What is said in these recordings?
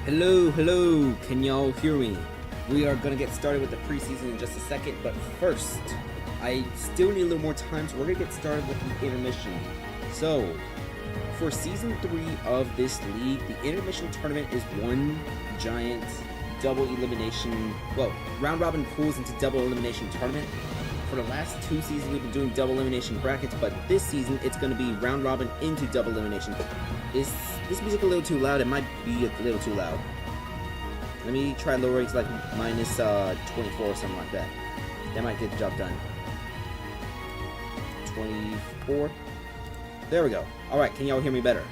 Hello, hello, can y'all hear me? We are gonna get started with the preseason in just a second, but first, I still need a little more time, so we're gonna get started with the intermission. So, for Season 3 of this league, the Intermission Tournament is one giant double elimination, well, round-robin pools into double elimination tournament. For the last 2 seasons, we've been doing double elimination brackets, but this season, it's gonna be round-robin into double elimination. Is this music a little too loud? It might be a little too loud. Let me try lowering it to like minus 24 or something like that. That might get the job done. 24. There we go. Alright, can y'all hear me better?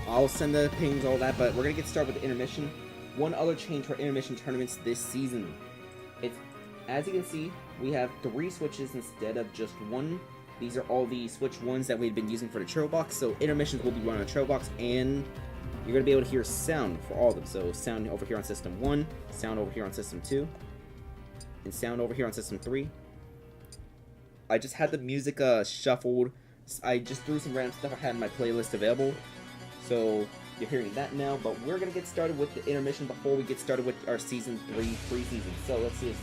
I'll send the pings, all that, but we're going to get started with the intermission. One other change for intermission tournaments this season. It's, as you can see, we have 3 switches instead of just 1. These are all the switch ones that we've been using for the trail box, so intermissions will be run on a trail box, and you're going to be able to hear sound for all of them. So sound over here on system 1, sound over here on system 2, and sound over here on system 3. I just had the music shuffled. I just threw some random stuff I had in my playlist available, so you're hearing that now, but we're going to get started with the intermission before we get started with our Season 3 preseason. So let's see.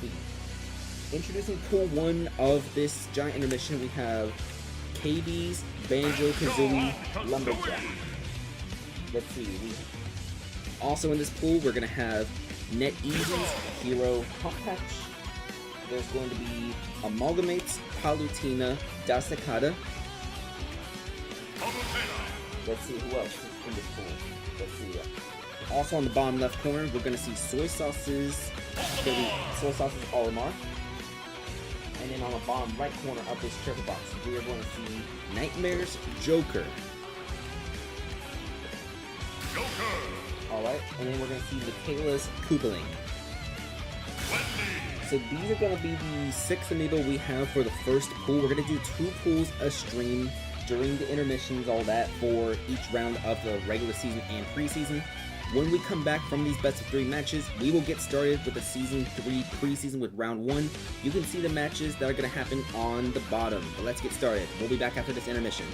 Introducing Pool 1 of this giant intermission, we have KB's Banjo-Kazooie Lumberjack. Let's see. Also in this pool, we're going to have NetEasy's Hero Pump Patch. There's going to be Amalgamate's Palutena Dasakata. Let's see who else is in this pool. Let's see. Also on the bottom left corner, we're going to see Soy Sauce's Olimar. And then on the bottom right corner of this triple box, we are going to see Nightmare's Joker. Alright, and then we're going to see Michaela's Koopaling. So these are going to be the 6 amiibo we have for the first pool. We're going to do 2 pools a stream during the intermissions, all that, for each round of the regular season and preseason. When we come back from these best of 3 matches, we will get started with the Season 3 preseason with round 1. You can see the matches that are going to happen on the bottom. But let's get started. We'll be back after this intermission.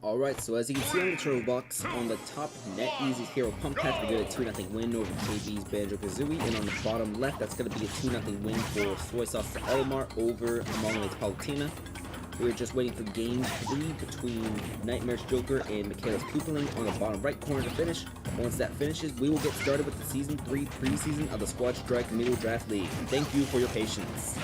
Alright, so as you can see on the turtle box, on the top, NetEasy's Hero Pump Patch, we get a 2-0 win over KB's Banjo-Kazooie, and on the bottom left, that's going to be a 2-0 win for Soy Sauce to Olimar over Amalgamate's Palutena. We're just waiting for Game 3 between Nightmare's Joker and Michaela's Koopaling on the bottom right corner to finish. Once that finishes, we will get started with the Season 3 preseason of the Squad Strike Amiibo Draft League. Thank you for your patience.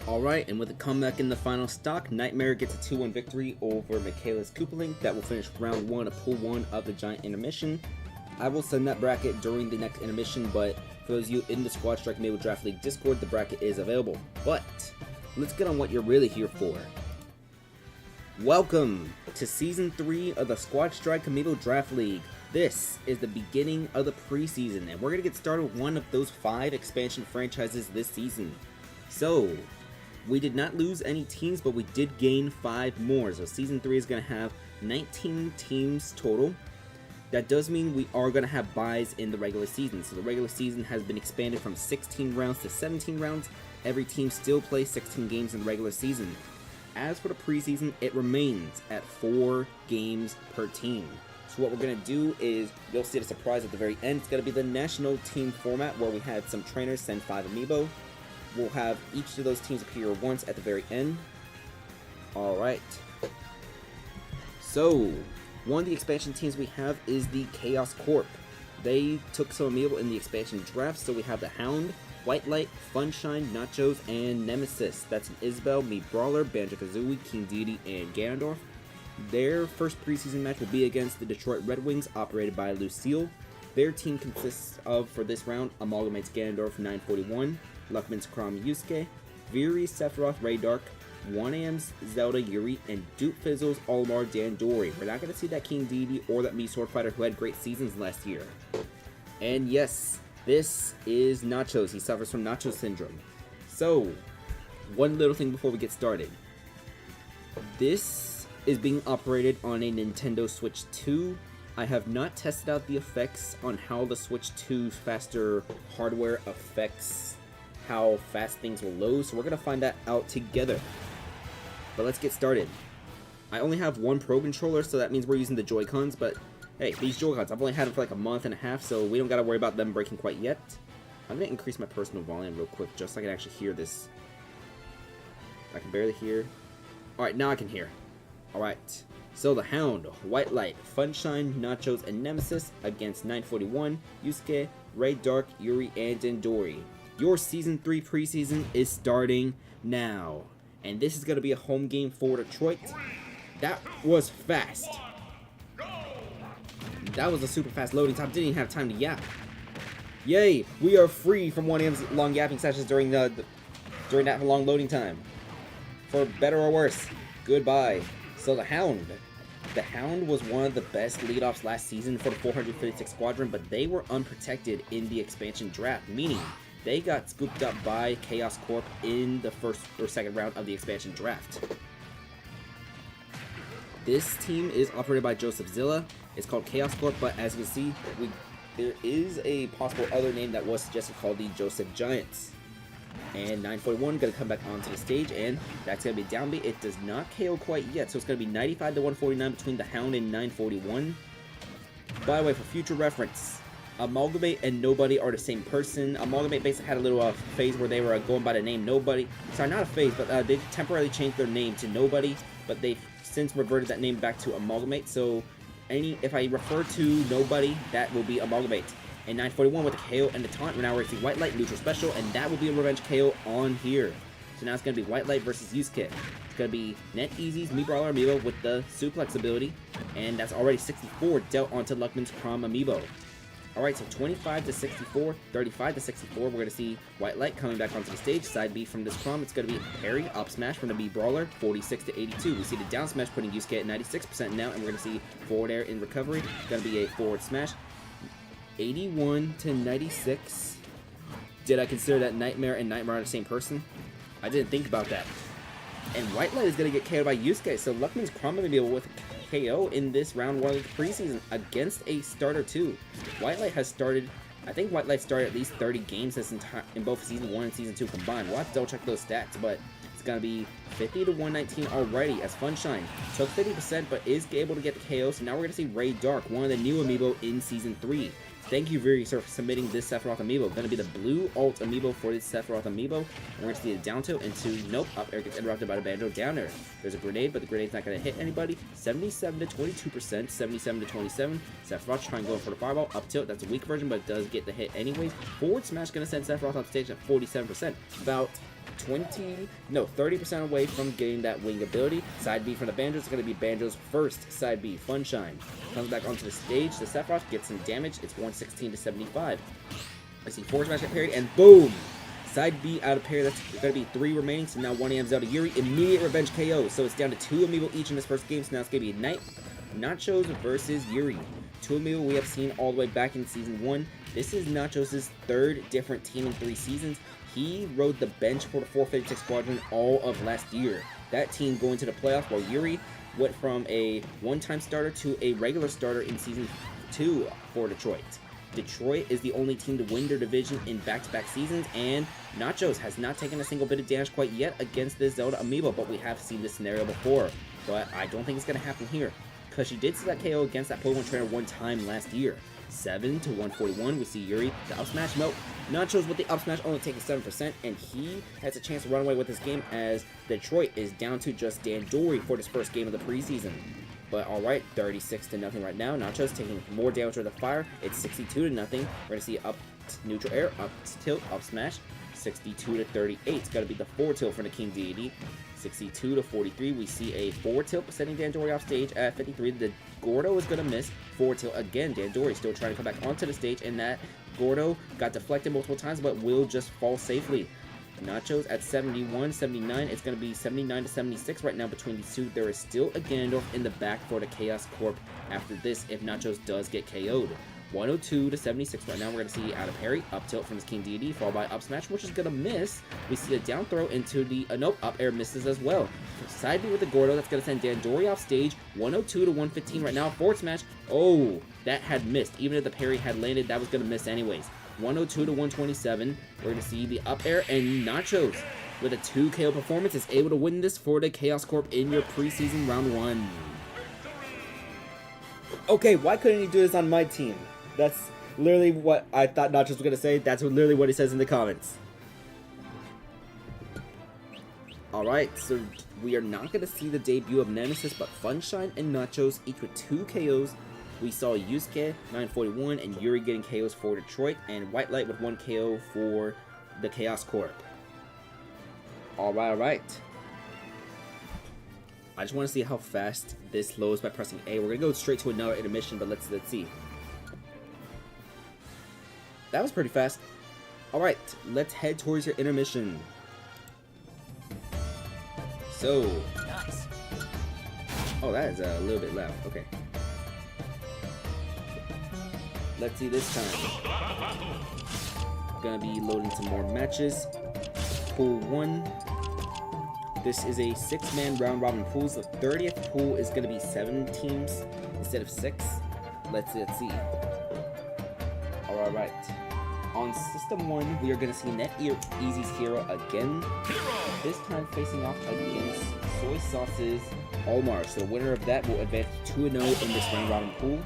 Alright, and with a comeback in the final stock, Nightmare gets a 2-1 victory over Michaela's Koopaling. That will finish round 1 of Pool 1 of the Giant Intermission. I will send that bracket during the next intermission, but for those of you in the Squad Strike Amiibo Draft League Discord, the bracket is available. But let's get on what you're really here for. Welcome to Season 3 of the Squad Strike Amiibo Draft League. This is the beginning of the preseason, and we're going to get started with one of those 5 expansion franchises this season. So, we did not lose any teams, but we did gain 5 more. So Season 3 is going to have 19 teams total. That does mean we are going to have buys in the regular season. So the regular season has been expanded from 16 rounds to 17 rounds. Every team still plays 16 games in the regular season. As for the preseason, it remains at 4 games per team. So what we're going to do is, you'll see the surprise at the very end. It's going to be the national team format where we had some trainers send 5 amiibo. We'll have each of those teams appear once at the very end. Alright. So, one of the expansion teams we have is the Chaos Corp. They took some amiibo in the expansion draft, so we have the Hound, White Light, Funshine, Nachos, and Nemesis. That's an Isabelle, Mii Brawler, Banjo-Kazooie, King Dedede, and Ganondorf. Their first preseason match will be against the Detroit Red Wings, operated by Lucille. Their team consists of, for this round, Amalgamate's Ganondorf 941, Luckman's Chrom Yusuke, Veery Sephiroth Raydark, 1AM's Zelda Yuri, and Duke Fizzle's Olimar Dandori. We're not going to see that King Dedede or that Mii Sword Fighter who had great seasons last year. And yes, this is Nachos. He suffers from Nacho Syndrome. So, one little thing before we get started. This is being operated on a Nintendo Switch 2. I have not tested out the effects on how the Switch 2's faster hardware affects how fast things will load, so we're going to find that out together. But let's get started. I only have one Pro Controller, so that means we're using the Joy-Cons, but hey, these Joy-Cons, I've only had them for like a month and a half, so we don't got to worry about them breaking quite yet. I'm going to increase my personal volume real quick, just so I can actually hear this. I can barely hear. Alright, now I can hear. Alright, so the Hound, White Light, Funshine, Nachos, and Nemesis against 941, Yusuke, Ray Dark, Yuri, and Dandori. Your Season 3 preseason is starting now. And this is going to be a home game for Detroit. That was fast. That was a super fast loading time. Didn't even have time to yap. Yay, we are free from 1M's long yapping sessions during that long loading time. For better or worse, goodbye. So the Hound. The Hound was one of the best leadoffs last season for the 456 Squadron, but they were unprotected in the expansion draft, meaning they got scooped up by Chaos Corp in the first or second round of the expansion draft. This team is operated by Joseph Zilla. It's called Chaos Corp, but as you can see, there is a possible other name that was suggested called the Joseph Giants. And 941 going to come back onto the stage, and that's going to be down B. It does not KO quite yet, so it's going to be 95 to 149 between the Hound and 941. By the way, for future reference, Amalgamate and Nobody are the same person. Amalgamate basically had a little phase where they were going by the name Nobody. Sorry, not a phase, but they temporarily changed their name to Nobody, but they've since reverted that name back to Amalgamate. So if I refer to Nobody, that will be Amalgamate. And 941 with the KO and the taunt. Now we're going to see White Light, neutral special, and that will be a revenge KO on here. So now it's going to be White Light versus Yusuke. It's going to be Net Easy's Mii Brawler Amiibo with the suplex ability, and that's already 64 dealt onto Luckman's Crom Amiibo. Alright, so 25 to 64, 35 to 64, we're going to see White Light coming back onto the stage. Side B from this Crom, it's going to be parry, up smash from the Mii Brawler, 46 to 82. We see the down smash putting Yusuke at 96% now, and we're going to see forward air in recovery. It's going to be a forward smash. 81 to 96. Did I consider that Nightmare and Nightmare are the same person? I didn't think about that. And White Light is going to get KO'd by Yusuke, so Luckman's Crom going to be able with KO in this round 1 of the preseason against a starter 2. White Light has started, I think White Light started at least 30 games this entire in both Season 1 and Season 2 combined. We'll have to double check those stats, but it's going to be 50 to 119 already as Funshine took 50% but is able to get the KO, so now we're going to see Ray Dark, one of the new Amiibo in Season 3. Thank you very much for submitting this Sephiroth Amiibo. Going to be the blue alt Amiibo for this Sephiroth Amiibo. And we're going to see a down tilt into, nope, up air gets interrupted by the Banjo down air. There's a grenade, but the grenade's not going to hit anybody. 77 to 22%, 77 to 27. Sephiroth trying to go for the fireball. Up tilt, that's a weak version, but it does get the hit anyways. Forward smash going to send Sephiroth off stage at 47%. About 30% away from getting that wing ability. Side B from the Banjos is going to be Banjo's first side B. Funshine comes back onto the stage. The Sephiroth gets some damage. It's 116 to 75. I see forward smash get parried, and boom! Side B out of parry. That's going to be 3 remaining. So now 1AM's out of Yuri. Immediate revenge KO. So it's down to 2 Amiibo each in this first game. So now it's going to be Nachos versus Yuri. 2 Amiibo we have seen all the way back in Season 1. This is Nachos' 3rd different team in 3 seasons. He rode the bench for the 456 Squadron all of last year. That team going to the playoffs, while Yuri went from a one-time starter to a regular starter in Season 2 for Detroit. Detroit is the only team to win their division in back-to-back seasons, and Nachos has not taken a single bit of damage quite yet against this Zelda Amiibo, but we have seen this scenario before. But I don't think it's going to happen here, because she did see that KO against that Pokemon trainer one time last year. 7 to 141, we see Yuri, the up smash, nope. Nachos with the up smash only taking 7%, and he has a chance to run away with this game as Detroit is down to just Dandori for this first game of the preseason. But alright, 36 to nothing right now. Nachos taking more damage with the fire. It's 62 to nothing. We're going to see up neutral air, up tilt, up smash. 62 to 38. It's got to be the forward tilt for the King Deity. 62 to 43. We see a forward tilt sending Dandori off stage at 53. The Gordo is going to miss. Forward tilt again. Dandori still trying to come back onto the stage, and that Gordo got deflected multiple times but will just fall safely. Nachos at 71, 79. It's going to be 79 to 76 right now between these two. There is still a Ganondorf in the back for the Chaos Corp after this if Nachos does get KO'd. 102 to 76. Right now, we're going to see out of parry, up tilt from his King Deity, followed by up smash, which is going to miss. We see a down throw into the, nope, up air misses as well. Side B with the Gordo, that's going to send Dandori off stage. 102 to 115 right now, forward smash. Oh, that had missed. Even if the parry had landed, that was going to miss anyways. 102 to 127. We're going to see the up air, and Nachos, with a 2 KO performance, is able to win this for the Chaos Corp in your preseason round 1. Okay, why couldn't he do this on my team? That's literally what I thought Nachos was going to say. That's literally what he says in the comments. Alright, so we are not going to see the debut of Nemesis, but Funshine and Nachos, each with 2 KOs. We saw Yusuke, 941, and Yuri getting KOs for Detroit, and White Light with 1 KO for the Chaos Corp. Alright. I just want to see how fast this loads by pressing A. We're going to go straight to another intermission, but let's see. That was pretty fast. Alright, let's head towards your intermission. So, nice. Oh, that is a little bit loud. Okay. Let's see this time. Gonna be loading some more matches. Pool 1. This is a 6-man round robin pool. So the 30th pool is gonna be 7 teams instead of 6. Let's see. Alright. On System 1, we are going to see NetEasy's hero again. This time facing off against Soy Sauce's Olmar. So the winner of that will advance 2-0 in this round robin pool.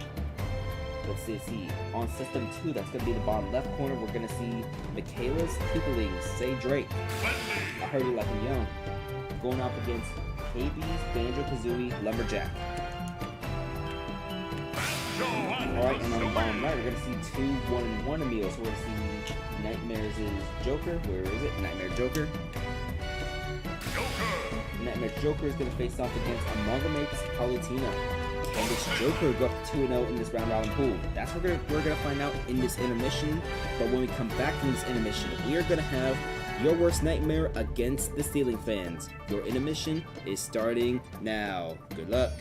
Let's see. On System 2, that's going to be the bottom left corner. We're going to see Michaela's Peopling, Say Drake. I heard you like him young. Going up against KB's Banjo-Kazooie Lumberjack. Alright, and on the bottom right, we're going to see 2 1-1 Amiibos. So we're going to see Nightmares' Joker. Where is it? Nightmare Joker. Nightmare Joker is going to face off against Amalgamate's Palutena. Can this Joker go up to 2-0 in this round robin pool? That's what we're going to find out in this intermission. But when we come back from this intermission, we are going to have your worst nightmare against the Stealing fans. Your intermission is starting now. Good luck.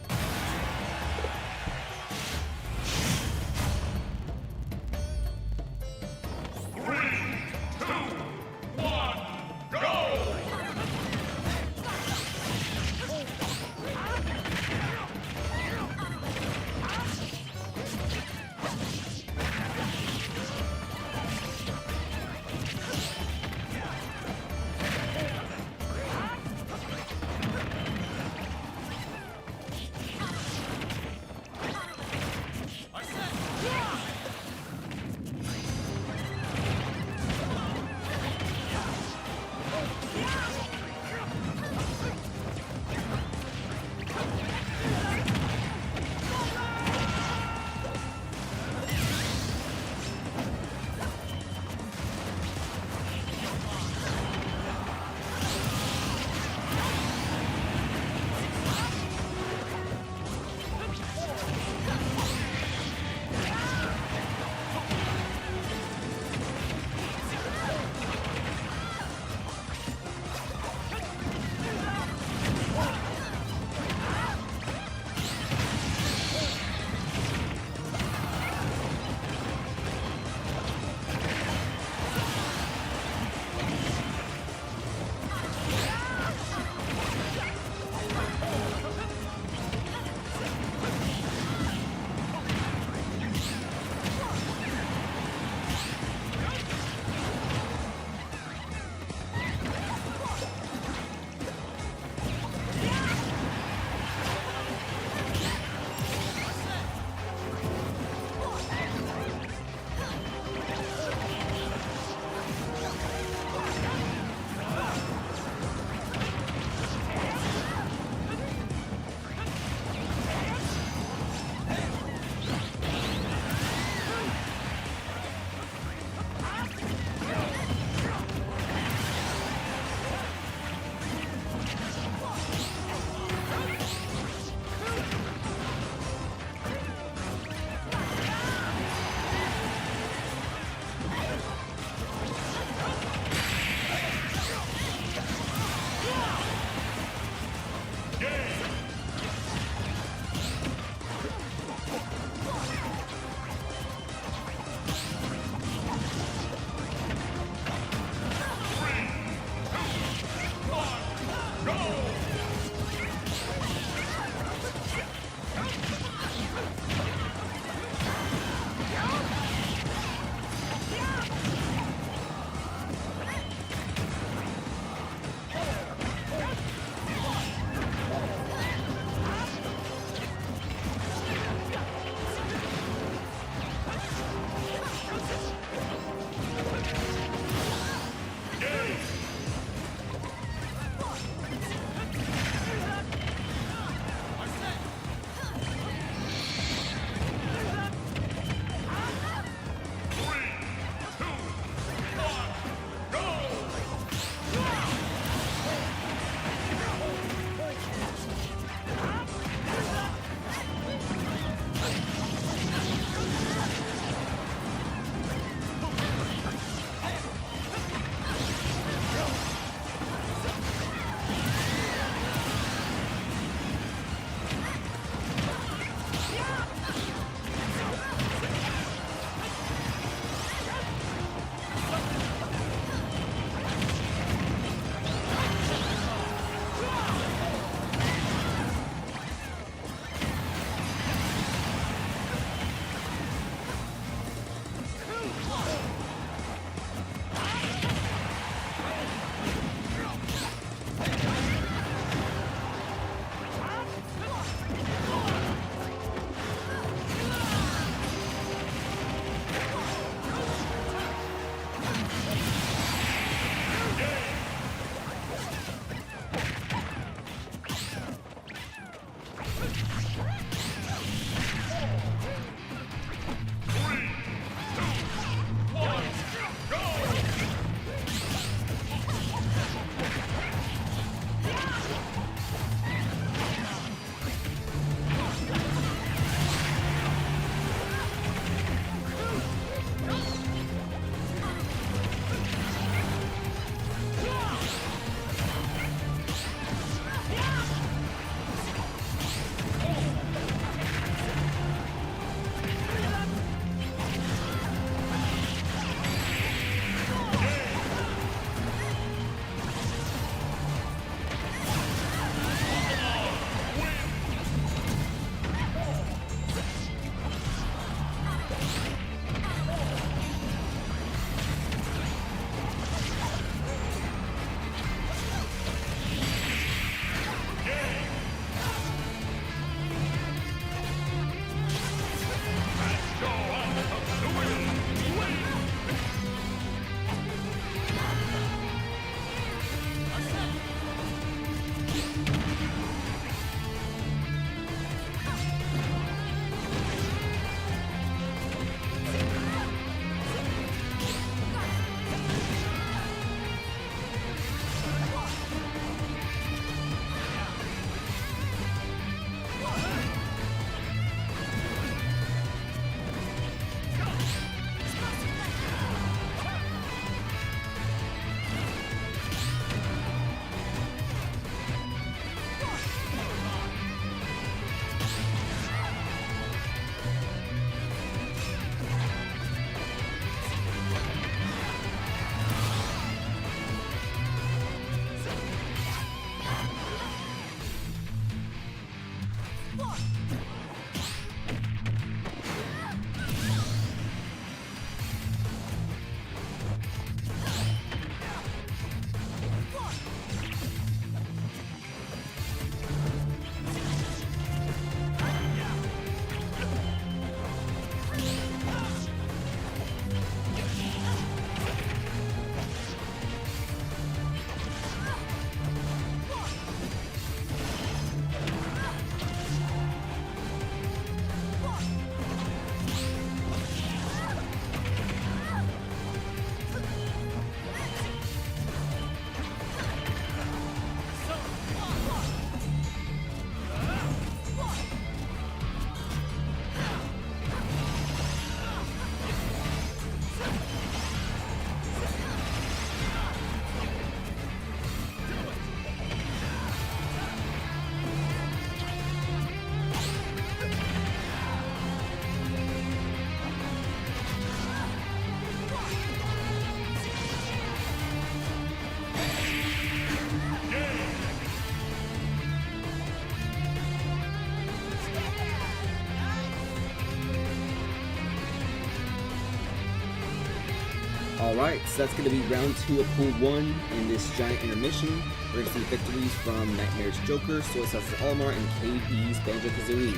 Alright, so that's going to be round 2 of Pool 1 in this giant intermission. We're going to see victories from Nightmare's Joker, Suicide Olimar, and KB's Banjo-Kazooie.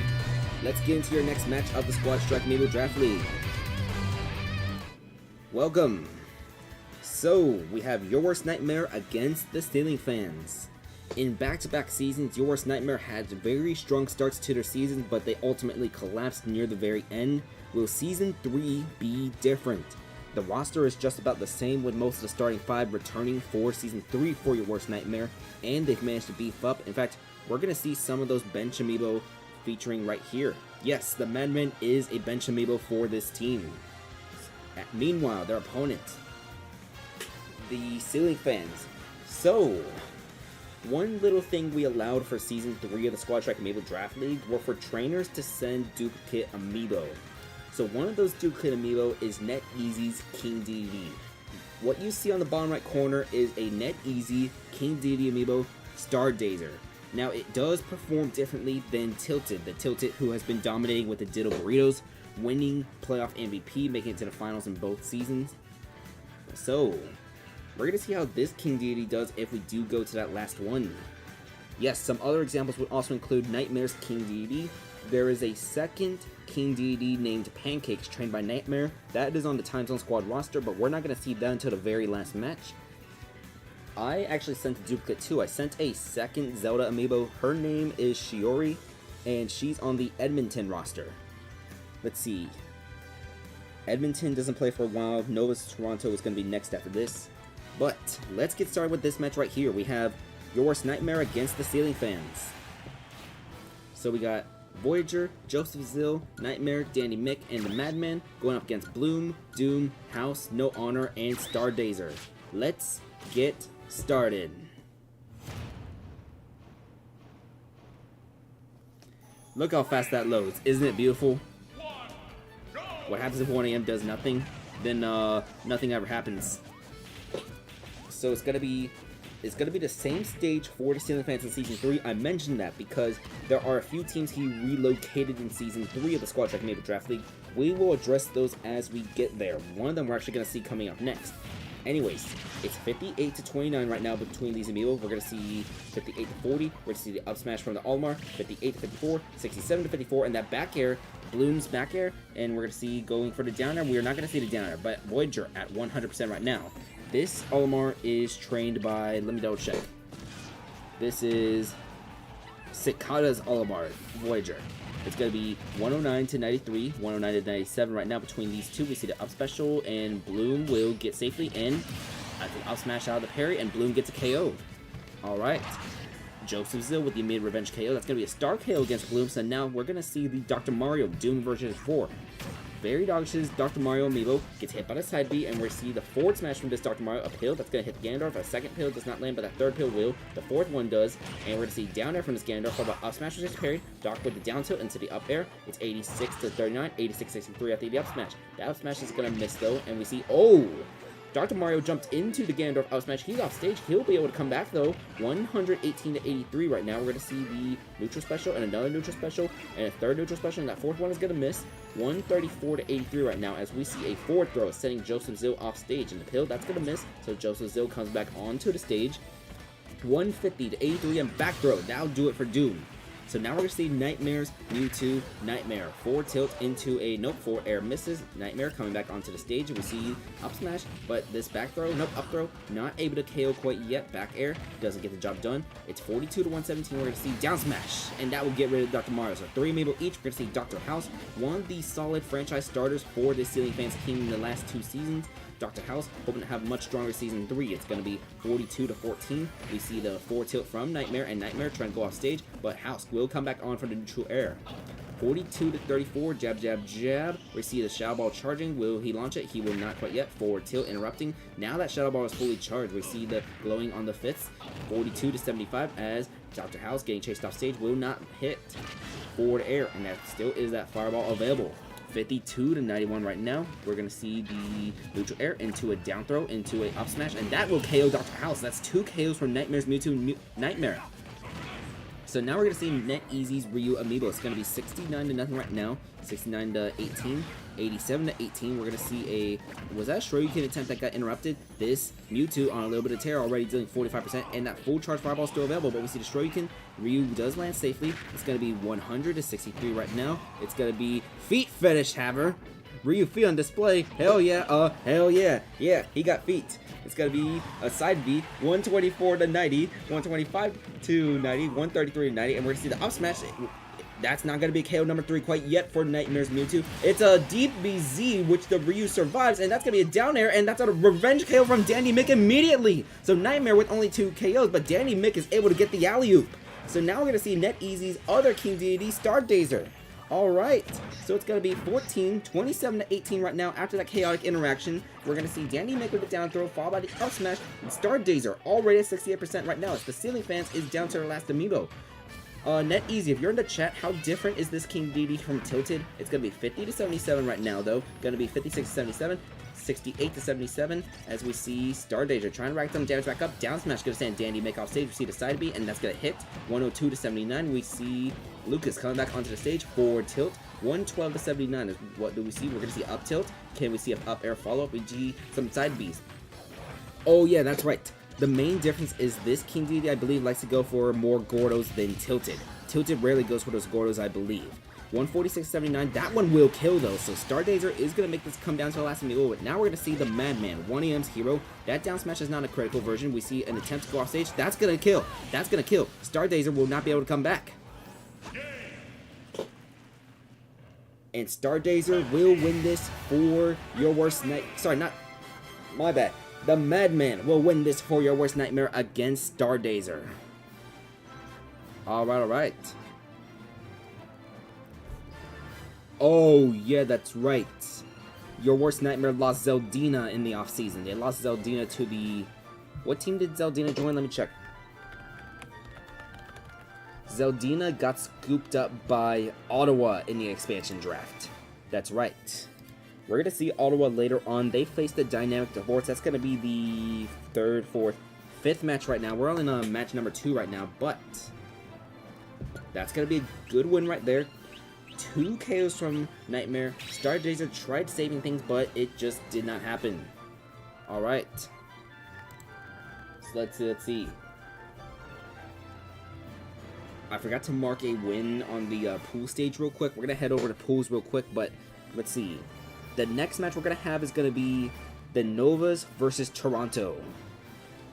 Let's get into your next match of the Squad Strike Amiibo Draft League. Welcome. So, we have Your Worst Nightmare against the Stealing Fans. In back-to-back seasons, Your Worst Nightmare had very strong starts to their seasons, but they ultimately collapsed near the very end. Will Season 3 be different? The roster is just about the same, with most of the starting 5 returning for Season 3 for Your Worst Nightmare, and they've managed to beef up. In fact, we're going to see some of those bench amiibo featuring right here. Yes, the Madman is a bench amiibo for this team. Meanwhile, their opponent, the Stealing Fans. So, one little thing we allowed for Season 3 of the Squad Strike Amiibo Draft League were for trainers to send duplicate amiibo. So one of those duplicate amiibo is NetEasy's King Dedede. What you see on the bottom right corner is a NetEasy King Dedede amiibo, Stardazer. Now it does perform differently than Tilted, the Tilted who has been dominating with the Diddle Burritos, winning playoff MVP, making it to the finals in both seasons. So, we're going to see how this King Dedede does if we do go to that last one. Yes, some other examples would also include Nightmare's King Dedede. There is a second King Dedede named Pancakes, trained by Nightmare. That is on the Time Zone Squad roster, but we're not going to see that until the very last match. I actually sent a duplicate too. I sent a second Zelda amiibo. Her name is Shiori, and she's on the Edmonton roster. Let's see. Edmonton doesn't play for a while. Nova Toronto is going to be next after this. But let's get started with this match right here. We have Your Worst Nightmare against the Stealing Fans. So we got Voyager, Joseph Zill, Nightmare, Danny Mick, and the Madman going up against Bloom, Doom, House, No Honor, and Stardazer. Let's get started. Look how fast that loads. Isn't it beautiful? What happens if 1 AM does nothing? Then nothing ever happens. So it's gonna be the same stage for the Stealing Fans in Season 3. I mentioned that because there are a few teams he relocated in Season 3 of the Squad Strike Amiibo Draft League. We will address those as we get there. One of them we're actually going to see coming up next. Anyways, it's 58 to 29 right now between these amiibo. We're going to see 58 to 40. We're going to see the up smash from the Olimar, 58 to 54, 67 to 54, and that back air, Bloom's back air, and we're going to see going for the down air. We are not going to see the down air, but Voyager at 100% right now. This Olimar is trained by, let me double check. This is Cicada's Olimar, Voyager. It's going to be 109 to 93, 109 to 97 right now between these two. We see the up special, and Bloom will get safely in. I think up smash out of the parry, and Bloom gets a KO. Alright. Joseph Zill with the immediate revenge KO. That's going to be a star KO against Bloom, so now we're going to see the Dr. Mario Doom version 4. Very dodges Dr. Mario amiibo, gets hit by the side B, and we're see the forward smash from this Dr. Mario up hill. That's going to hit Ganondorf. A second hill does not land, but that third hill will. The fourth one does, and we're going to see down air from this Ganondorf, followed by up smash, which is parried. Doc with the down tilt into the up air. It's 86 to 39, 86 63 after the up smash. The up smash is going to miss though, and we see, oh! Dr. Mario jumped into the Ganondorf out smash. He's off stage. He'll be able to come back though. 118 to 83 right now. We're going to see the neutral special and another neutral special and a third neutral special, and that fourth one is going to miss. 134 to 83 right now as we see a forward throw sending Joseph Zill off stage. And the pill, that's going to miss. So Joseph Zill comes back onto the stage. 150 to 83 and back throw. That'll do it for Doom. So now we're going to see Nightmare's Mewtwo Nightmare. Forward tilt into a, nope, forward air misses. Nightmare coming back onto the stage. We see up smash, but this back throw, nope, up throw, not able to KO quite yet. Back air, doesn't get the job done. It's 42 to 117. We're going to see down smash, and that will get rid of Dr. Mario. So 3 amiibo each. We're going to see Dr. House, one of the solid franchise starters for the Stealing Fans team in the last 2 seasons. Dr. House hoping to have a much stronger Season 3. It's going to be 42 to 14. We see the forward tilt from Nightmare, and Nightmare trying to go off stage, but House will come back on for the neutral air. 42 to 34, jab, jab, jab. We see the Shadow Ball charging. Will he launch it? He will not quite yet. Forward tilt interrupting. Now that Shadow Ball is fully charged, we see the glowing on the fifths. 42 to 75 as Dr. House getting chased off stage will not hit. Forward air, and that still is that fireball available. 52 to 91 right now. We're going to see the neutral air into a down throw, into a up smash, and that will KO Dr. House. That's 2 KOs from Nightmare's Mewtwo Nightmare. So now we're going to see NetEasy's Ryu Amiibo. It's going to be 69-0 right now. 69-18. 87-18. We're going to see a... Was that a Shoryuken attempt that got interrupted? This Mewtwo on a little bit of tear, already dealing 45%. And that full charge fireball still available. But we see the Shoryuken. Ryu does land safely. It's going to be 100-63 right now. It's going to be Feet Fetish Haver. Ryu feet on display. Hell yeah. Hell yeah. Yeah, he got feet. It's going to be a side B, 124-90, 125-90, 133-90, and we're going to see the up smash. That's not going to be KO number 3 quite yet for Nightmare's Mewtwo. It's a deep BZ, which the Ryu survives, and that's going to be a down air, and that's a revenge KO from Dandy Mick immediately. So Nightmare with only 2 KOs, but Dandy Mick is able to get the alley-oop. So now we're going to see NetEasy's other King Deity, Stardazer. Alright, so it's going to be 27-18 right now after that chaotic interaction. We're going to see Dandy Mick with the down throw, followed by the up smash, and Stardazer already at 68% right now. It's the Ceiling Fans is down to their last Amiibo. NetEasy, if you're in the chat, how different is this King Deity from Tilted? It's going to be 50-77 right now, though. Going to be 56-77. 68-77 as we see Stardazer trying to rack them damage back up. Down smash going to send Dandy Mick off stage. We see the side B, and that's going to hit. 102-79. We see Lucas coming back onto the stage. Forward tilt. 112-79 is what do we see? We're going to see up tilt. Can we see an up air follow up? We see some side Bs. Oh yeah, that's right. The main difference is this King Deity, I believe, likes to go for more Gordos than Tilted. Tilted rarely goes for those Gordos, I believe. 146-79, that one will kill though, so Stardazer is going to make this come down to the last Amiibo, but now we're going to see the Madman, 1EM's hero. That down smash is not a critical version. We see an attempt to go off stage. That's going to kill. That's going to kill. Stardazer will not be able to come back. And Stardazer will win this for your worst night. Sorry, not... My bad. The Madman will win this for your worst nightmare against Stardazer. Alright, alright. Oh, yeah, that's right. Your worst nightmare lost Zeldina in the offseason. They lost Zeldina to the... What team did Zeldina join? Let me check. Zeldina got scooped up by Ottawa in the expansion draft. That's right. We're going to see Ottawa later on. They faced the Dynamic Divorce. That's going to be the third, fourth, fifth match right now. We're only on match number 2 right now, but that's going to be a good win right there. 2 KOs from Nightmare. Stardazer tried saving things, but it just did not happen. Alright. So let's see. I forgot to mark a win on the pool stage real quick. We're going to head over to pools real quick, but let's see. The next match we're going to have is going to be the Novas versus Toronto.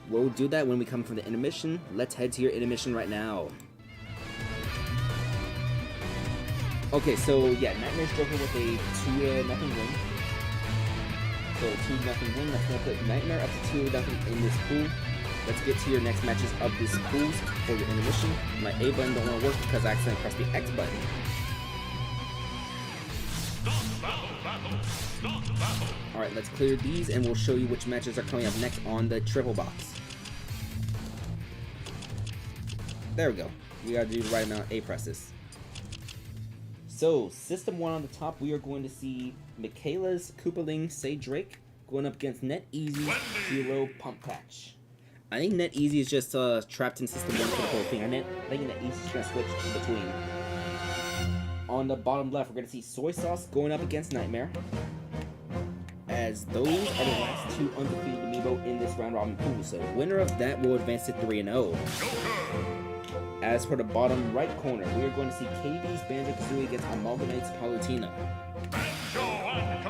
We'll do that when we come from the intermission. Let's head to your intermission right now. Okay, so yeah, Nightmare's joking with a 2-0 win. So 2-0 win. That's going to put Nightmare up to 2-0 in this pool. Let's get to your next matches of this pools for your intermission. My A button don't want to work because I accidentally pressed the X button. Alright, let's clear these and we'll show you which matches are coming up next on the triple box. There we go. We gotta do the right amount of A presses. So, System 1 on the top, we are going to see Michaela's Koopaling Say Drake going up against NetEasy's Hero Pump Patch. I think NetEasy is just trapped in System 1 for the whole thing. I think NetEasy's going to switch in between. On the bottom left, we're going to see Soy Sauce going up against Nightmare, as those are the last 2 undefeated Amiibo in this round robin pool. So, winner of that will advance to 3-0. As for the bottom right corner, we are going to see KV's Banjo-Kazooie against Amalgamate's Palutena.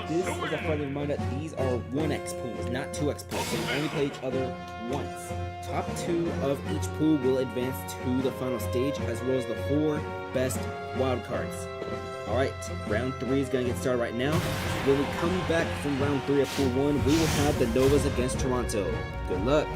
This is a friendly reminder that these are 1x pools, not 2x pools, so you only play each other once. Top 2 of each pool will advance to the final stage, as well as the 4 best wildcards. Alright, round 3 is going to get started right now. When we come back from round 3 of pool 1, we will have the Novas against Toronto. Good luck.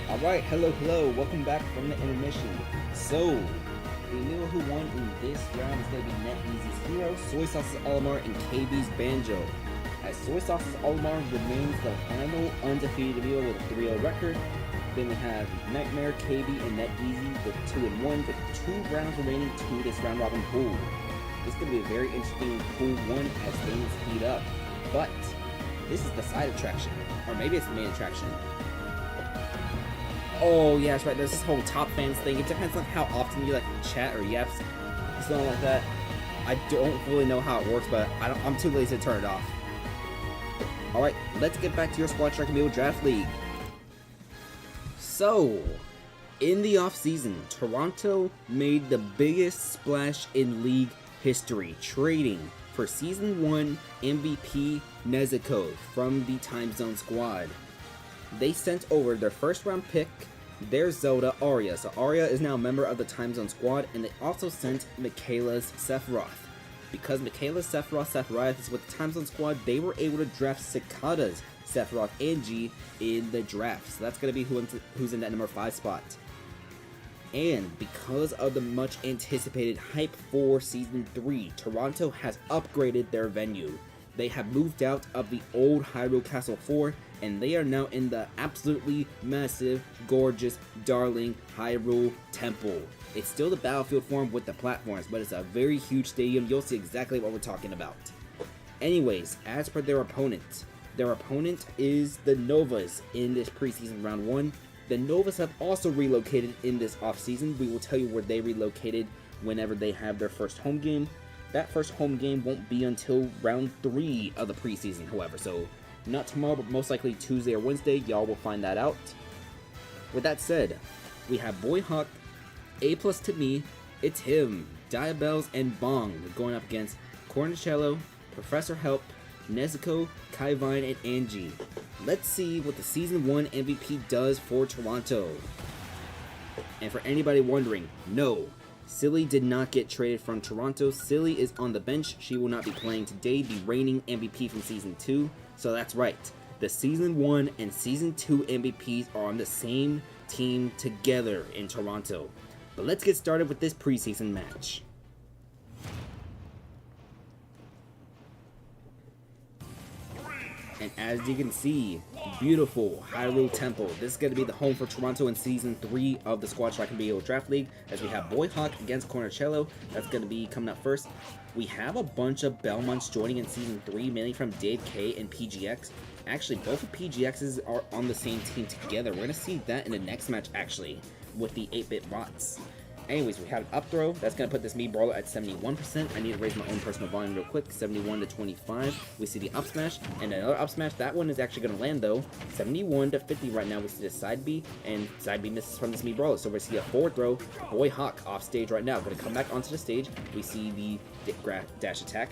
Alright, hello, welcome back from the intermission. So, the amiibo who won in this round is going to be NetEasy's Hero, Soy Sauce's Olimar, and KB's Banjo. As Soy Sauce's Olimar remains the final undefeated amiibo with a 3-0 record. Then we have Nightmare, KB, and NetEasy with 2-1, with 2 rounds remaining to this round robin pool. This is going to be a very interesting pool 1 as things heat up. But, this is the side attraction, or maybe it's the main attraction. Oh yeah, that's right, there's this whole top fans thing. It depends on how often you like chat or yaps, something like that. I don't really know how it works, but I'm too lazy to turn it off. Alright, let's get back to your Squad Strike Amiibo Draft League. So, in the off-season, Toronto made the biggest splash in league history, trading for Season 1 MVP Nezuko from the Time Zone squad. They sent over their first round pick, their Zelda, Arya. So Arya is now a member of the Time Zone squad, and they also sent Michaela's Sephiroth. Because Michaela's Sephiroth is with the Time Zone squad, they were able to draft Cicada's Sephiroth Angie in the draft. So that's going to be who's in that number 5 spot. And because of the much anticipated hype for Season 3, Toronto has upgraded their venue. They have moved out of the old Hyrule Castle 4, and they are now in the absolutely massive, gorgeous, darling Hyrule Temple. It's still the battlefield form with the platforms, but it's a very huge stadium. You'll see exactly what we're talking about. Anyways, as for their opponent is the Novas in this preseason round 1. The Novas have also relocated in this offseason. We will tell you where they relocated whenever they have their first home game. That first home game won't be until round 3 of the preseason, however, so not tomorrow, but most likely Tuesday or Wednesday. Y'all will find that out. With that said, we have Boy Hawk, A+ to me, it's him, Diabells, and Bong going up against Cornicello, Professor Help, Nezuko, Kaivine, and Angie. Let's see what the Season 1 MVP does for Toronto. And for anybody wondering, no, Silly did not get traded from Toronto. Silly is on the bench. She will not be playing today, the reigning MVP from Season 2. So that's right. The Season 1 and Season 2 MVPs are on the same team together in Toronto. But let's get started with this preseason match. And as you can see, beautiful Hyrule Temple. This is going to be the home for Toronto in Season 3 of the Squad Strike Amiibo Draft League, as we have Boy Hawk against Cornicello. That's going to be coming up first. We have a bunch of Belmonts joining in Season 3, mainly from Dave K and PGX. Actually, both of PGXs are on the same team together. We're going to see that in the next match, actually, with the 8-bit bots. Anyways, we have an up throw. That's going to put this Mii Brawler at 71%. I need to raise my own personal volume real quick. 71 to 25. We see the up smash and another up smash. That one is actually going to land though. 71 to 50 right now. We see the side B, and side B misses from this Mii Brawler. So we're going to see a forward throw. Boy Hawk off stage right now. Going to come back onto the stage. We see the dash attack.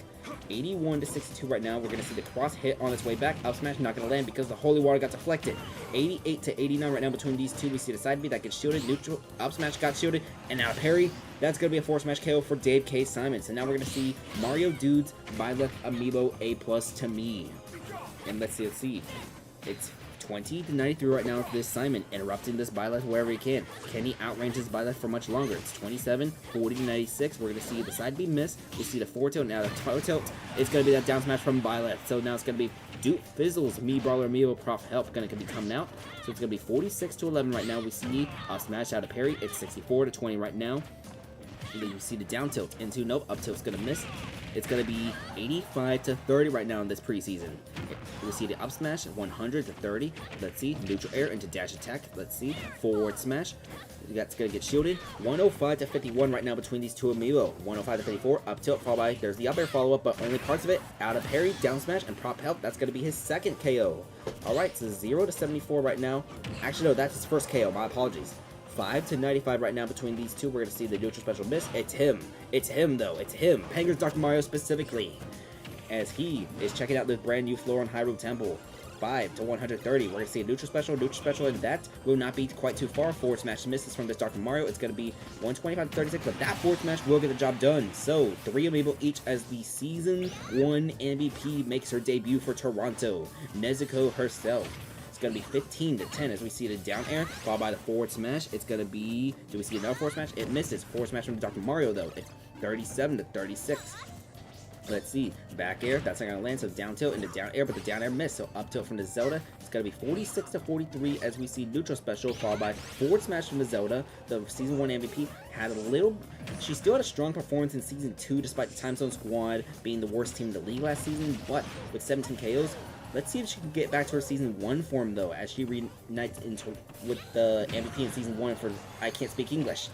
81 to 62 right now. We're going to see the cross hit on its way back. Up smash not going to land because the holy water got deflected. 88 to 89 right now between these two. We see the side B that gets shielded. Neutral up smash got shielded, and now parry. That's going to be a forward smash KO for Dave K. Simon. So now we're going to see Mario Dude's Byleth Amiibo A+ to me. And let's see. It's 20 to 93 right now for this Simon, interrupting this Byleth wherever he can. Can he outrange his Byleth for much longer? It's 27, 40 to 96. We're going to see the side B miss. We see the forward tilt. Now the toe tilt is going to be that down smash from Byleth. So now it's going to be Duke Fizzle's Mii Brawler Amiibo Prof Help going to be coming out. So it's going to be 46 to 11 right now. We see a smash out of parry. It's 64 to 20 right now. And then you see the down tilt into nope, up tilt's going to miss. It's going to be 85 to 30 right now in this preseason. Okay. We see the up smash, 100 to 30. Let's see, neutral air into dash attack. Let's see, forward smash. That's going to get shielded. 105 to 51 right now between these two Amiibo. 105 to 54, up tilt, followed by, there's the up air follow-up, but only parts of it. Out of parry, down smash, and prop help. That's going to be his second KO. Alright, so 0 to 74 right now. Actually, no, that's his first KO. My apologies. 5 to 95 right now between these two. We're going to see the neutral special miss. It's him. It's him, though. It's him. Penguin's Dr. Mario specifically, as he is checking out this brand new floor on Hyrule Temple. 5 to 130. We're going to see a neutral special, and that will not be quite too far. Forward smash misses from this Dr. Mario. It's going to be 125 to 36, but that forward smash will get the job done. So, 3 Amiibo each as the Season 1 MVP makes her debut for Toronto. Nezuko herself. going to be 15-10 as we see the down air, followed by the forward smash. It's going to be, do we see another forward smash? It misses. Forward smash from Dr. Mario, though. It's 37-36. Let's see. Back air, that's not going to land, so down tilt into down air, but the down air missed. So up tilt from the Zelda. It's going to be 46-43 as we see neutral special, followed by forward smash from the Zelda. The Season 1 MVP had a little... She still had a strong performance in Season 2, despite the Time Zone Squad being the worst team in the league last season, but with 17 KOs, let's see if she can get back to her Season 1 form, though, as she reunites with the MVP in Season 1 for I Can't Speak English.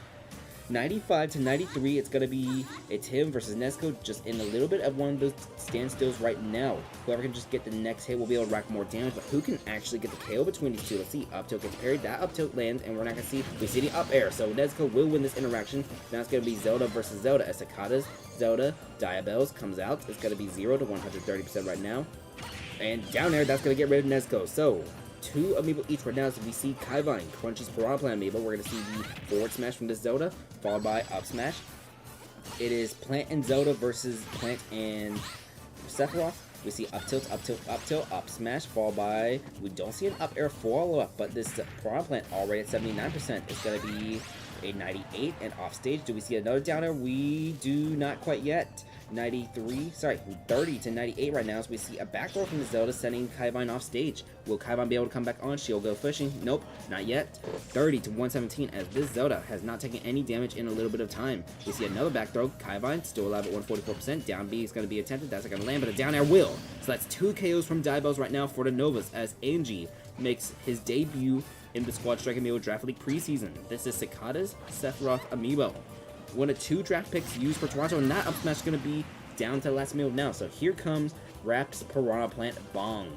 95-93, it's going to be a Tim versus Nezuko, just in a little bit of one of those standstills right now. Whoever can just get the next hit will be able to rack more damage, but who can actually get the KO between these two? Let's see, up tilt gets parried, that up tilt lands, and we're not going to see, we see the up air, so Nezuko will win this interaction. Now it's going to be Zelda versus Zelda, as Sakata's Zelda Diabells comes out. It's going to be 0-130% right now. And down air, that's going to get rid of Nezuko, so... 2 amiibo each right now as we see Kaivine, Crunchy's Piranha Plant amiibo. We're going to see the forward smash from the Zelda, followed by up smash. It is Plant and Zelda versus Plant and Sephiroth. We see up tilt, up tilt, up tilt, up smash, followed by, we don't see an up air follow-up, but this Piranha Plant already at 79%. It's going to be a 98 and off stage. Do we see another down air? We do not quite yet. 30-98 right now as we see a back row from the Zelda sending Kaivine off stage. Will Kaivine be able to come back on? She'll go fishing. Nope, not yet. 30-117 as this Zelda has not taken any damage in a little bit of time. We see another back throw. Kaivine still alive at 144%. Down B is going to be attempted. That's not going to land, but a down air will. So that's 2 KOs from Diabells right now for the Novas as Angie makes his debut in the Squad Strike Amiibo Draft League preseason. This is Sakata's Sephiroth Amiibo. One of 2 draft picks used for Toronto, and that up smash is going to be down to the last amiibo now. So here comes Rap's Piranha Plant Bong.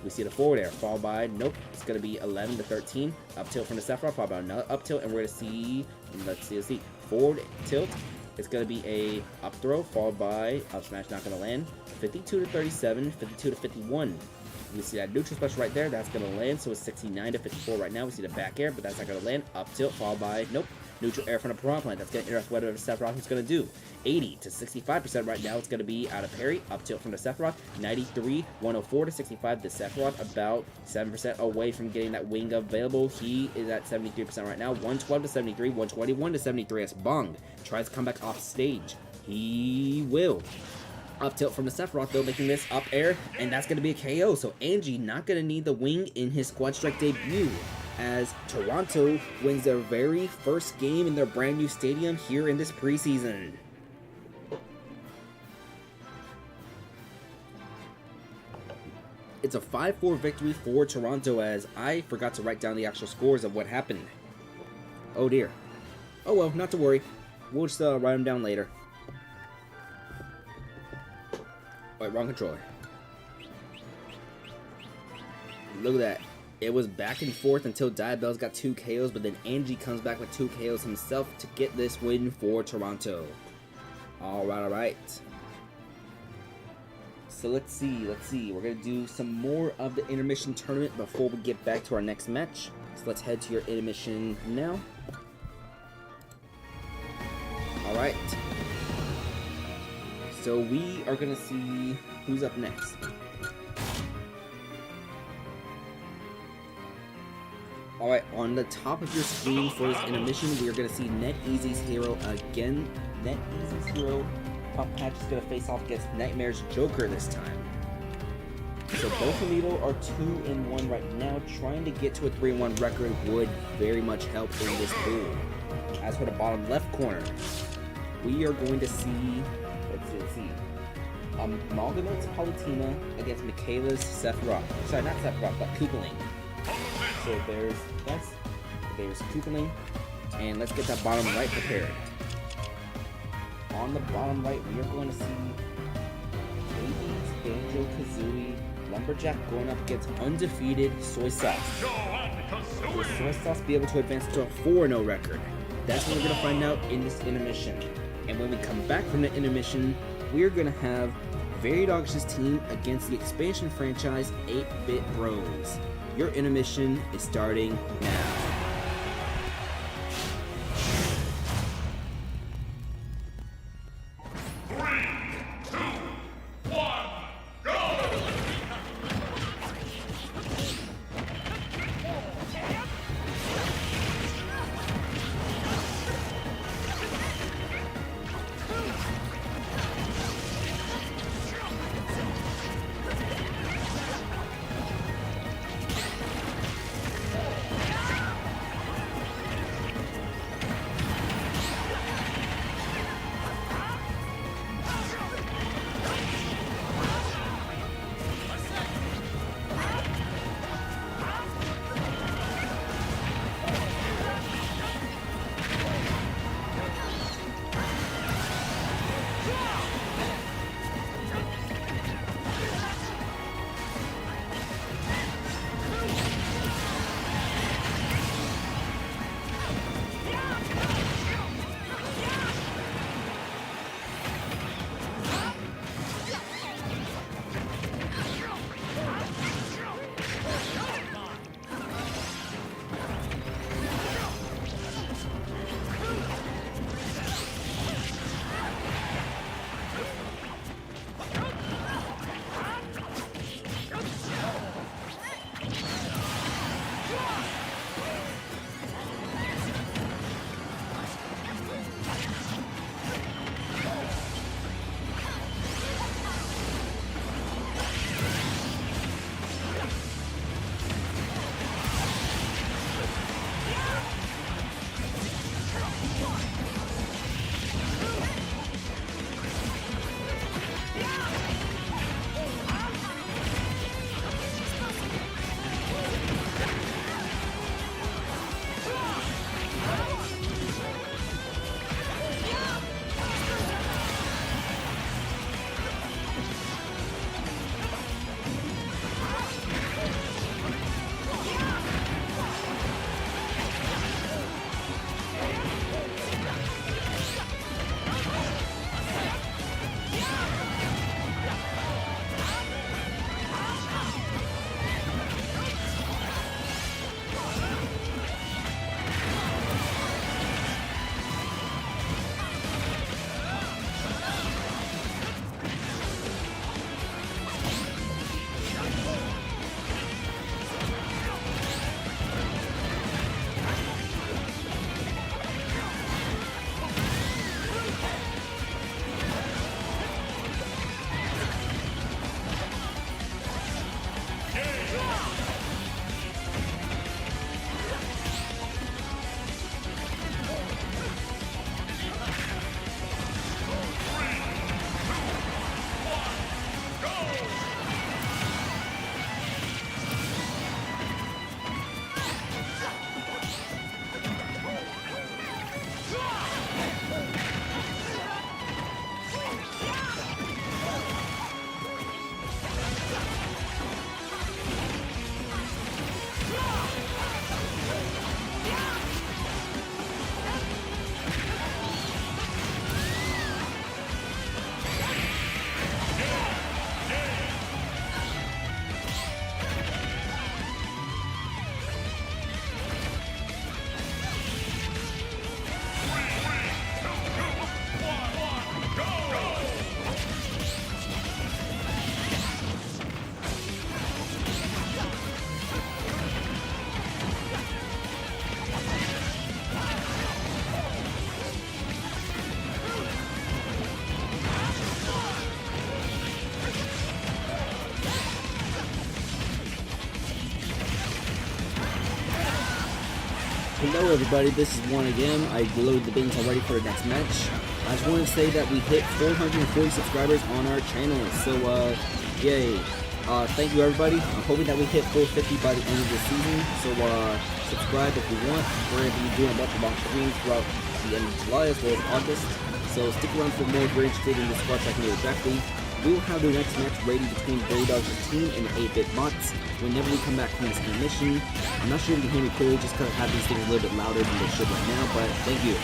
We see the forward air, followed by, nope, it's going to be 11-13. Up tilt from the Sephiroth, followed by another up tilt, and we're going to see, let's see, forward tilt. It's going to be a up throw, followed by up smash, not going to land. 52-37, 52-51. We see that neutral special right there, that's going to land, so it's 69-54 right now. We see the back air, but that's not going to land. Up tilt, followed by, nope, neutral air from the Piranha Plant. That's going to interrupt whatever Sephiroth is going to do. 80-65% right now. It's going to be out of parry. Up tilt from the Sephiroth. 93, 104-65. The Sephiroth about 7% away from getting that wing available. He is at 73% right now. 112-73, 121-73 as Bong tries to come back off stage. He will. Up tilt from the Sephiroth, though, making this up air, and that's going to be a KO. So Angie not going to need the wing in his Squad Strike debut, as Toronto wins their very first game in their brand new stadium here in this preseason. It's a 5-4 victory for Toronto, as I forgot to write down the actual scores of what happened. Oh dear. Oh well, not to worry. We'll just write them down later. Wait, wrong controller. Look at that. It was back and forth until Diabells got 2 KOs, but then Angie comes back with 2 KOs himself to get this win for Toronto. Alright. So let's see. We're going to do some more of the Intermission Tournament before we get back to our next match. So let's head to your Intermission now. Alright. So we are going to see who's up next. Alright, on the top of your screen for this intermission, we are going to see NetEasy's hero again. NetEasy's hero, Top Patch, is going to face off against Nightmare's Joker this time. So both amiibo are 2-1 right now. Trying to get to a 3-1 record would very much help in this pool. As for the bottom left corner, we are going to see, let's see, Amalgamate's Palutena against Michaela's Sephiroth. Sorry, not Sephiroth, but Koopaling. So there's Koopaling, and let's get that bottom right prepared. On the bottom right, we are going to see Hades, Banjo-Kazooie, Lumberjack going up against undefeated Soy Sauce. Will Soy Sauce be able to advance to a 4-0 record? That's what we're going to find out in this intermission. And when we come back from the intermission, we're going to have Veridog's team against the expansion franchise 8-Bit Bros. Your intermission is starting now. Hello everybody, this is Juan again. I loaded the bins already for the next match. I just wanted to say that we hit 440 subscribers on our channel, so yay. Thank you everybody. I'm hoping that we hit 450 by the end of the season, so subscribe if you want. We're going to be doing a bunch of long streams throughout the end of July as well as August, so stick around for more if you're interested in the Squad Track Amiibo Draft League. We will have the next match ready between Very Dog's team and the 8-bit bots whenever we come back from this intermission. I'm not sure if you can hear me clearly just because I have these things a little bit louder than they should right now, but thank you.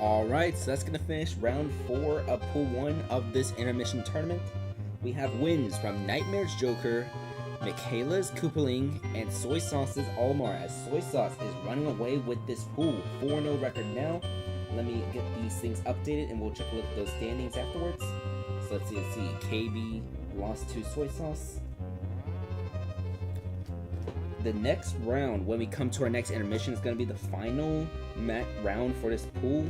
Alright, so that's going to finish round 4 of pool 1 of this intermission tournament. We have wins from Nightmare's Joker, Michaela's Koopaling, and Soy Sauce's Olimar, as Soy Sauce is running away with this pool. 4-0 record now. Let me get these things updated and we'll check a look at those standings afterwards. So let's see. KB lost to Soy Sauce. The next round, when we come to our next intermission, is going to be the final round for this pool.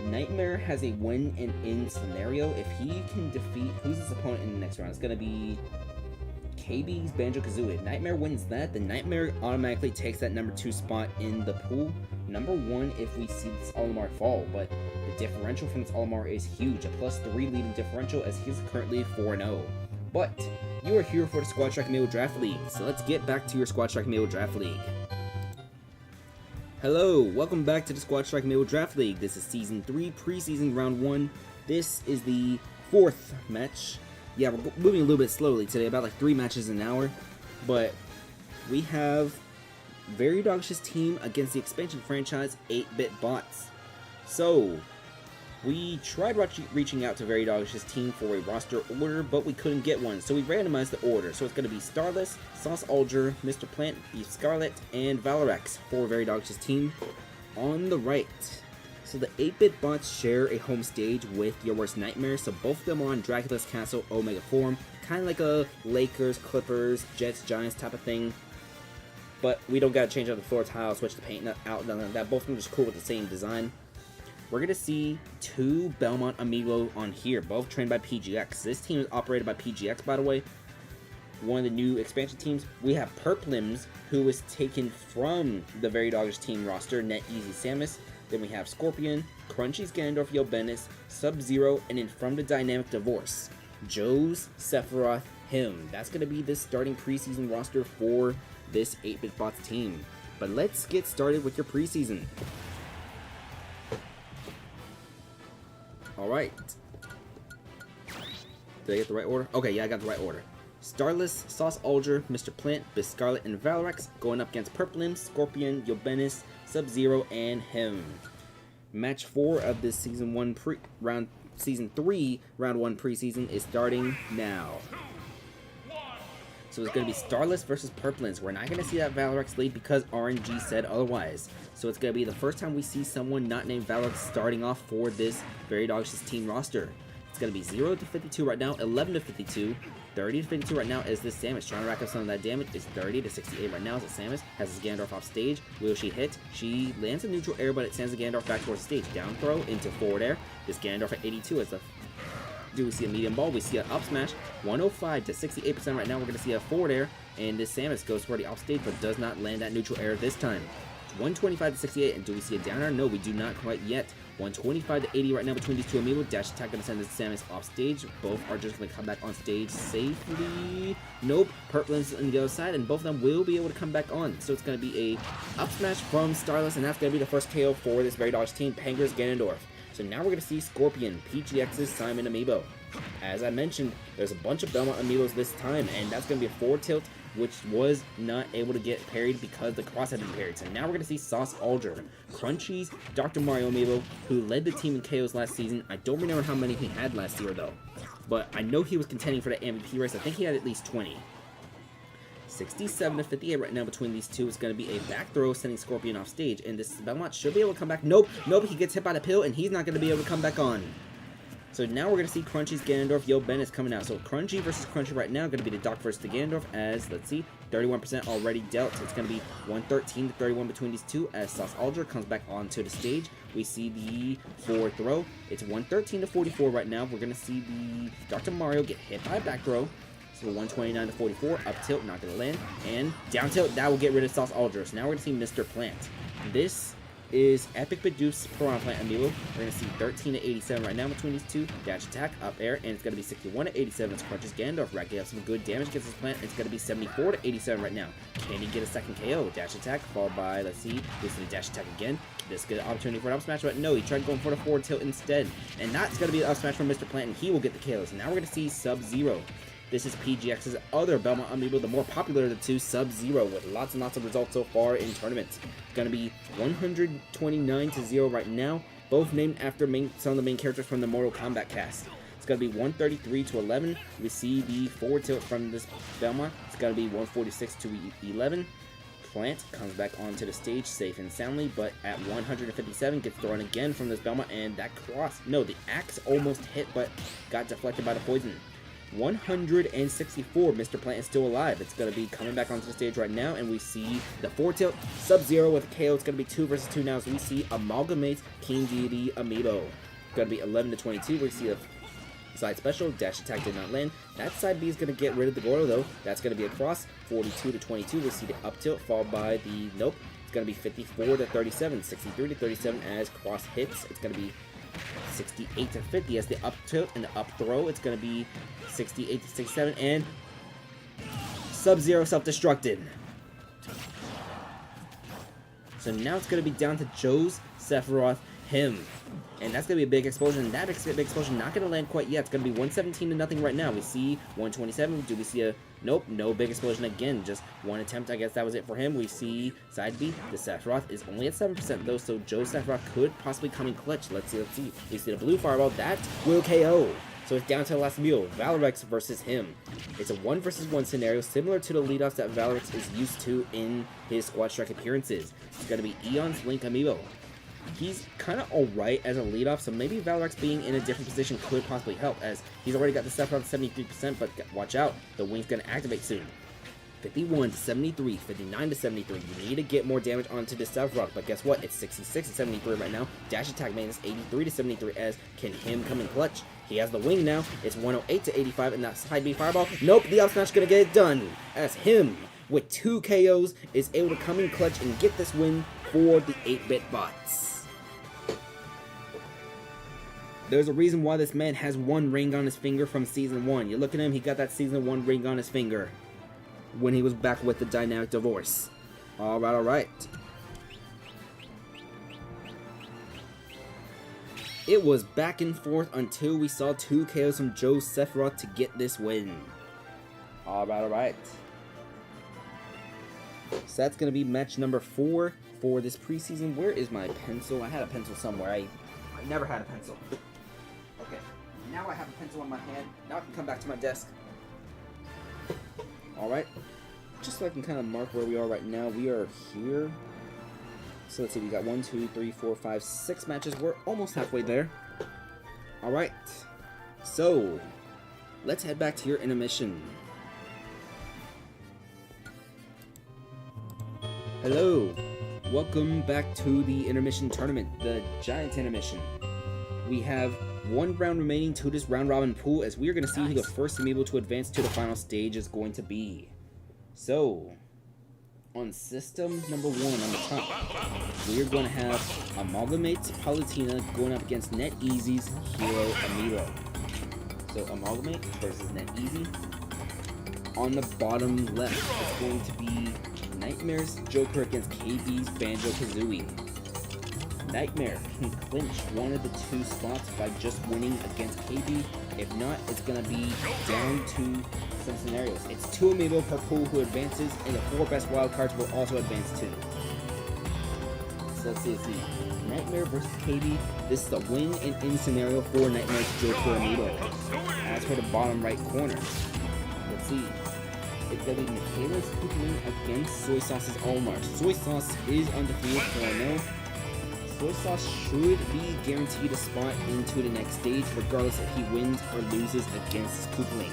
Nightmare has a win and in scenario. If he can defeat, who's his opponent in the next round? It's going to be KB's Banjo-Kazooie. If Nightmare wins that, then Nightmare automatically takes that number 2 spot in the pool. Number 1 if we see this Olimar fall, but the differential from this Olimar is huge. A +3 leading differential as he's currently 4-0. But you are here for the Squad Track Amiibo Draft League, so let's get back to your Squad Track Amiibo Draft League. Hello, welcome back to the Squad Track Amiibo Draft League. This is Season 3, Preseason Round 1. This is the 4th match. Yeah, we're moving a little bit slowly today, about like 3 matches an hour. But we have Very Dog's team against the expansion franchise 8-bit bots. So, we tried reaching out to Very Dog's team for a roster order, but we couldn't get one, so we randomized the order. So it's going to be Starless, Sauce Alger, Mr. Plant, Beef Scarlet, and Valorex for Very Dog's team. On the right, so the 8-bit bots share a home stage with Your Worst Nightmare, so both of them are on Dracula's Castle Omega form, kind of like a Lakers, Clippers, Jets, Giants type of thing. But we don't gotta change out the floor tile, switch the paint out, none of that. Both of them are just cool with the same design. we're going to see 2 Belmont Amiibo on here, both trained by PGX. This team is operated by PGX, by the way. One of the new expansion teams. We have Purplims, who was taken from the Very Doggish team roster, Net Easy Samus. Then we have Scorpion, Crunchy's Ganondorf Yobenis, Sub-Zero, and then from the Dynamic Divorce, Joe's Sephiroth Him. That's going to be the starting preseason roster for this 8-Bit Bots team. But let's get started with your preseason. Alright. Did I get the right order? Okay, yeah, I got the right order. Starless, Sauce Alger, Mr. Plant, Biscarlet, and Valrex going up against Purplim, Scorpion, Yobenis, Sub-Zero, and Him. Match 4 of this Season 3 Round 1 preseason is starting now. So it's going to be Starless versus Purplins. We're not going to see that Valrex lead because RNG said otherwise. So it's going to be the first time we see someone not named Valrex starting off for this Very Doggish team roster. It's going to be 0 to 52 right now, 11 to 52, 30 to 52 right now as this Samus trying to rack up some of that damage. It's 30 to 68 right now as Samus has his Ganondorf off stage. Will she hit? She lands a neutral air, but it sends the Ganondorf back towards the stage. Down throw into forward air. This Ganondorf at 82 as the... Do we see a medium ball? We see an up smash. 105 to 68% right now. We're going to see a forward air, and this Samus goes for the off stage, but does not land that neutral air this time. 125 to 68, and do we see a down air? No, we do not quite yet. 125 to 80 right now between these two Amiibo. Dash attack going to send this Samus off stage. Both are just going to come back on stage safely. Nope, Purplin's on the other side, and both of them will be able to come back on. So it's going to be a up smash from Starless, and that's going to be the first KO for this Very Doggish team, Panger's Ganondorf. So now we're going to see Scorpion, PGX's Simon Amiibo. As I mentioned, there's a bunch of Belmont Amiibos this time, and that's going to be a forward tilt, which was not able to get parried because the cross had been parried. So now we're going to see Sauce Alger, Crunchy's Dr. Mario Amiibo, who led the team in KOs last season. I don't remember how many he had last year, though, but I know he was contending for the MVP race. I think he had at least 20. 67 to 58 right now between these two. It's going to be a back throw sending Scorpion off stage, and this Belmont should be able to come back. Nope, he gets hit by the pill, and he's not going to be able to come back on. So now we're going to see Crunchy's Ganondorf Yobenis coming out. So Crunchy versus Crunchy right now, going to be the Doc versus the Ganondorf as, let's see, 31% already dealt. So it's going to be 113 to 31 between these two as Sauce Alger comes back onto the stage. We see the forward throw. It's 113 to 44 right now. We're going to see the Dr. Mario get hit by a back throw. So 129 to 44, up tilt, not going to land. And down tilt, that will get rid of Sauce Alger. So now we're going to see Mr. Plant. This is Epic Bidoof Piranha Plant Amiibo. We're going to see 13 to 87 right now between these two. Dash attack, up air, and it's going to be 61 to 87. It's Crunch's Ganondorf racking up some good damage against this plant. It's going to be 74 to 87 right now. Can he get a second KO? Dash attack, followed by, let's see, this is the dash attack again. This is a good opportunity for an up smash, but no, he tried going for the forward tilt instead. And that's going to be an up smash from Mr. Plant, and he will get the KOs. Now we're going to see Sub-Zero. This is PGX's other Belmont Amiibo, the more popular of the two, Sub-Zero, with lots and lots of results so far in tournaments. It's going to be 129 to 0 right now, both named after some of the main characters from the Mortal Kombat cast. It's going to be 133 to 11. We see the forward tilt from this Belmont. It's going to be 146 to 11. Plant comes back onto the stage safe and soundly, but at 157 gets thrown again from this Belmont, and that cross, no, the axe almost hit, but got deflected by the poison. 164, Mr. Plant is still alive. It's going to be coming back onto the stage right now, and we see the forward tilt, Sub-Zero with a KO. It's going to be 2 versus 2 now, so we see Amalgamate's King Deity Amiibo. It's going to be 11 to 22. We see the side special, dash attack did not land. That side B is going to get rid of the Gordo, though. That's going to be a cross, 42 to 22. We see the up tilt, followed by the, nope, it's going to be 54 to 37, 63 to 37 as cross hits. It's going to be 68 to 50 as the up tilt and the up throw. It's going to be 68 to 67, and Sub-Zero self-destructed. So now it's going to be down to Joe's Sephiroth Him, and that's going to be a big explosion. And that big explosion not going to land quite yet. It's going to be 117 to nothing right now. We see 127. Do we see a nope? No big explosion again. Just one attempt. I guess that was it for him. We see side B. The Sephiroth is only at 7% though, so Joe Sephiroth could possibly come in clutch. Let's see. We see the blue fireball. That will KO. So it's down to the last meal, Valrex versus him. It's a 1 versus 1 scenario, similar to the leadoffs that Valrex is used to in his Squad Strike appearances. It's going to be Eon's Link Amiibo. He's kind of alright as a leadoff, so maybe Valrex being in a different position could possibly help, as he's already got the Sephiroth at 73%, but watch out, the wing's going to activate soon. 51 to 73, 59 to 73. You need to get more damage onto this Sephiroth, but guess what? It's 66 to 73 right now. Dash attack minus 83 to 73 as can him come in clutch. He has the wing now. It's 108 to 85, and that side B fireball. Nope, the up smash gonna get it done. As him, with 2 KOs, is able to come in clutch and get this win for the 8-bit bots. There's a reason why this man has 1 ring on his finger from Season 1. You look at him, he got that Season 1 ring on his finger when he was back with the Dynamic Divorce. Alright, alright. It was back and forth until we saw 2 KOs from Joe Sephiroth to get this win. Alright, alright. So that's going to be match number 4 for this preseason. Where is my pencil? I had a pencil somewhere. I never had a pencil. Okay, now I have a pencil in my hand. Now I can come back to my desk. Alright, just so I can kind of mark where we are right now. We are here. So let's see, we got 1, 2, 3, 4, 5, 6 matches. We're almost halfway there. Alright, so let's head back to your intermission. Hello, welcome back to the Intermission Tournament, the Giant Intermission. We have 1 round remaining to this round robin pool, as we are going to see who the first amiibo to advance to the final stage is going to be. So, on system number 1 on the top, we are going to have Amalgamate's Palutena going up against NetEasy's Hero Amiibo. So, Amalgamate versus NetEasy. On the bottom left, it's going to be Nightmare's Joker against KB's Banjo-Kazooie. Nightmare can clinch one of the 2 spots by just winning against KB. If not, it's going to be down to some scenarios. It's 2 amiibo per pool who advances, and the 4 best wildcards will also advance too. So let's see. Nightmare versus KB. This is the win and in scenario for Nightmare's Joker amiibo. As for the bottom right corner, let's see. It's going to be Michaela's Koopaling against Soy Sauce's Olimar. Soy Sauce is undefeated 4-0. Soy Sauce should be guaranteed a spot into the next stage, regardless if he wins or loses against his Koopaling.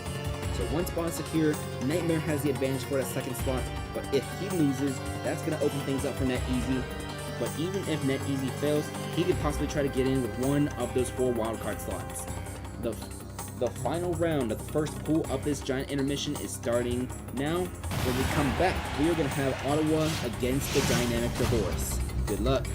So once spot is secure, Nightmare has the advantage for that second spot, but if he loses, that's going to open things up for NetEasy. But even if NetEasy fails, he could possibly try to get in with one of those 4 wildcard slots. The final round of the first pool of this giant intermission is starting now. When we come back, we are going to have Ottawa against the Dynamic Divorce. Good luck.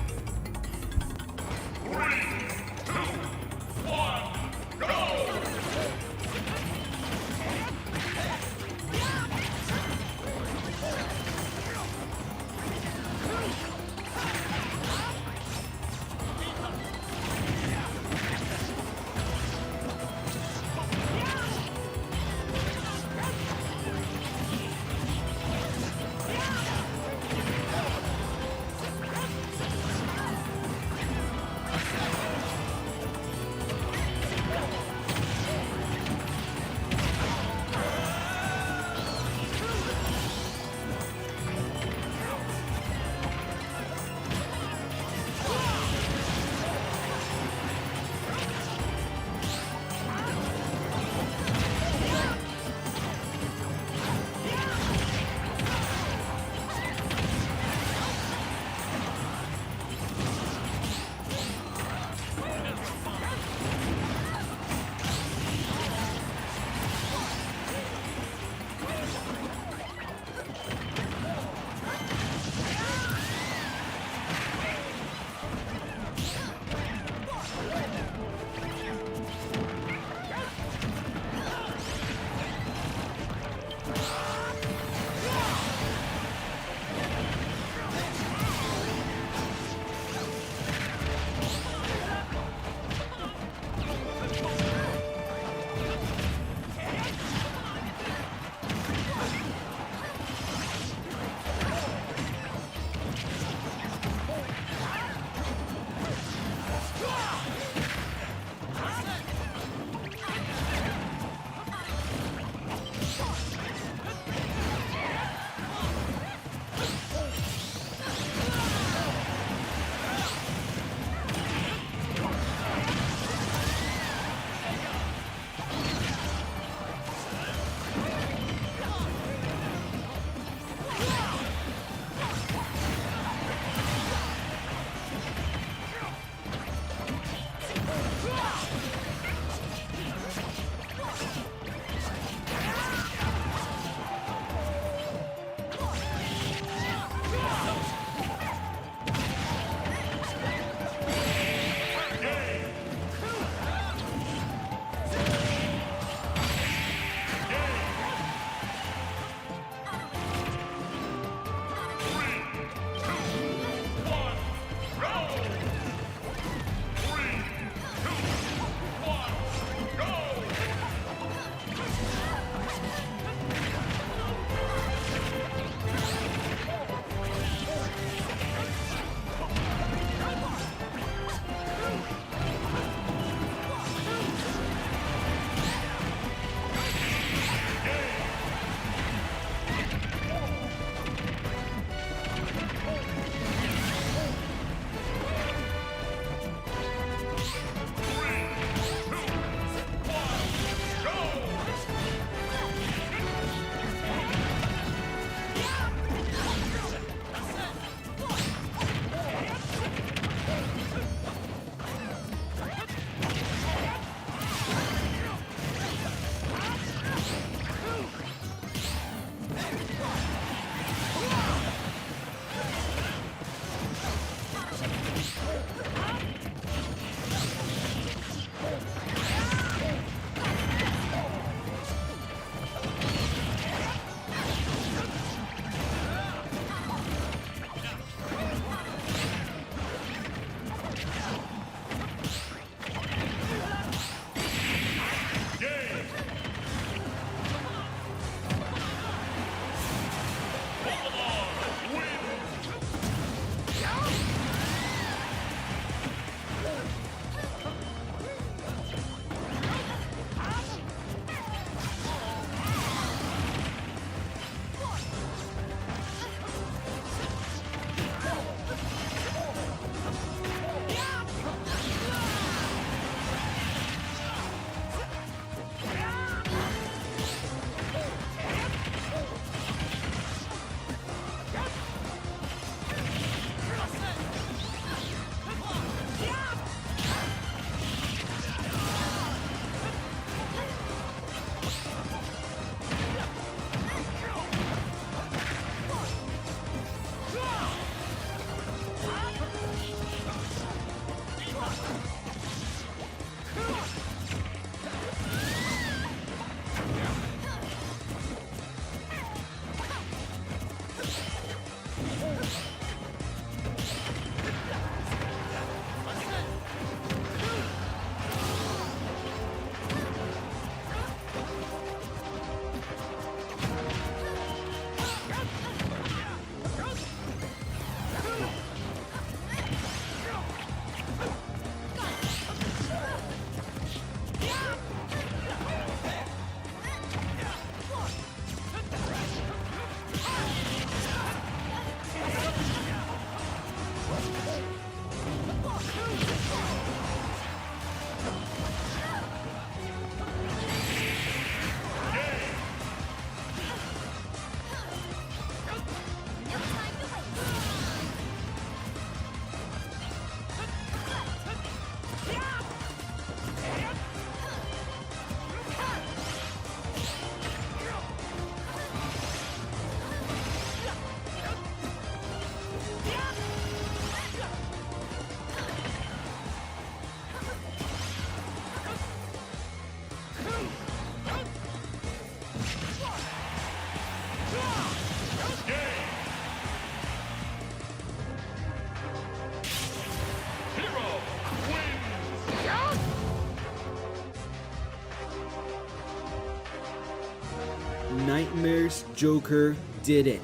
Nightmare's Joker did it.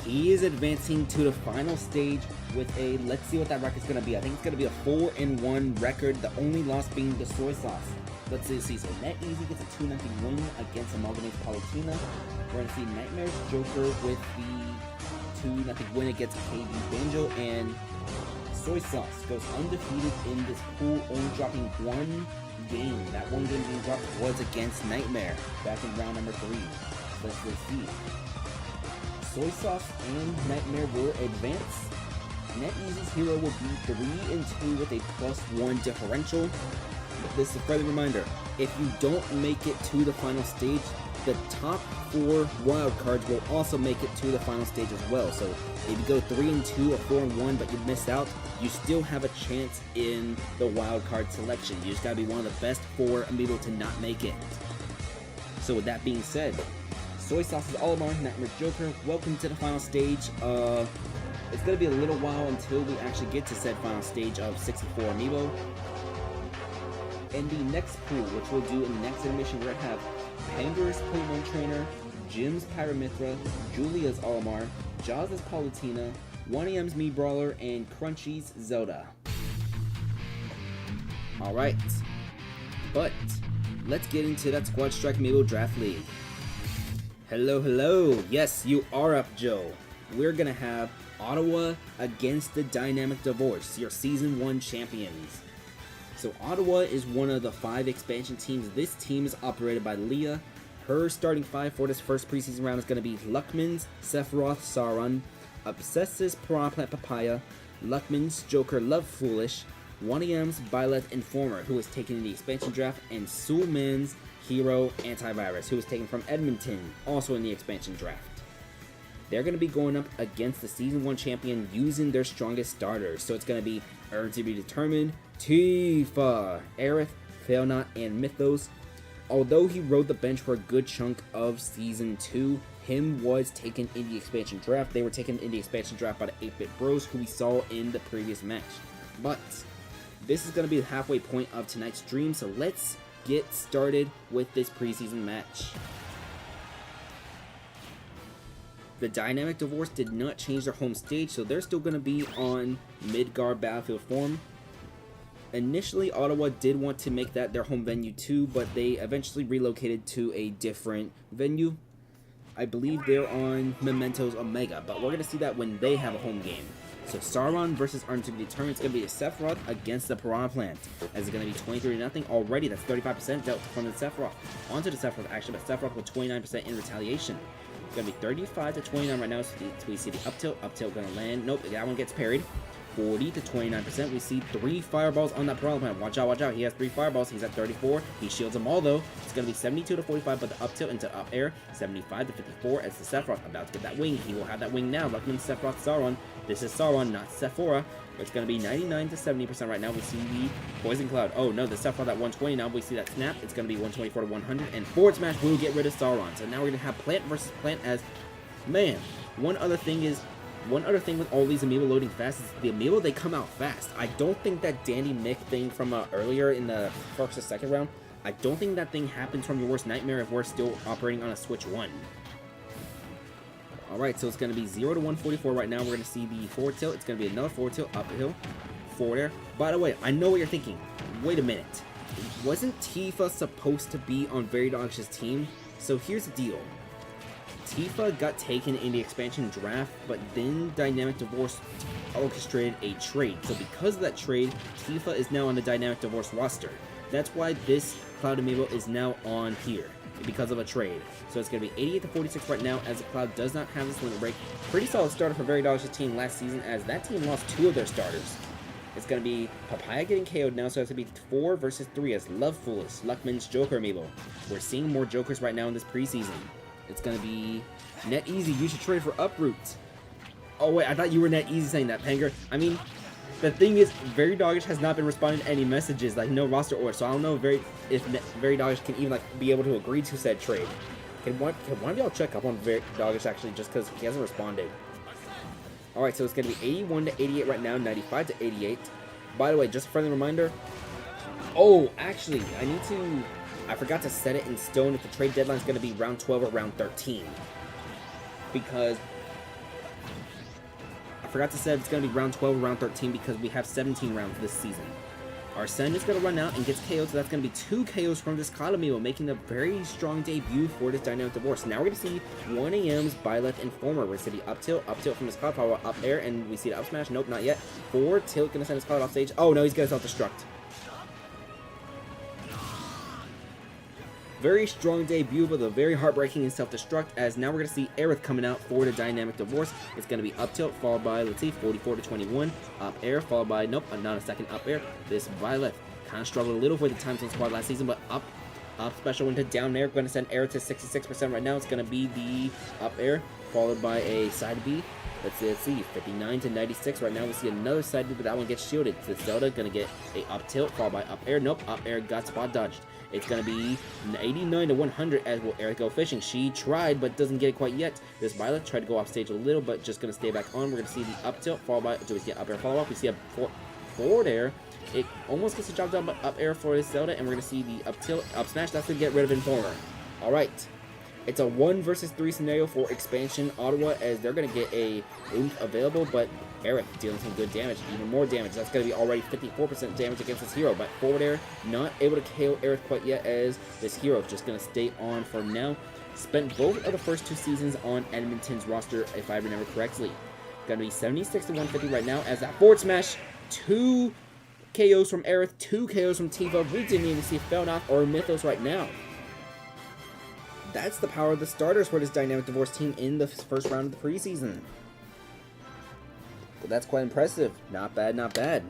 He is advancing to the final stage with a, let's see what that record's going to be. I think it's going to be a 4-1 record, the only loss being the soy sauce. Let's see. So Net Easy gets a 2-0 win against Amalgamate's Palutena. We're going to see Nightmare's Joker with the 2-0 win against KB Banjo, and Soy Sauce goes undefeated in this pool, only dropping one game. That one game being dropped was against Nightmare back in round number 3. Let's see. Soy Sauce and Nightmare will advance. Net Easy's hero will be 3-2 with a +1 differential. This is a friendly reminder, if you don't make it to the final stage, the top 4 wild cards will also make it to the final stage as well. So if you go 3-2 or 4-1 but you miss out, you still have a chance in the wild card selection. You just gotta be one of the best 4 Amiibo to not make it. So with that being said, Soy Sauce's Olimar, Nightmare's Joker, welcome to the final stage. It's gonna be a little while until we actually get to said final stage of 64 Amiibo. In the next pool, which we'll do in the next intermission, we're gonna have Panger's Pokemon Trainer, Jim's Pyramithra, Julia's Olimar, Jaws' Palutena, 1AM's Mii Brawler, and Crunchy's Zelda. Alright, but let's get into that Squad Strike Amiibo Draft League. Hello, yes, you are up, Joe. We're gonna have Ottawa against the Dynamic Divorce, your Season 1 champions. So Ottawa is one of the 5 expansion teams. This team is operated by Leah. Her starting 5 for this first preseason round is going to be Luckman's Sephiroth Sauron, Obsess's Piranha Plant Papaya, Luckman's Joker Love Foolish, 1AM's Violet Informer, who was taken in the expansion draft, and SUAL's Hero Antivirus, who was taken from Edmonton, also in the expansion draft. They're going to be going up against the Season 1 champion using their strongest starters. So it's going to be Earn to be Determined, Tifa, Aerith, Failnaught, and Mythos. Although he rode the bench for a good chunk of Season 2, him was taken in the expansion draft. They were taken in the expansion draft by the 8-Bit Bros, who we saw in the previous match. But this is going to be the halfway point of tonight's stream, so let's get started with this preseason match. The Dynamic Divorce did not change their home stage, so they're still going to be on Midgard Battlefield form. Initially, Ottawa did want to make that their home venue too, but they eventually relocated to a different venue. I believe they're on Mementos Omega, but we're going to see that when they have a home game. So Sauron versus Earn to be Determined. It's going to be a Sephiroth against the Piranha Plant. As it's going to be 23-0 already. That's 35% dealt from the Sephiroth. Onto the Sephiroth actually, but Sephiroth with 29% in retaliation. It's going to be 35-29 right now, so we see the up tilt going to land. Nope, that one gets parried. 40-29%. We see 3 fireballs on that Piranha Plant. Watch out. He has 3 fireballs. He's at 34. He shields them all, though. It's going to be 72-45, but the up tilt into up air. 75-54 as the Sephiroth about to get that wing. He will have that wing now. Luckman, Sephiroth, Sauron. This is Sauron, not Sephora. It's going to be 99-70% right now. We see the Poison Cloud. Oh, no, the Sephiroth at 120 now. We see that snap. It's going to be 124-100. And Forward Smash will get rid of Sauron. So now we're going to have Plant versus Plant as... Man, one other thing with all these Amiibo loading fast is the Amiibo, they come out fast. I don't think that Dandy Mick thing from earlier in the first or second round, I don't think that thing happens from your worst nightmare if we're still operating on a Switch 1. Alright, so it's going to be 0-144 right now. We're going to see the forward tilt. It's going to be another forward tilt, uphill, forward air. By the way, I know what you're thinking. Wait a minute. Wasn't Tifa supposed to be on Very Doggish's team? So here's the deal. Tifa got taken in the expansion draft, but then Dynamic Divorce orchestrated a trade. So because of that trade, Tifa is now on the Dynamic Divorce roster. That's why this Cloud Amiibo is now on here, because of a trade. So it's going to be 88-46 right now, as the Cloud does not have this limit break. Pretty solid starter for Very Doggish's team last season, as that team lost 2 of their starters. It's going to be Papaya getting KO'd now, so it's going to be 4 versus 3 as Love Foolish, Luckman's Joker Amiibo. We're seeing more Jokers right now in this preseason. It's going to be Net Easy. You should trade for Uproot. Oh, wait. I thought you were Net Easy saying that, Panger. I mean, the thing is, Very Doggish has not been responding to any messages, like no roster order. So I don't know if Very Doggish can even be able to agree to said trade. Can one of y'all check up on Very Doggish actually, just because he hasn't responded? All right, so it's going to be 81-88 right now, 95-88. By the way, just a friendly reminder. Oh, actually, I forgot to set it in stone if the trade deadline is going to be round 12 or round 13. Because I forgot to set if it's going to be round 12 or round 13 because we have 17 rounds this season. Our Sen is going to run out and gets KO'd, so that's going to be 2 KOs from this Cloud Amiibo, making a very strong debut for this Dynamic Divorce. Now we're going to see 1 AM's Byleth Informer. We're going to see the up tilt from this Cloud Power, up air, and we see the up smash. Nope, not yet. 4 tilt, going to send his Cloud off stage. Oh no, he's going to self-destruct. Very strong debut, but a very heartbreaking and self-destruct, as now we're going to see Aerith coming out for the Dynamic Divorce. It's going to be up tilt, followed by, let's see, 44-21, up air, followed by, nope, not a second up air. This Byleth kind of struggled a little for the Time Zone Squad last season, but up special into down air, going to send Aerith to 66% right now. It's going to be the up air, followed by a side B. Let's see, 59-96 right now. We see another side B, but that one gets shielded. So Zelda going to get a up tilt, followed by up air. Nope, up air got spot dodged. It's going to be 89-100 as will Aerith go fishing. She tried, but doesn't get it quite yet. This Byleth tried to go off stage a little, but just going to stay back on. We're going to see the up tilt, followed by, do we see an up air follow-up? We see a forward air. It almost gets the job done, but up air for this Zelda, and we're going to see the up tilt, up smash. That's going to get rid of Informer. All right. It's a 1 versus 3 scenario for expansion Ottawa, as they're going to get a oomph available, but Aerith dealing some good damage, even more damage. That's going to be already 54% damage against this hero, but forward air not able to KO Aerith quite yet, as this hero is just going to stay on for now. Spent both of the first 2 seasons on Edmonton's roster, if I remember correctly. Going to be 76-150 right now, as that forward smash, 2 KOs from Aerith, 2 KOs from Tifa. We didn't even see Felnoth or Mythos right now. That's the power of the starters for this Dynamic Divorce team in the first round of the preseason. But that's quite impressive. Not bad, not bad.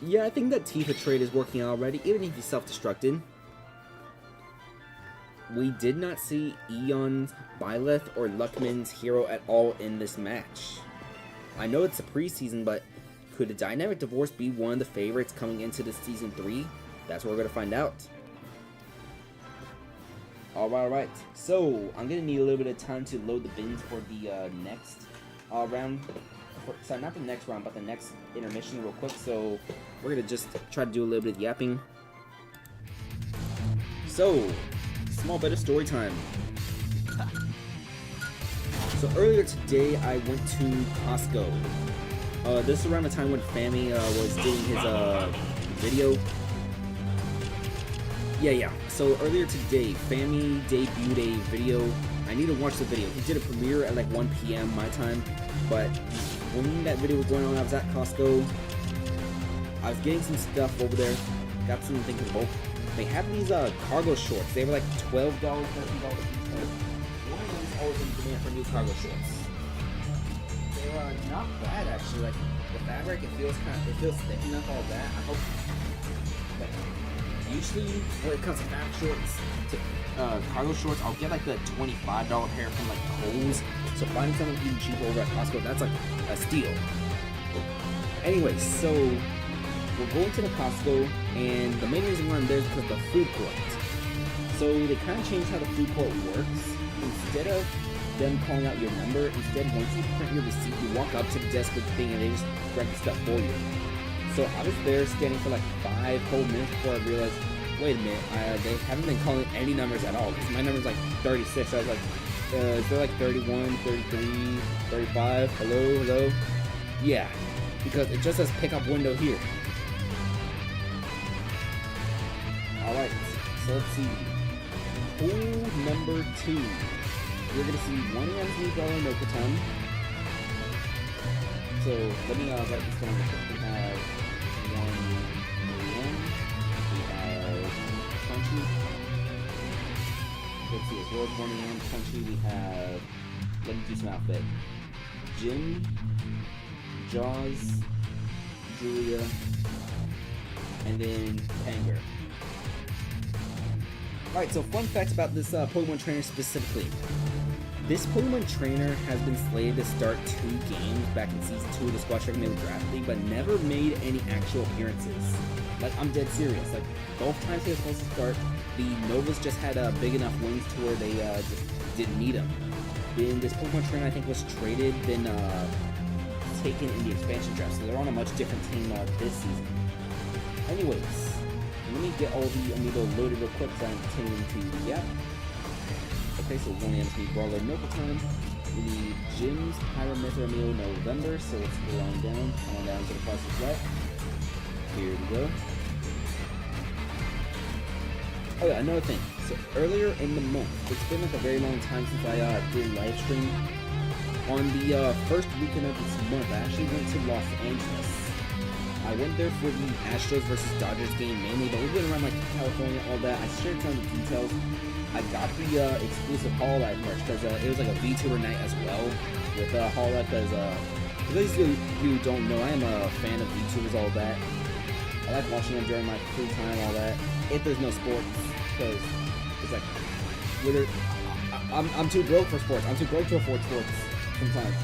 Yeah, I think that Tifa trade is working out already, even if he's self-destructed. We did not see Eon's, Byleth, or Luckman's hero at all in this match. I know it's a preseason, but could the Dynamic Divorce be one of the favorites coming into this Season 3? That's what we're going to find out. Alright. So, I'm going to need a little bit of time to load the bins for the next round. Sorry, not the next round, but the next intermission real quick. So, we're going to just try to do a little bit of yapping. So, small bit of story time. So, earlier today, I went to Costco. This is around the time when Fammy was doing his video. Yeah. So earlier today, Fammy debuted a video. I need to watch the video. He did a premiere at like 1 PM my time. But when that video was going on, I was at Costco. I was getting some stuff over there. Got some things in bulk. They have these cargo shorts. They were like $12, $13 each. One of them is always in demand for new cargo shorts. They're not bad actually. Like the fabric, it feels thick enough. All that. I hope. Like, usually when it comes to fabric shorts, to cargo shorts, I'll get like the $25 pair from like Kohl's. So finding something even cheaper over at Costco, that's like a steal. Anyway, so we're going to the Costco, and the main reason why I'm there is because of the food court. So they kind of changed how the food court works. Instead of them calling out your number, instead once you print your receipt, you walk up to the desk with the thing and they just grab the stuff for you. So I was there standing for like 5 whole minutes before I realized, wait a minute, they haven't been calling any numbers at all. My number's like 36. So I was like, is there like 31, 33, 35? Hello? Yeah, because it just says pickup window here. Alright, so let's see. Pool number 2. We're going to see 1 AM's new dollar no Katan. So let me write this down real quick. We have 1 AM. We have Punchy. Let's see, as well as 1 AM Punchy, we have, let me do some outfit. Jim, Jaws, Julia, and then Tanger. Alright, so fun facts about this Pokemon trainer specifically. This Pokemon trainer has been slated to start 2 games back in Season 2 of the Squad Trek Mail Draft League, but never made any actual appearances. Like, I'm dead serious. Like, both times he was supposed to start, the Novas just had big enough wings to where they just didn't need him. Then this Pokemon trainer, I think, was traded. Then taken in the expansion draft, so they're on a much different team this season. Anyways, let me get all the Amiibo loaded real quick, so I'm continuing to the app. Okay, so 1 AM is Brawler Amiibo Tournament. We need Jim's Pyrometer Amiibo November, so let's go on down to the process left. Here we go. Oh yeah, another thing. So earlier in the month, it's been like a very long time since I did live stream. On the first weekend of this month, I actually went to Los Angeles. I went there for the Astros versus Dodgers game mainly, but we went around like California, all that. I shared some of the details. I got the exclusive Hololet merch because it was like a VTuber night as well with Hololet. Because for those of you who don't know, I am a fan of VTubers, all that. I like watching them during my free time, all that. If there's no sports, because it's like, whether I'm too broke for sports. I'm too broke to afford sports sometimes.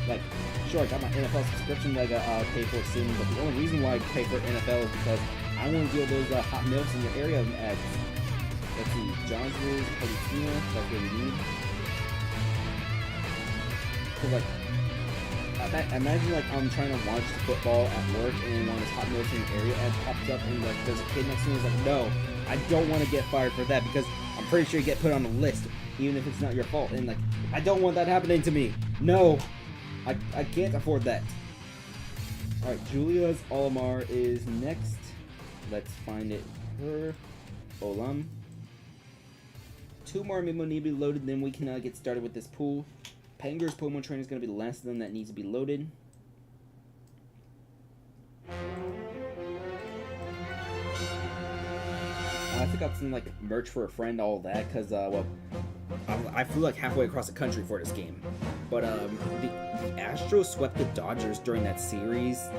Like, sure, I got my NFL subscription that I'll pay for soon, but the only reason why I pay for NFL is because I want to deal with those hot milks in your area ads. Let's see, John's Rules, Palestina, that's what we need. So like, imagine like I'm trying to watch football at work and one of those hot milks in your area ad pops up and like there's a kid next to me who's like, no, I don't want to get fired for that because I'm pretty sure you get put on the list even if it's not your fault, and like, I don't want that happening to me. No, I can't afford that. Alright, Julia's Olimar is next. Let's find it. Her Olam. 2 more Amiibo need to be loaded, then we can get started with this pool. Panger's Pokemon Trainer is going to be the last of them that needs to be loaded. I took out some like merch for a friend, all that, because well, I flew like halfway across the country for this game. But the Astros swept the Dodgers during that series.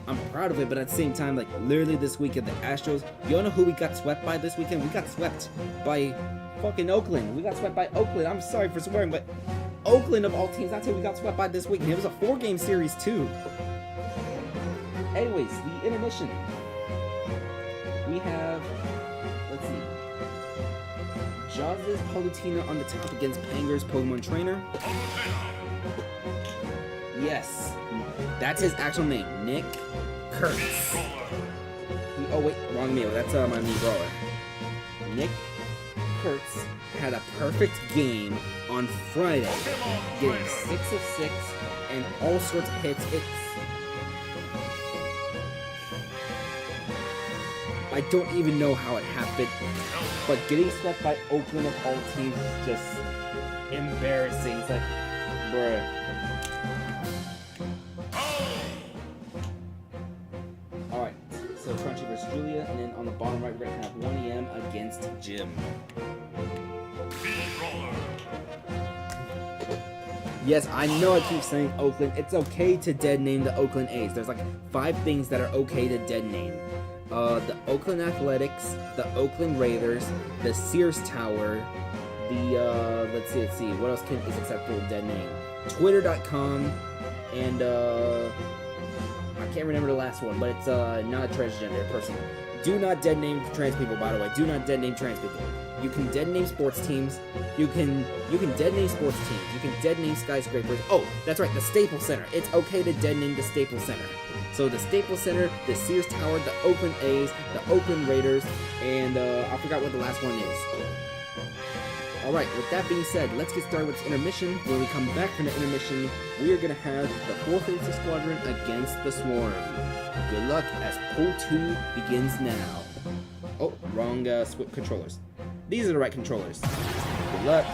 I'm proud of it, but at the same time, like literally this weekend, the Astros. You all know who we got swept by this weekend? We got swept by fucking Oakland. We got swept by Oakland. I'm sorry for swearing, but Oakland of all teams, that's who we got swept by this weekend. It was a 4-game series too. Anyways, the intermission. We have, let's see, Jaws' Palutena on the top against Panger's Pokemon Trainer. Yes, that's his actual name, Nick Kurtz. Oh wait, wrong Mio. That's my new brawler. Nick Kurtz had a perfect game on Friday, getting 6 of 6 and all sorts of hits. I don't even know how it happened, but getting swept by Oakland of all teams is just embarrassing. It's like, bruh. Alright, so Crunchy versus Julia, and then on the bottom right, we're going to have 1 AM against Jim. Yes, I know I keep saying Oakland. It's okay to dead name the Oakland A's. There's like 5 things that are okay to dead name. The Oakland Athletics, the Oakland Raiders, the Sears Tower, the, let's see, what else is acceptable to dead name? Twitter.com, and, I can't remember the last one, but it's, not a transgender person. Do not dead name trans people, by the way. Do not dead name trans people. You can dead name sports teams. You can dead name sports teams. You can dead name skyscrapers. Oh, that's right, the Staples Center. It's okay to dead name the Staples Center. So the Staples Center, the Sears Tower, the Oakland A's, the Oakland Raiders, and I forgot what the last one is. Alright, with that being said, let's get started with this intermission. When we come back from the intermission, we are going to have the 456 Squadron against the Swarm. Good luck as Pool 2 begins now. Oh, wrong controllers. These are the right controllers. Good luck.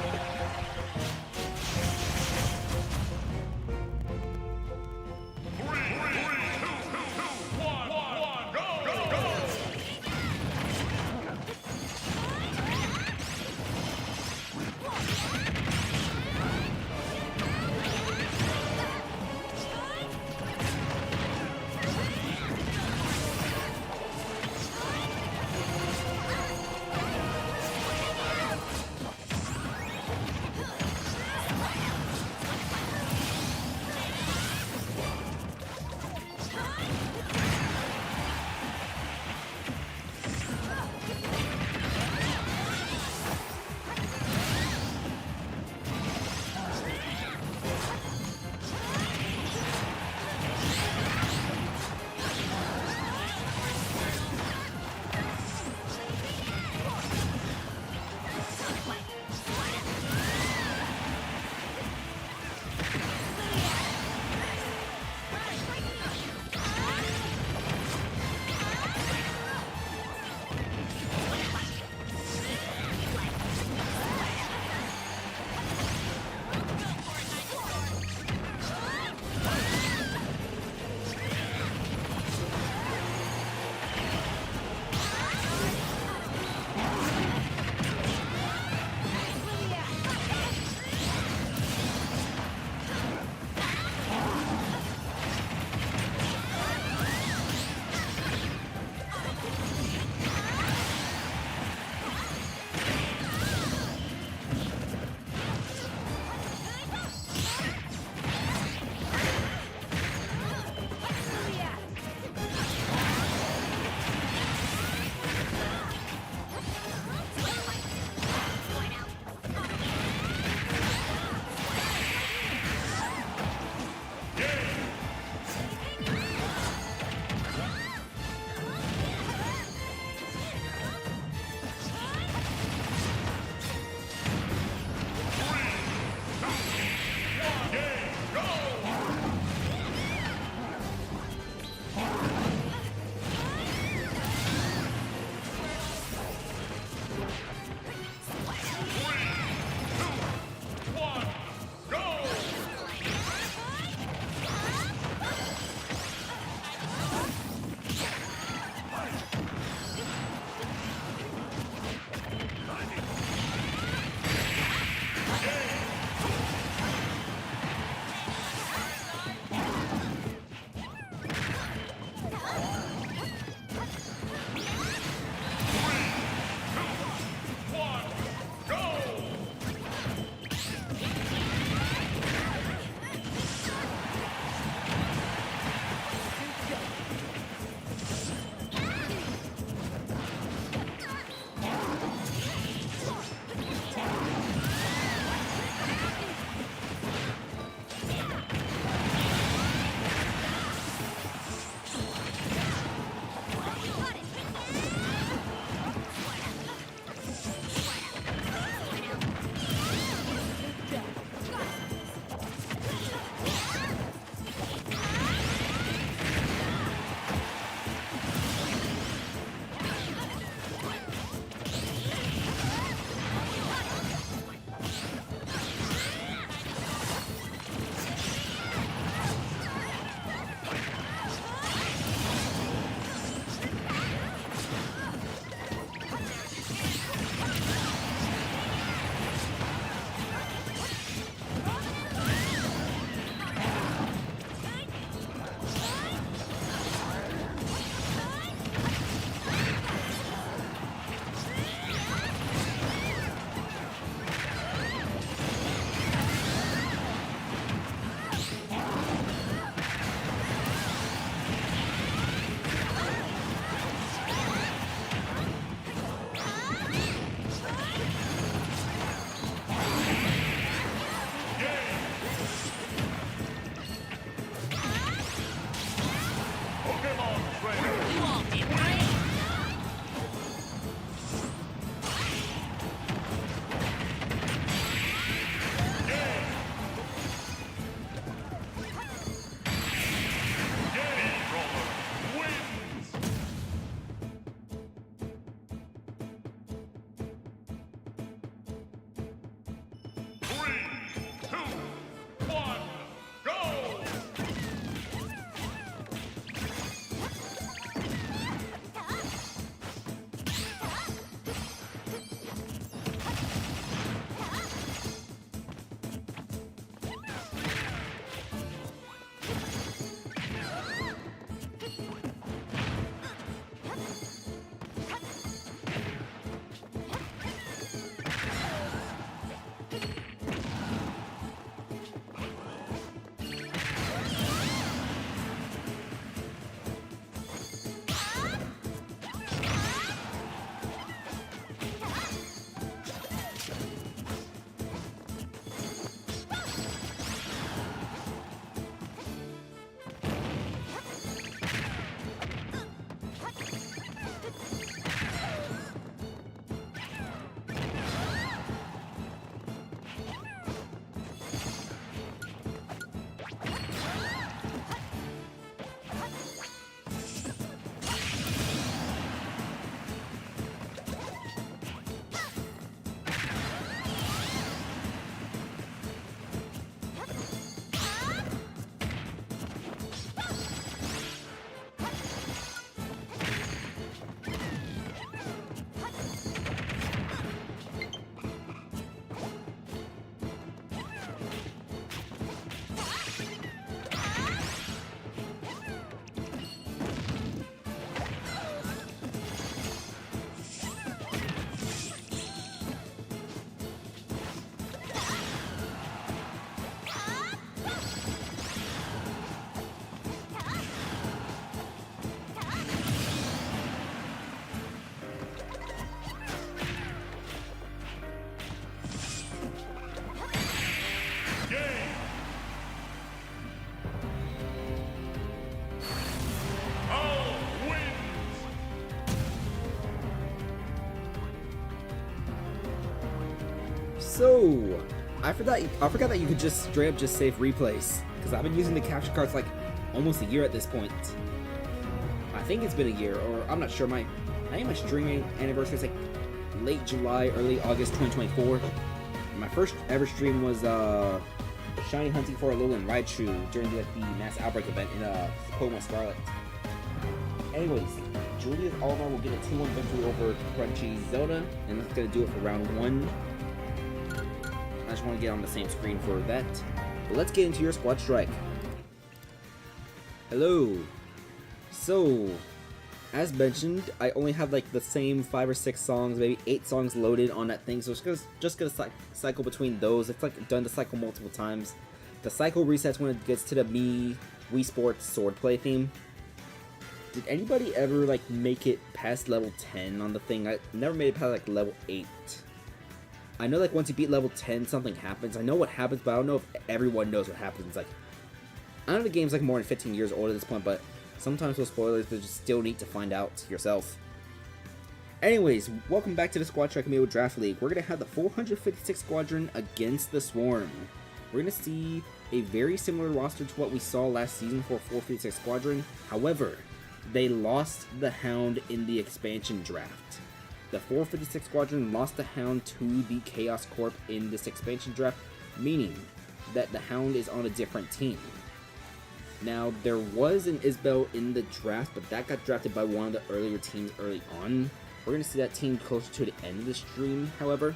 So, I forgot that you could just straight up just save replays, because I've been using the capture cards like almost a year at this point. I think it's been a year, or I'm not sure. I think my streaming anniversary is like late July, early August 2024. My first ever stream was shiny hunting for a Alolan Raichu during the mass outbreak event in Pokemon Scarlet. Anyways, Julia's Olimar will get a 2-1 victory over Crunchy Zelda, and that's going to do it for round 1. I just want to get on the same screen for that. But let's get into your squad strike. Hello. So, as mentioned, I only have like the same 5 or 6 songs, maybe 8 songs loaded on that thing, so it's just gonna cycle between those. It's like done to cycle multiple times. The cycle resets when it gets to the Wii Sports Swordplay theme. Did anybody ever like make it past level 10 on the thing? I never made it past like level 8. I know like once you beat level 10 something happens. I know what happens, but I don't know if everyone knows what happens. Like, I know the game's like more than 15 years old at this point, but sometimes with spoilers, but just still need to find out yourself. Anyways, welcome back to the Squad Strike Amiibo Draft League. We're going to have the 456 Squadron against the Swarm. We're going to see a very similar roster to what we saw last season for 456 Squadron. However, they lost the Hound in the expansion draft. The 456 Squadron lost the Hound to the Chaos Corp in this expansion draft, meaning that the Hound is on a different team. Now, there was an Isbell in the draft, but that got drafted by one of the earlier teams early on. We're going to see that team closer to the end of the stream, however.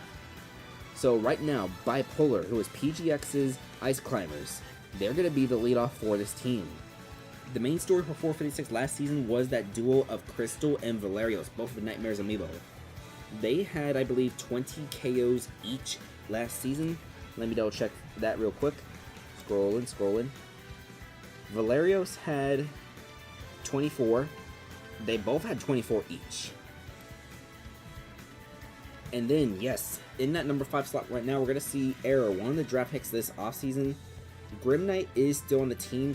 So right now, Bipolar, who is PGX's Ice Climbers, they're going to be the leadoff for this team. The main story for 456 last season was that duo of Crystal and Valerios, both of the Nightmares Amiibo. They had, I believe, 20 KOs each last season. Let me double check that real quick. Scrolling. Valerios had 24. They both had 24 each. And then, yes, in that number 5 slot right now, we're going to see Arrow, one of the draft picks this offseason. Grim Knight is still on the team,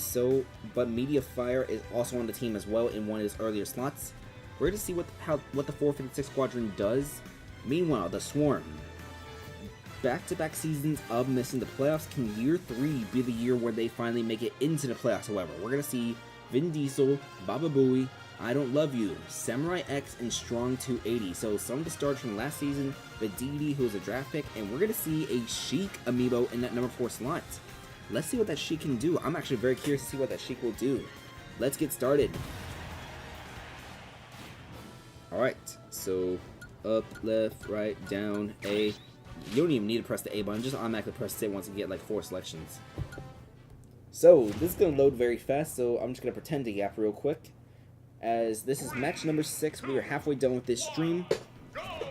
but Media Fire is also on the team as well in one of his earlier slots. We're going to see what the 456 Squadron does. Meanwhile, the Swarm. Back-to-back seasons of missing the playoffs. Can year 3 be the year where they finally make it into the playoffs? However, we're going to see Vin Diesel, Baba Booey, I Don't Love You, Samurai X, and Strong 280. So some of the starters from last season, the DD, who is a draft pick, and we're going to see a Sheik Amiibo in that number 4 slot. Let's see what that Sheik can do. I'm actually very curious to see what that Sheik will do. Let's get started. Alright, so up, left, right, down, A. You don't even need to press the A button, just automatically press it once you get like 4 selections. So, this is going to load very fast, so I'm just going to pretend to yap real quick. As this is match number 6, we are halfway done with this stream.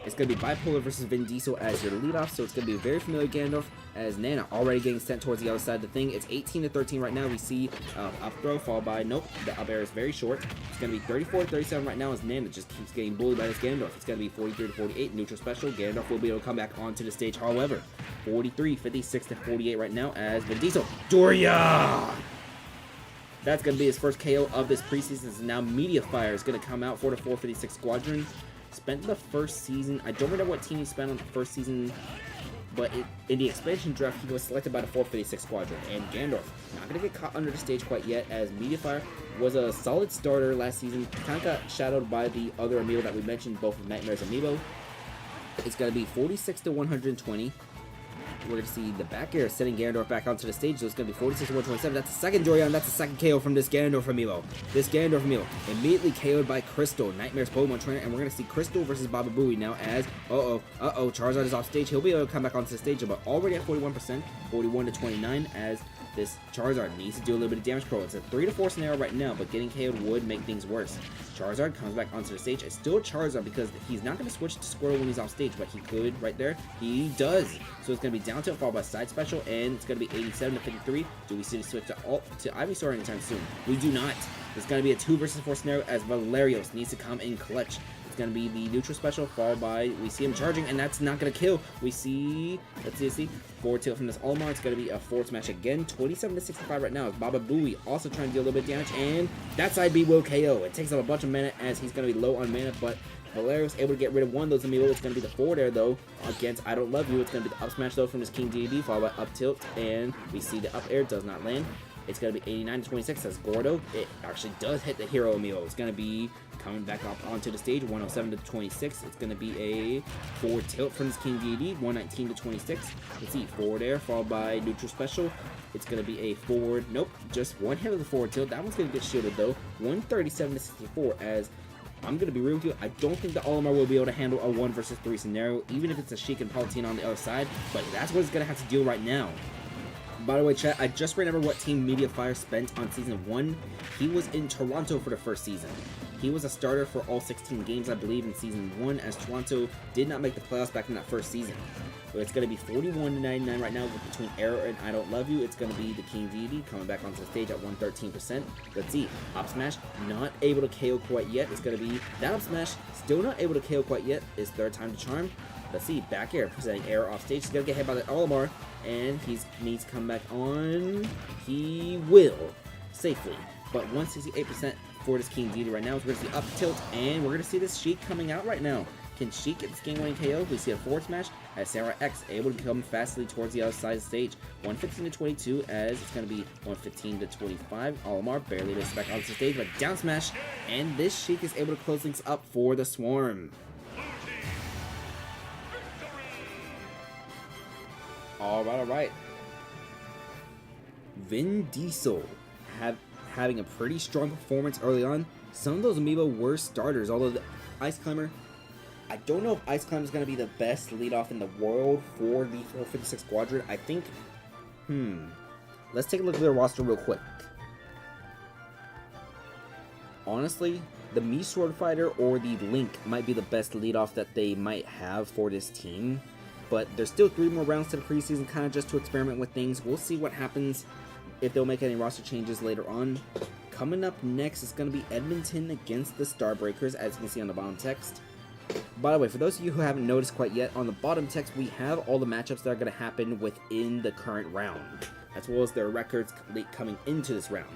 It's going to be Bipolar versus Vin Diesel as your leadoff, so it's going to be a very familiar Gandalf, as Nana already getting sent towards the other side of the thing. It's 18-13 right now. We see up throw followed by, nope, the up air is very short. It's going to be 34-37 right now as Nana just keeps getting bullied by this Gandalf. It's going to be 43-48, neutral special. Gandalf will be able to come back onto the stage, however. 56-48 right now as Vin Diesel. Doria! That's going to be his first KO of this preseason. So now Media Fire is going to come out for the 456 Squadron. Spent the first season, I don't remember what team he spent on the first season, but in the expansion draft, he was selected by the 456 Squadron. And Gandalf, not going to get caught under the stage quite yet, as Mediafire was a solid starter last season. Kind of got shadowed by the other Amiibo that we mentioned, both of Nightmares Amiibo. It's going to be 46-120. We're going to see the back air sending Ganondorf back onto the stage, so it's going to be 46-127. That's the second Dorian, that's the second KO from this Ganondorf Amiibo. This Ganondorf Amiibo immediately KO'd by Crystal, Nightmare's Pokemon trainer, and we're going to see Crystal versus Baba Booey now as, Charizard is off stage. He'll be able to come back onto the stage, but already at 41%, 41-29, as this Charizard needs to do a little bit of damage control. It's a 3-4 scenario right now, but getting KO'd would make things worse. Charizard comes back onto the stage. It's still Charizard because he's not going to switch to Squirtle when he's off stage, but he could right there. He does. So it's going to be down tilt followed by side special, and it's going to be 87-53. Do we see the switch to Ivysaur anytime soon? We do not. It's going to be a 2 versus 4 scenario as Valerios needs to come in clutch. It's going to be the neutral special, followed by, we see him charging, and that's not going to kill. We see, let's see, forward tilt from this Olimar. It's going to be a forward smash again, 27-65 right now. Baba Booey also trying to deal a little bit of damage, and that side B will KO. It takes up a bunch of mana as he's going to be low on mana, but Valerius able to get rid of one of those Amiibo. It's going to be the forward air, though, against I Don't Love You. It's going to be the up smash, though, from his King DD, followed by up tilt, and we see the up air does not land. It's going to be 89-26 as Gordo. It actually does hit the hero Amiibo. It's going to be coming back up onto the stage, 107-26. It's going to be a forward tilt from his King DD, 119-26. Let's see, forward air, followed by neutral special. It's going to be a forward, nope, just one hit of the forward tilt. That one's going to get shielded, though, 137-64 as I'm going to be real with you, I don't think the Olimar will be able to handle a 1 versus 3 scenario, even if it's a Sheik and Palutena on the other side, but that's what it's going to have to deal right now. By the way, chat, I just remember what Team Mediafire spent on Season 1. He was in Toronto for the first season. He was a starter for all 16 games, I believe, in Season 1, as Toronto did not make the playoffs back in that first season. So it's going to be 41-99 right now between Error and I Don't Love You. It's going to be the King DD coming back onto the stage at 113%. Let's see. Up smash, not able to KO quite yet. It's going to be that up smash, still not able to KO quite yet. His third time to charm. Let's see. Back air, presenting Error off stage. He's going to get hit by the Olimar, and he needs to come back on. He will. Safely. But 168% for this King DD right now. So we're going to see up tilt, and we're going to see this Sheik coming out right now. Can Sheik get this game-winning KO? We see a forward smash as Samurai X able to come fastly towards the other side of the stage. 115-22 as it's going to be 115-25. Olimar barely makes it back onto the stage, but down smash, and this Sheik is able to close things up for the Swarm. Alright. Vin Diesel having a pretty strong performance early on. Some of those Amiibo were starters, although the Ice Climber, I don't know if Ice Climber is going to be the best leadoff in the world for the 456 Squadron. I think, let's take a look at their roster real quick. Honestly, the Mii Sword Fighter or the Link might be the best leadoff that they might have for this team. But there's still 3 more rounds to the preseason, kind of just to experiment with things. We'll see what happens, if they'll make any roster changes later on. Coming up next is going to be Edmonton against the Starbreakers, as you can see on the bottom text. By the way, for those of you who haven't noticed quite yet, on the bottom text we have all the matchups that are going to happen within the current round, as well as their records coming into this round.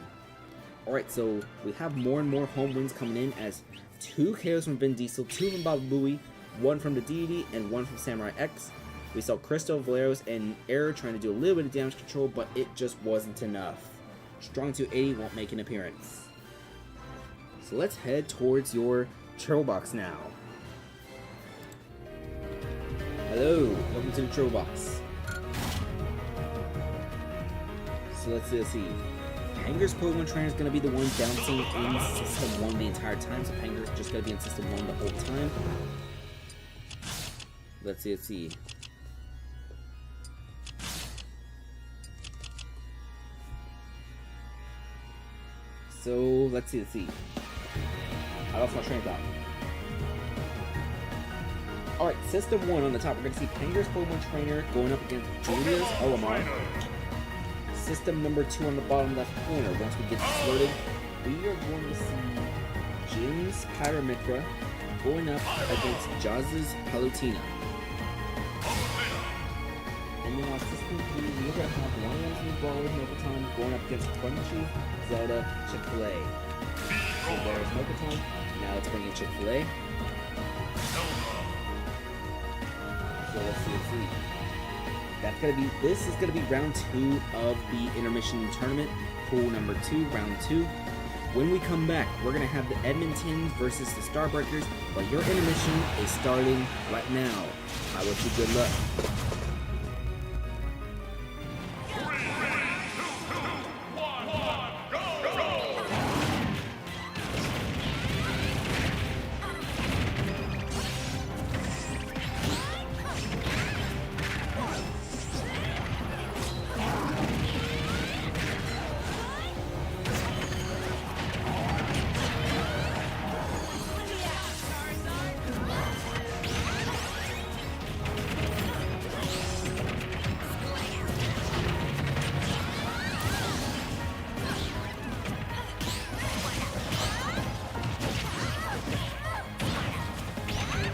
Alright, so we have more and more home wins coming in, as 2 KOs from Vin Diesel, 2 from Baba Booey, 1 from the DD, and 1 from Samurai X. We saw Crystal, Valerius, and Error trying to do a little bit of damage control, but it just wasn't enough. Strong 280 won't make an appearance. So let's head towards your Turtle Box now. Hello, welcome to the Turtle Box. So let's see. Panger's Pokemon Trainer is going to be the one bouncing in System 1 the entire time, so Panger's just going to be in System 1 the whole time. Let's see. So, let's see. I lost my train of thought. Alright, System 1 on the top, we're going to see Panger's Pokemon Trainer going up against Julia's Olimar. System number 2 on the bottom left corner, once we get this loaded, we are going to see Jim's Pyramithra going up against Jazz's Palutena. And then on System 3, we're going to have one Leslie Brawler Mokoton going up against Crunchy, Zelda, Chick-fil-A. So there's Mokoton. Now let's bring in Chick-fil-A. So let's see. This is gonna be round 2 of the Intermission Tournament, pool number 2, round 2. When we come back, we're gonna have the Edmonton versus the Starbreakers, but your intermission is starting right now. I wish you good luck.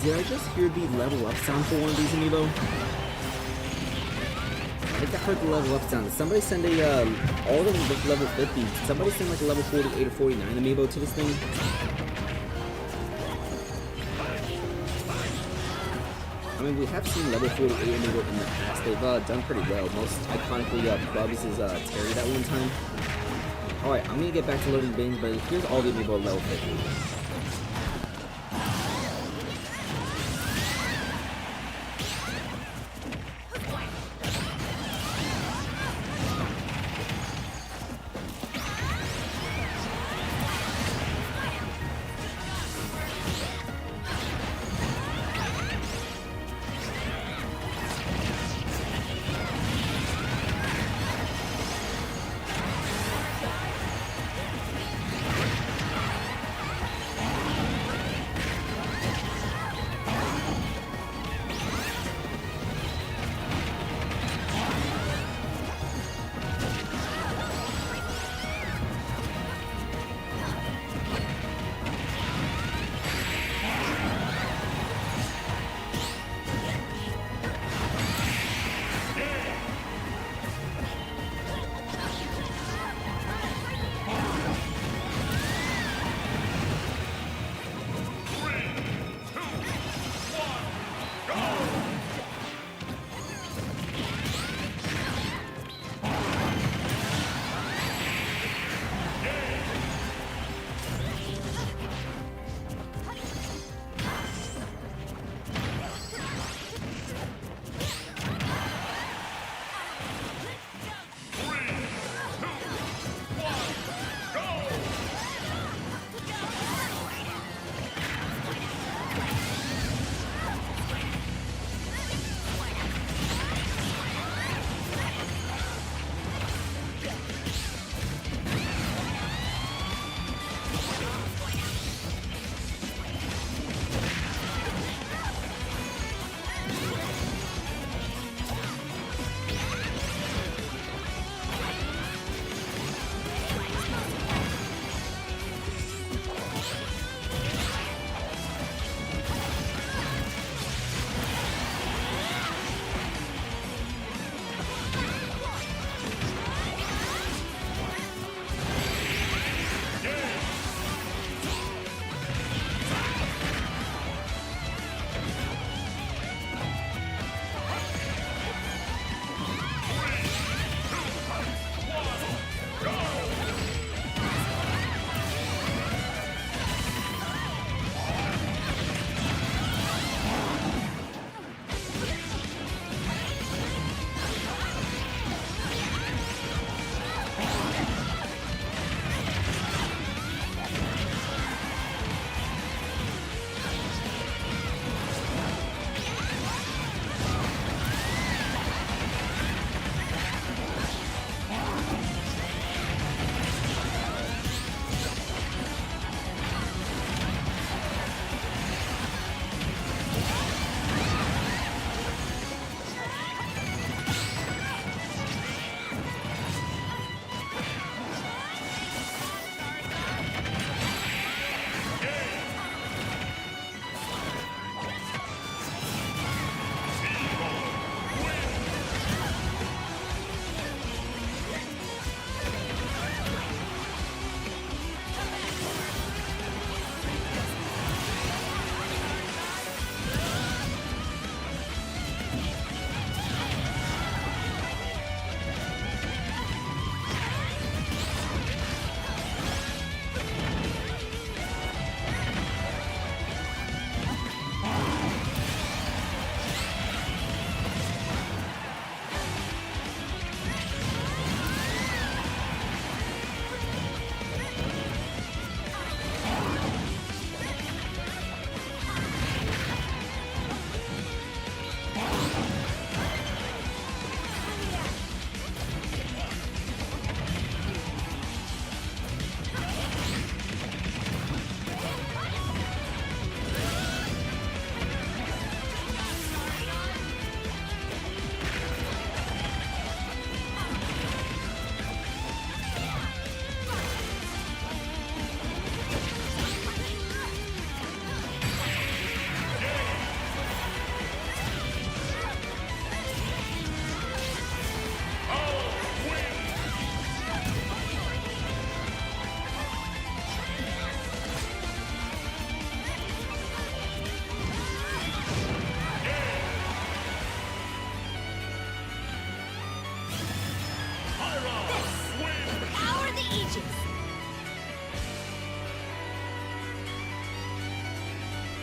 Did I just hear the level up sound for one of these amiibo? I think I heard the level up sound. Did somebody send a, all of them with level 50. Did somebody send like a level 48 or 49 amiibo to this thing? I mean, we have seen level 48 amiibo in the past. They've done pretty well. Most iconically, Bubs is Terry that one time. Alright, I'm gonna get back to loading bins, but here's all the amiibo at level 50.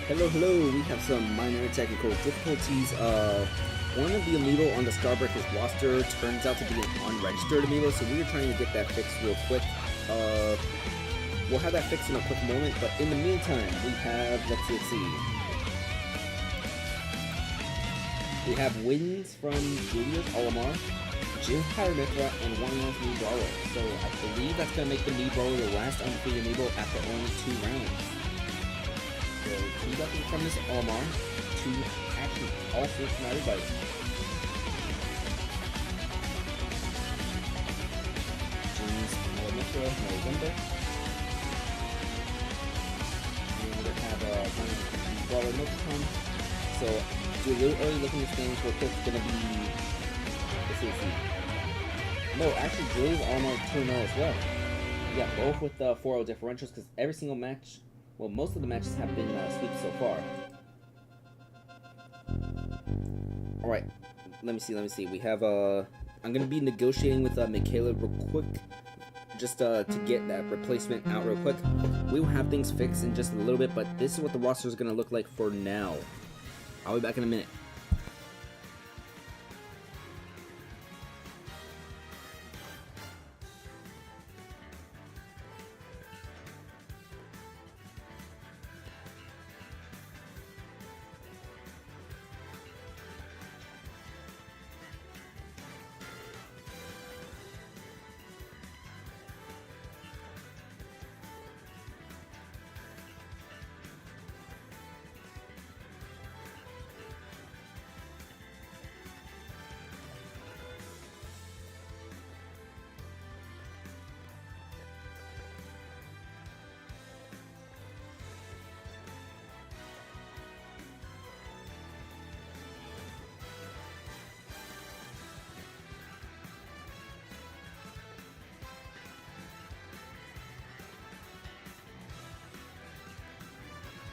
Hello, we have some minor technical difficulties. One of the Amiibo on the Starbreakers roster turns out to be an unregistered Amiibo, so we are trying to get that fixed real quick. We'll have that fixed in a quick moment, but in the meantime, we have, let's see. We have wins from Julius Olimar, Jim Pyramithra, and one last Mii Brawler. So I believe that's going to make the Mii Brawler the last undefeated Amiibo after only 2 rounds. So 2 weapons from this Olimar, 2 actually all 3 from everybody. Jim's Pyramithra, November. And we're going to have Mii Brawler Milkcom. So do a little early looking at this game real quick. It's going to be, let's see. No, actually, Julius Olimar 2-0 as well. Yeah, both with 4-0 differentials because every single match, well, most of the matches have been sweeps so far. Alright, let me see. We have, I'm going to be negotiating with Michaela real quick. Just to get that replacement out real quick. We will have things fixed in just a little bit, but this is what the roster is going to look like for now. I'll be back in a minute.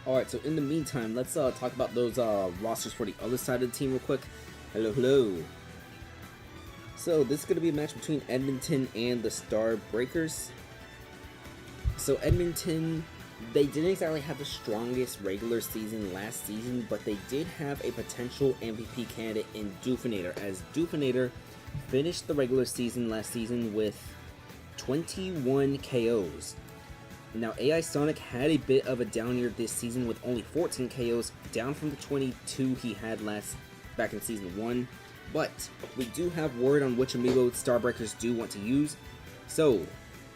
Alright, so in the meantime, let's talk about those rosters for the other side of the team real quick. Hello. So this is going to be a match between Edmonton and the Starbreakers. So Edmonton, they didn't exactly have the strongest regular season last season, but they did have a potential MVP candidate in Doofinator, as Doofinator finished the regular season last season with 21 KOs. Now, AI Sonic had a bit of a down year this season with only 14 KOs, down from the 22 he had back in Season 1. But we do have word on which Amiibo Starbreakers do want to use. So,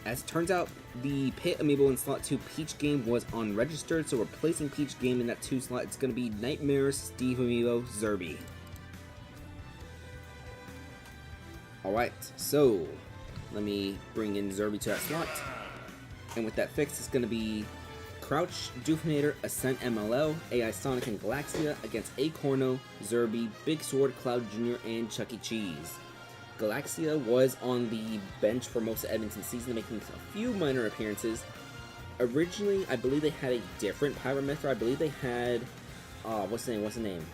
as it turns out, the Pit Amiibo in Slot 2 Peach Game was unregistered, so replacing Peach Game in that 2 slot, it's going to be Nightmare Steve Amiibo Zerby. Alright, so let me bring in Zerby to that slot. And with that fixed, it's going to be Crouch, Doofinator, Ascent MLL, AI Sonic, and Galaxia against Acorno, Zerby, Big Sword, Cloud Jr., and Chuck E. Cheese. Galaxia was on the bench for most of Edmonton's season, making a few minor appearances. Originally, I believe they had a different Pyramithra. I believe they had, what's the name?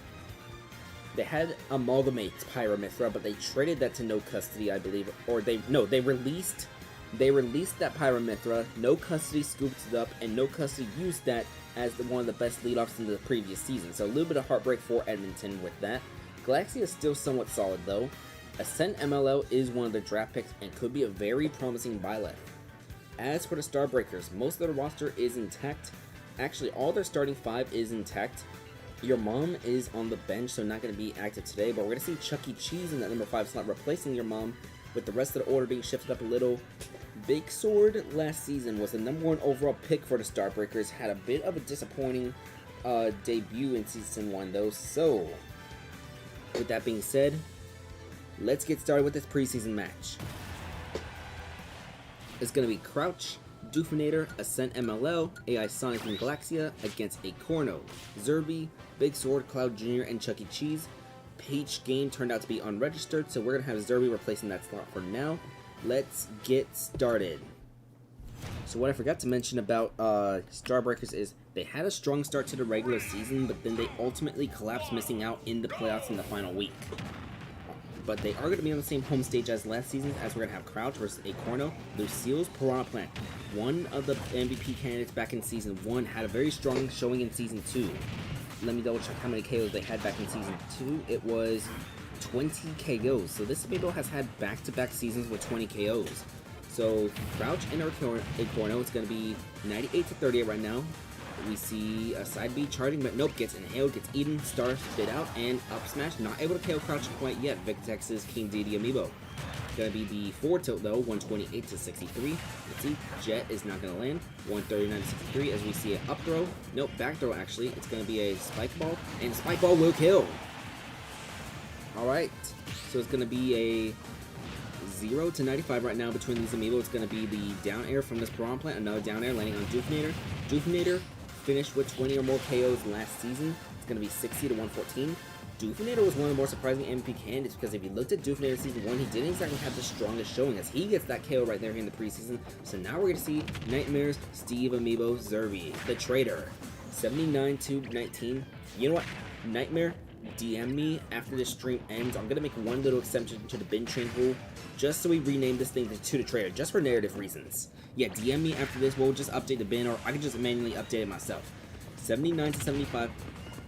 They had Amalgamate Pyramithra, but they traded that to No Custody, I believe. Or they released that Pyramithra, No Custody scooped it up, and No Custody used that as one of the best leadoffs in the previous season. So a little bit of heartbreak for Edmonton with that. Galaxia is still somewhat solid though. Ascent MLL is one of the draft picks and could be a very promising buy left. As for the Starbreakers, most of their roster is intact. Actually, all their starting 5 is intact. Your mom is on the bench, so not going to be active today, but we're going to see Chuck E. Cheese in that number 5 slot, replacing your mom, with the rest of the order being shifted up a little. Big Sword last season was the number 1 overall pick for the Starbreakers, had a bit of a disappointing debut in Season 1 though. So, with that being said, let's get started with this preseason match. It's going to be Crouch, Doofinator, Ascent MLL, AI Sonic, and Galaxia against Acorno, Zerby, Big Sword, Cloud Jr., and Chuck E. Cheese. Peach Game turned out to be unregistered, so we're going to have Zerby replacing that slot for now. Let's get started. So what I forgot to mention about Starbreakers is they had a strong start to the regular season, but then they ultimately collapsed, missing out in the playoffs in the final week. but they are going to be on the same home stage as last season, as we're going to have Crouch versus Acorno, Lucille's Piranha Plant. One of the MVP candidates back in Season 1 had a very strong showing in Season 2. Let me double check how many KOs they had back in Season 2. It was 20 KOs. So this Amiibo has had back-to-back seasons with 20 KOs. So Crouch and Acorno, it's going to be 98 to 38 right now. We see a side B charging, but nope, gets inhaled, gets eaten, star spit out, and up smash. Not able to KO Crouch quite yet. Victex's King Dedede Amiibo. Gonna be the forward tilt though, 128 to 63. Let's see, Jet is not gonna land, 139 to 63. As we see an up throw, nope, back throw actually. It's gonna be a spike ball, and spike ball will kill. All right, so it's gonna be a 0 to 95 right now between these Amiibo. It's gonna be the down air from this Piranha Plant, another down air landing on Doofinator. Doofinator finished with 20 or more KOs last season. It's going to be 60 to 114. Doofinator was one of the more surprising MVP candidates because if you looked at Doofinator Season 1, he didn't exactly have the strongest showing as he gets that KO right there in the preseason. So now we're going to see Nightmare's Steve Amiibo Zerby, the traitor. 79 to 19. You know what? Nightmare, DM me after this stream ends. I'm going to make one little exception to the bin train rule just so we rename this thing to the traitor, just for narrative reasons. Yeah, DM me after this. We'll just update the bin, or I can just manually update it myself. 79 to 75.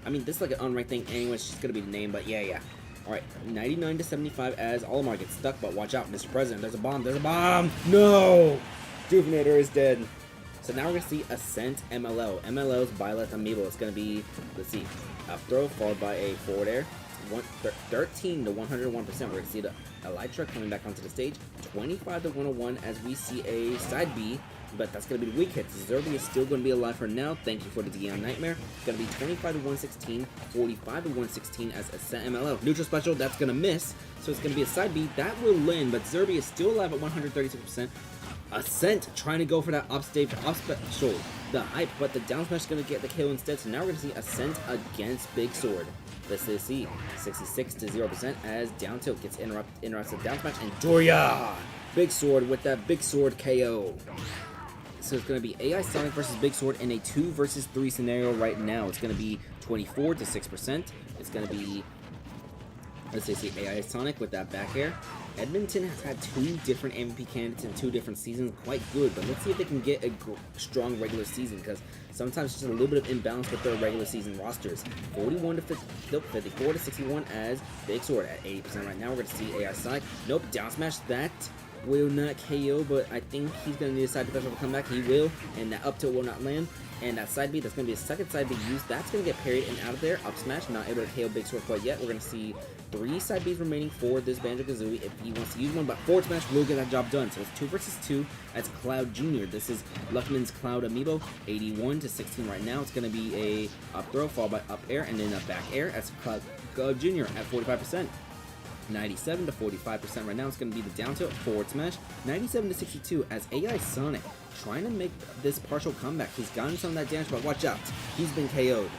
I mean, this is like an unranked thing anyway. It's just going to be the name, but yeah. Alright, 99 to 75 as Olimar gets stuck, but watch out, Mr. President. There's a bomb. There's a bomb. No! Doofinator is dead. So now we're going to see Ascent MLO. MLO's Violet Amiibo. It's going to be, let's see, up throw followed by a forward air. 13 to 101%. We're going to see the Elytra coming back onto the stage. 25 to 101 as we see a side B, but that's going to be the weak hits. Zerby is still going to be alive for now. Thank you for the DM Nightmare. It's going to be 25 to 116, 45 to 116 as Ascent MLO. Neutral special, that's going to miss. So it's going to be a side B. That will win, but Zerby is still alive at 136%. Ascent trying to go for that up special, the hype, but the down smash is going to get the kill instead. So now we're going to see Ascent against Big Sword. Let's see, 66 to 0% as down tilt gets interrupted down smash, and Doria! Big Sword with that Big Sword KO. So it's going to be AI Sonic versus Big Sword in a 2 versus 3 scenario right now. It's going to be 24 to 6%. It's going to be, let's see, AI Sonic with that back air. Edmonton has had 2 different MVP candidates in 2 different seasons, quite good, but let's see if they can get a strong regular season, because sometimes it's just a little bit of imbalance with their regular season rosters. 41 to 50, nope, 54 to 61 as Big Sword at 80% right now. We're going to see AI Sonic. Nope, down smash, that will not KO, but I think he's going to need a side special to come back. He will, and that up tilt will not land. And that side B, that's going to be a second side B used. That's going to get parried and out of there. Up smash, not able to KO Big Sword quite yet. We're going to see 3 side Bs remaining for this Banjo-Kazooie if he wants to use one, but forward smash will get that job done. So it's 2 versus 2 as Cloud Jr. This is Luckman's Cloud Amiibo, 81 to 16 right now. It's going to be a up throw followed by up air and then a back air as Cloud Jr. at 45%. 97 to 45% right now. It's going to be the down tilt forward smash. 97 to 62 as AI Sonic trying to make this partial comeback. He's gotten some of that damage, but watch out. He's been KO'd.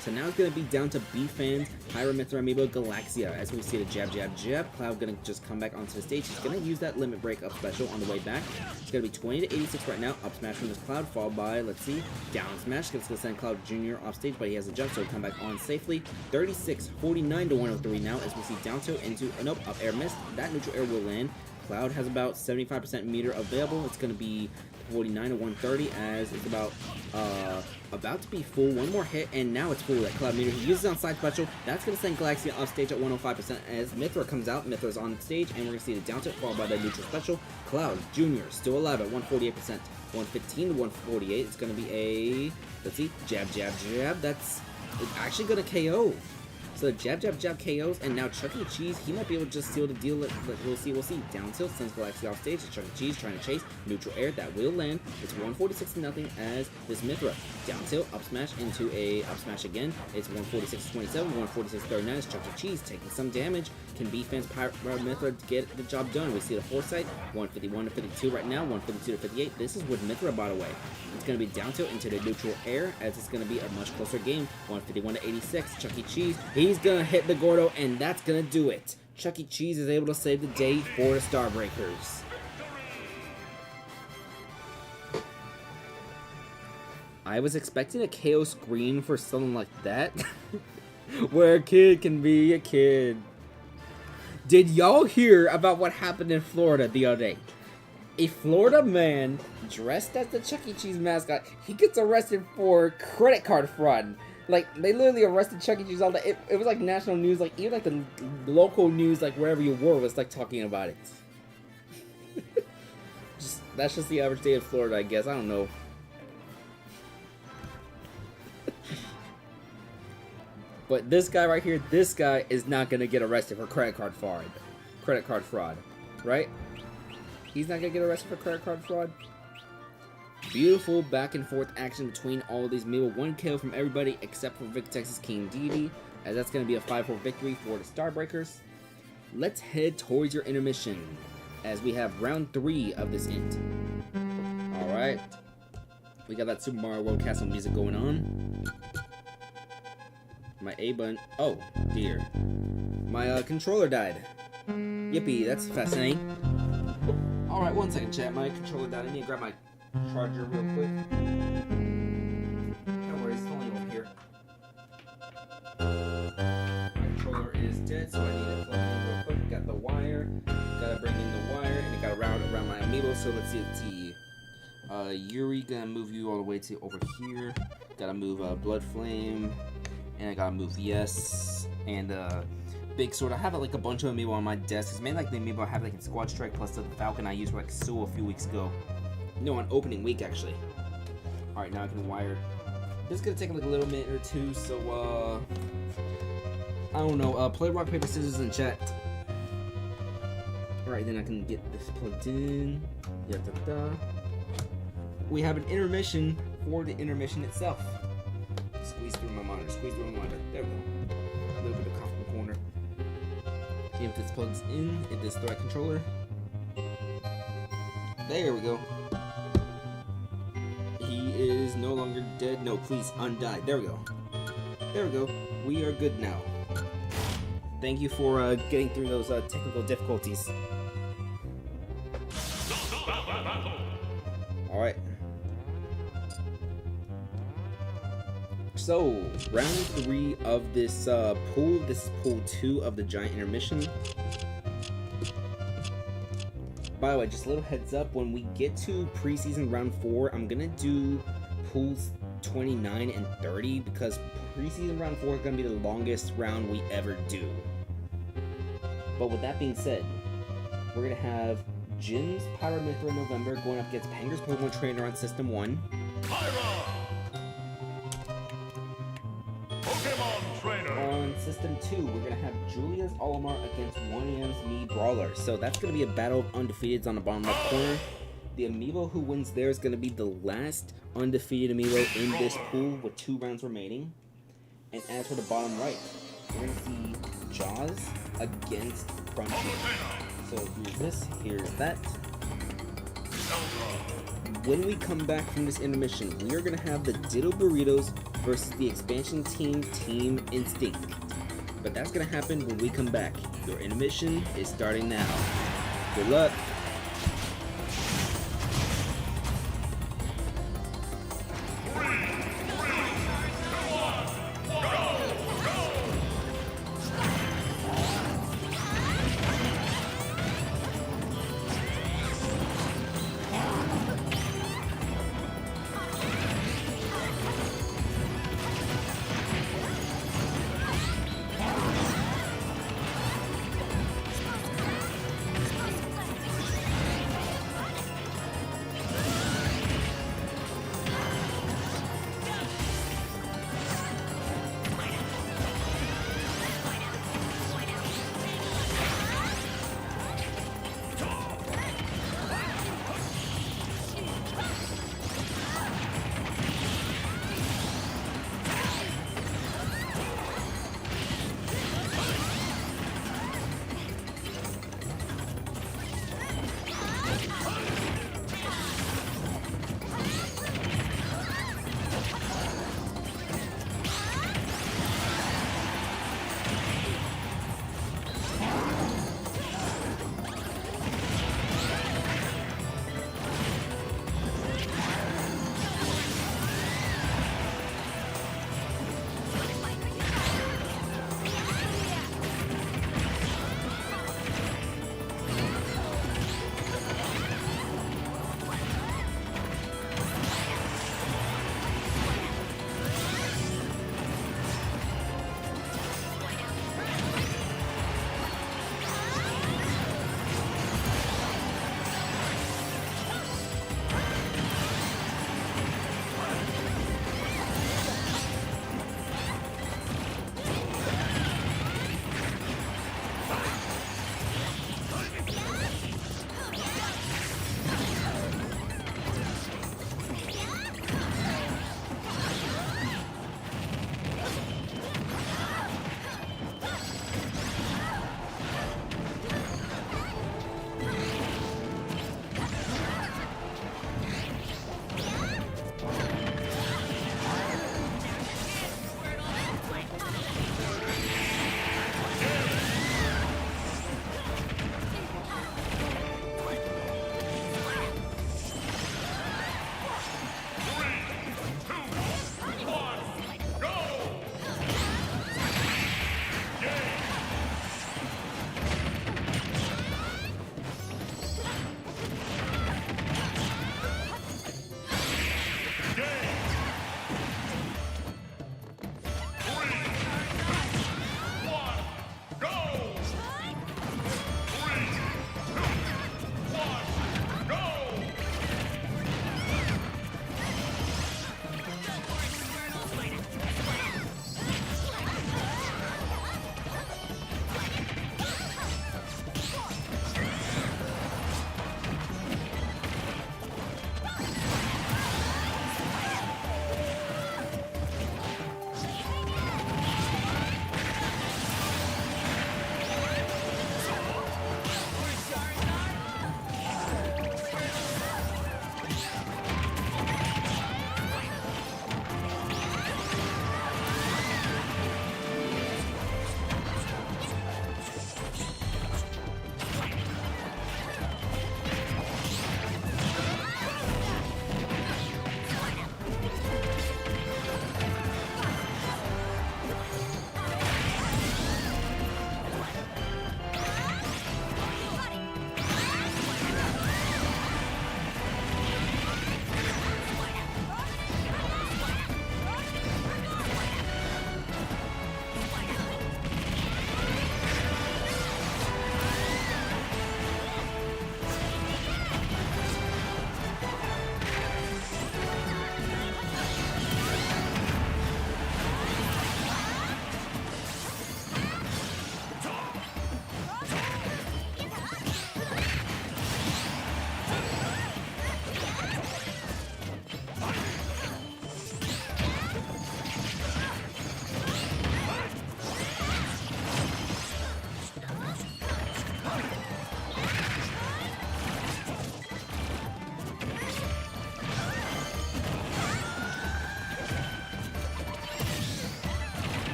So now it's going to be down to B-Fans, Hyromithra Amiibo, Galaxia. As we see the jab, jab, jab. Cloud going to just come back onto the stage. He's going to use that limit break up special on the way back. It's going to be 20 to 86 right now. Up smash from this Cloud, followed by, let's see, down smash. It's going to send Cloud Jr. off stage, but he has a jump, so he'll come back on safely. 36, 49 to 103 now as we see down tilt into, nope, up air missed. That neutral air will land. Cloud has about 75% meter available. It's going to be 49 to 130 as it's about to be full. One more hit and now it's full. That Cloud meter he uses on side special. That's going to send Galaxia off stage at 105% as Mithra comes out. Mithra's on stage and we're going to see the down tilt followed by the neutral special. Cloud Jr. still alive at 148%. 115 to 148. It's going to be a, let's see, jab, jab, jab. That's actually going to KO. So jab, jab, jab KOs, and now Chuck E. Cheese, he might be able to just seal the deal. We'll see. Down tilt sends Galaxia off stage. Chuck E. Cheese trying to chase. Neutral air, that will land. It's 146 to nothing as this Mithra. Down tilt, up smash into a up smash again. It's 146 to 27, 146 to 39 as Chuck E. Cheese taking some damage. Can B-Fans Mithra get the job done? We see the foresight, 151 to 52 right now, 152 to 58. This is with Mithra, by the way. It's going to be down tilt into the neutral air as it's going to be a much closer game. 151 to 86. Chuck E. Cheese, he's going to hit the Gordo, and that's going to do it. Chuck E. Cheese is able to save the day for the Starbreakers. I was expecting a KO screen for something like that. Where a kid can be a kid. Did y'all hear about what happened in Florida the other day? A Florida man dressed as the Chuck E. Cheese mascot, he gets arrested for credit card fraud. Like, they literally arrested Chuck E. Cheese all day. It was like national news, like even like the local news, like wherever you were, was like talking about it. That's just the average day in Florida, I guess. I don't know. But this guy right here, this guy is not gonna get arrested for credit card fraud, right? He's not gonna get arrested for credit card fraud. Beautiful back and forth action between all of these Amiibo. 1 kill from everybody except for Vic Texas King Didi, as that's gonna be a 5-4 victory for the Starbreakers. Let's head towards your intermission, as we have round 3 of this int. Alright. We got that Super Mario World Castle music going on. My A button. Oh, dear. My controller died. Yippee, that's fascinating. Alright, 1 second, chat. My controller died. I need to grab my charger real quick. No worries, it's only over here. My controller is dead, so I need to plug it in real quick. Got the wire. Gotta bring in the wire, and it got around my Amiibo, so let's see the Yuri, gonna move you all the way to over here. Gotta move Blood Flame, and I gotta move Yes, and Big Sword. I have like a bunch of Amiibo on my desk. It's mainly like the Amiibo I have like in Squad Strike, plus the Falcon I used for like SUAL a few weeks ago. No, on opening week actually. Alright, now I can wire. This is gonna take like a little minute or two, so I don't know, play rock, paper, scissors in chat. Alright, then I can get this plugged in. We have an intermission for the intermission itself. Squeeze through my monitor, squeeze through my monitor. There we go. A little bit of cough in the corner. If this plugs in, if this is the right controller. There we go. He is no longer dead. No, please, undied. There we go. There we go. We are good now. Thank you for getting through those technical difficulties. Alright. So, round 3 of this pool. This is pool 2 of the giant intermission. By the way, just a little heads up, when we get to preseason round 4, I'm gonna do pools 29 and 30, because preseason round 4 is gonna be the longest round we ever do. But with that being said, we're gonna have Jin's Pyro Mythra in November going up against Panger's Pokemon Trainer on System 1. On System 2, we're going to have Julia's Olimar against 1AM's Mii Brawler. So that's going to be a battle of undefeateds on the bottom left corner. The Amiibo who wins there is going to be the last undefeated Amiibo in this pool with 2 rounds remaining. And as for the bottom right, we're going to see Jaws against Crunchy. So here's this, here's that. When we come back from this intermission, we are going to have the Ditto Burritos versus the expansion team, Team Instinct. But that's going to happen when we come back. Your intermission is starting now. Good luck.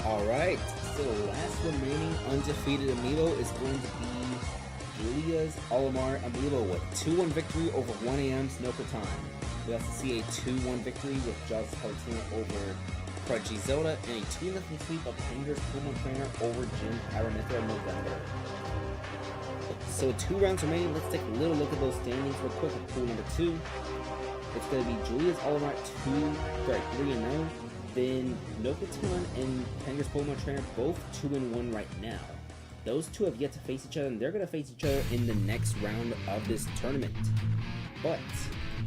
Alright, so the last remaining undefeated amiibo is going to be Julia's Olimar amiibo with 2-1 victory over 1AM Snowcatan. We also see a 2-1 victory with Jaws Palutena over Prodigy Zelda, and a 2-0 sweep of Penger's Puma Trainer over Jim Paramithra in November. So 2 rounds remaining. Let's take a little look at those standings real quick with pool number 2. It's going to be Julia's Olimar 3-0. Then Nokatan and Penger's Pokemon Trainer both 2-1 right now. Those two have yet to face each other, and they're going to face each other in the next round of this tournament. But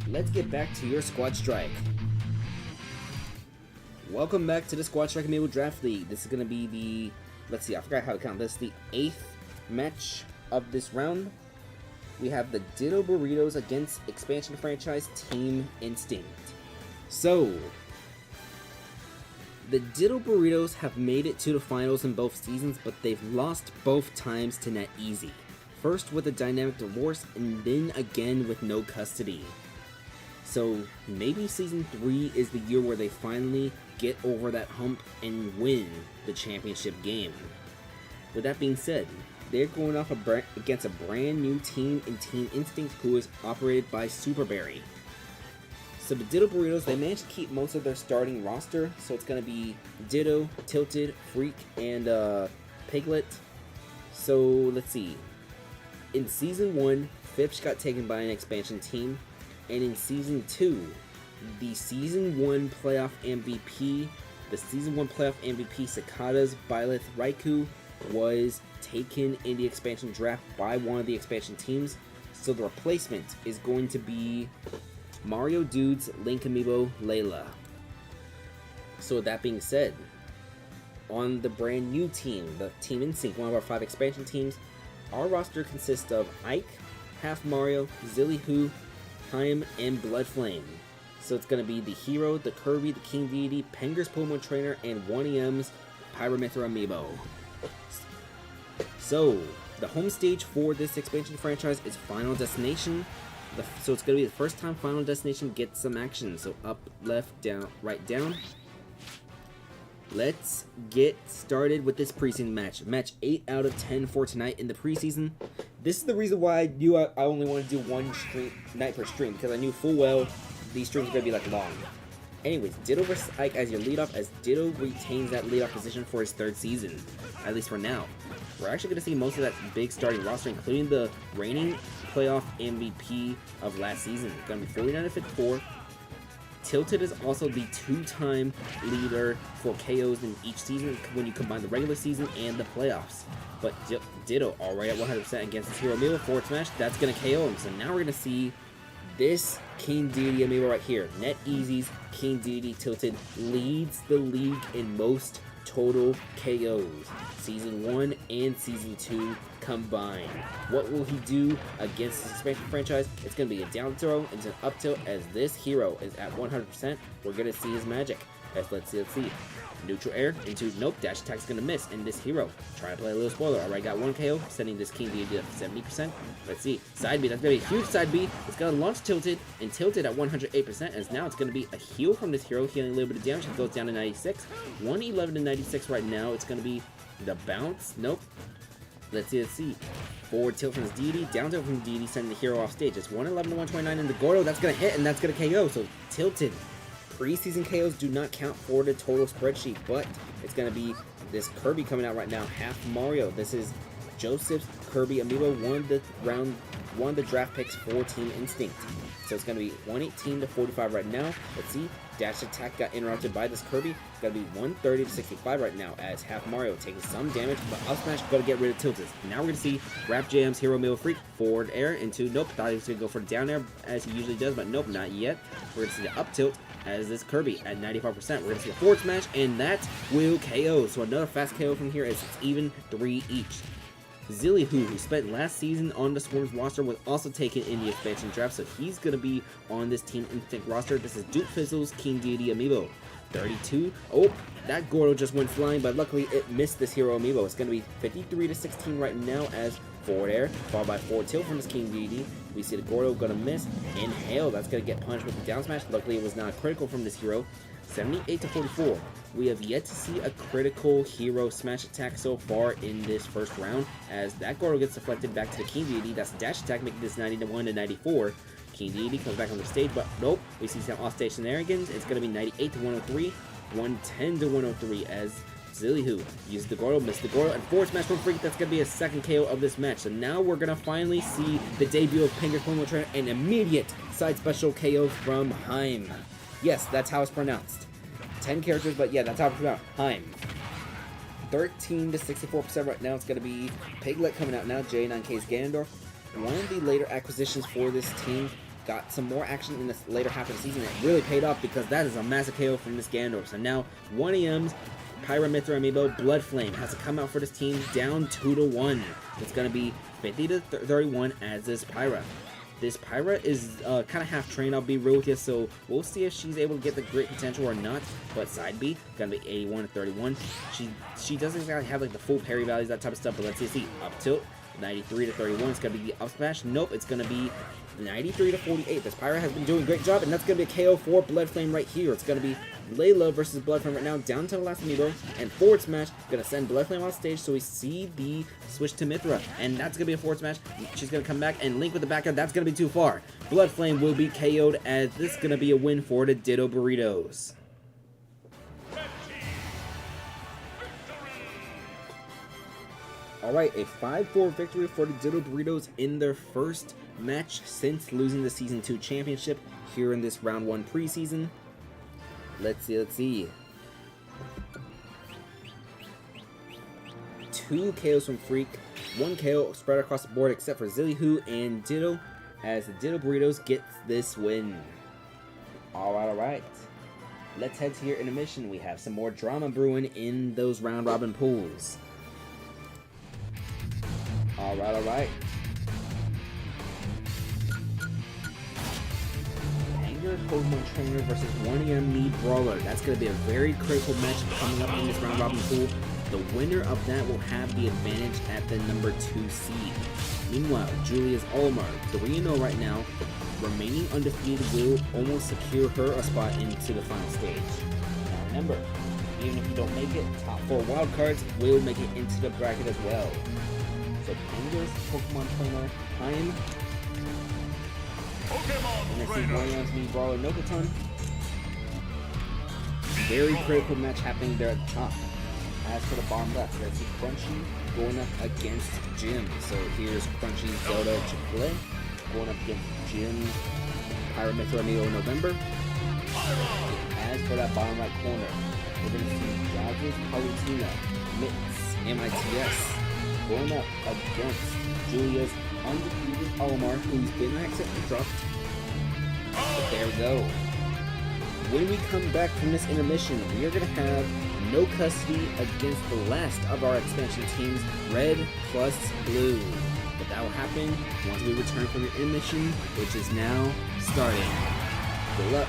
let's get back to your Squad Strike. Welcome back to the Squad Strike Amiibo Draft League. This is going to be the, let's see, I forgot how to count this, the 8th match of this round. We have the Ditto Burritos against expansion franchise Team Instinct. So the Ditto Burritos have made it to the finals in both seasons, but they've lost both times to NetEasy. First with a dynamic divorce, and then again with no custody. So maybe season 3 is the year where they finally get over that hump and win the championship game. With that being said, they're going off against a brand new team in Team Instinct, who is operated by Superberry. So the Ditto Burritos, they managed to keep most of their starting roster, so it's going to be Ditto, Tilted, Freak, and Piglet. So let's see. In Season 1, Fipsh got taken by an expansion team, and in Season 2, the Season 1 playoff MVP, Cicadas Byleth Raikou, was taken in the expansion draft by one of the expansion teams. So the replacement is going to be Mario Dude's Link Amiibo Layla. So with that being said, on the brand new team, the Team Instinct, one of our 5 expansion teams, our roster consists of Ike, Half Mario, Zilly-Hoo, Time, and Bloodflame. So it's going to be the Hero, the Kirby, the King Deity, Penger's Pokemon Trainer, and 1EM's Pyramithra Amiibo. So the home stage for this expansion franchise is Final Destination. So it's going to be the first time Final Destination gets some action. So up, left, down, right, down. Let's get started with this preseason match. Match 8 out of 10 for tonight in the preseason. This is the reason why I knew I only wanted to do one night per stream, because I knew full well these streams are going to be like long. Anyways, Ditto vs. Ike as your leadoff, as Ditto retains that leadoff position for his 3rd season, at least for now. We're actually going to see most of that big starting roster, including the reigning playoff MVP of last season. It's going to be 49-54. Tilted is also the 2-time leader for KOs in each season when you combine the regular season and the playoffs. But Ditto already at 100% against this Hero Amiibo forward smash, that's going to KO him. So now we're going to see this King Deity Amiibo right here. NetEasy's King Deity Tilted leads the league in most total KOs. Season 1 and Season 2 combined. What will he do against this expansion franchise? It's going to be a down throw into an up tilt, as this hero is at 100%. We're going to see his magic. Let's see. Neutral air into nope. Dash attack is going to miss. And this hero, trying to play a little spoiler. Alright, got 1 KO, sending this King Deity to 70%. Let's see. Side B, that's going to be a huge side B. It's going to launch Tilted, and Tilted at 108%, as now it's going to be a heal from this hero, healing a little bit of damage. It goes down to 96. 111 to 96 right now. It's going to be the bounce. Nope. Let's see. Forward tilt from his Deity, down tilt from the Deity, sending the hero off stage. It's 111 to 129 in the Gordo. That's going to hit, and that's going to KO. So Tilted. Preseason KOs do not count for the total spreadsheet, but it's going to be this Kirby coming out right now, Half Mario. This is Joseph's Kirby Amiibo, one of the draft picks for Team Instinct. So it's going to be 118 to 45 right now. Let's see. Dash attack got interrupted by this Kirby. It's going to be 130 to 65 right now, as Half Mario taking some damage, but up smash going to get rid of Tilted. Now we're going to see Rap Jam's Hero Amiibo Freak forward air into nope. Thought he was going to go for the down air as he usually does, but nope, not yet. We're going to see the up tilt as this Kirby at 95%. We're going to see a forward smash, and that will KO. So another fast KO from here, as it's even 3 each. Zilly-Hoo, who spent last season on the Swarm's roster, was also taken in the expansion draft, so he's going to be on this Team Instinct roster. This is Duke Fizzle's King Deity Amiibo. 32. Oh, that Gordo just went flying, but luckily it missed this Hero Amiibo. It's going to be 53 to 16 right now, as forward air, followed by forward tilt from his King Deity. We see the Gordo going to miss. Inhale, that's going to get punched with the down smash. Luckily it was not critical from this hero. 78 to 44. We have yet to see a critical hero smash attack so far in this first round, as that Goro gets deflected back to the King Deity. That's a dash attack, making this 91 to 94. King Deity comes back on the stage, but nope, we see some off-stage shenanigans. It's going to be 98 to 103, 110 to 103 as Zillihu uses the Goro, missed the Goro, and forward smash from Freak. That's going to be a second KO of this match. So now we're going to finally see the debut of Penguin Promo Trainer, an immediate side special KO from Heim. Yes, that's how it's pronounced. 10 characters, but yeah, that's how it's pronounced. Heim. 13 to 64% right now. It's going to be Piglet coming out now. J9K's Ganondorf. One of the later acquisitions for this team got some more action in the later half of the season. It really paid off because that is a massive KO from this Ganondorf. So now 1AM's Pyra Mithra Amiibo Blood Flame has to come out for this team, down 2 to 1. It's going to be 50 to 31 as this Pyra. This Pyra is kind of half trained, I'll be real with you, so we'll see if she's able to get the great potential or not. But side B, gonna be 81 to 31. She doesn't exactly have like the full parry values, that type of stuff, but let's see. Up tilt, 93 to 31. It's gonna be the up smash. Nope, it's gonna be 93 to 48. This Pyra has been doing a great job, and that's gonna be a KO for Blood Flame right here. It's gonna be Layla versus Blood Flame right now, down to the last amiibo, and forward smash, gonna send Blood Flame off stage, so we see the switch to Mithra, and that's gonna be a forward smash. She's gonna come back and link with the backup. That's gonna be too far. Blood Flame will be KO'd, as this is gonna be a win for the Ditto Burritos. Alright, a 5-4 victory for the Ditto Burritos in their first match since losing the Season 2 championship here in this Round 1 preseason. Let's see. 2 KOs from Freak, 1 KO spread across the board except for Zillihu and Ditto, as the Ditto Burritos gets this win. Alright. Let's head to your intermission. We have some more drama brewing in those round robin pools. Alright. Pokemon Trainer versus 1AM Need Brawler. That's going to be a very critical match coming up in this round robin pool. The winner of that will have the advantage at the number 2 seed. Meanwhile, Julia's Olimar, 3-0 right now, remaining undefeated, will almost secure her a spot into the final stage. Now remember, even if you don't make it, top 4 wildcards will make it into the bracket as well. So Penguin's Pokemon Trainer Heim. And I see 1AM's Need Brawler Nokoton. Very critical match happening there at the top. As for the bottom left, let's see Crunchy going up against Jim. So here's Crunchy Zelda Chick-fil-A going up against Jim Pyra Mithra Amiibo November. As for that bottom right corner, we're going to see Dodgers Palutena Mitts MITS going up against Julia's undefeated Olimar, who's been accidentally dropped. But there we go. When we come back from this intermission, we are going to have no custody against the last of our expansion teams, Red plus Blue. But that will happen once we return from the intermission, which is now starting. Good luck.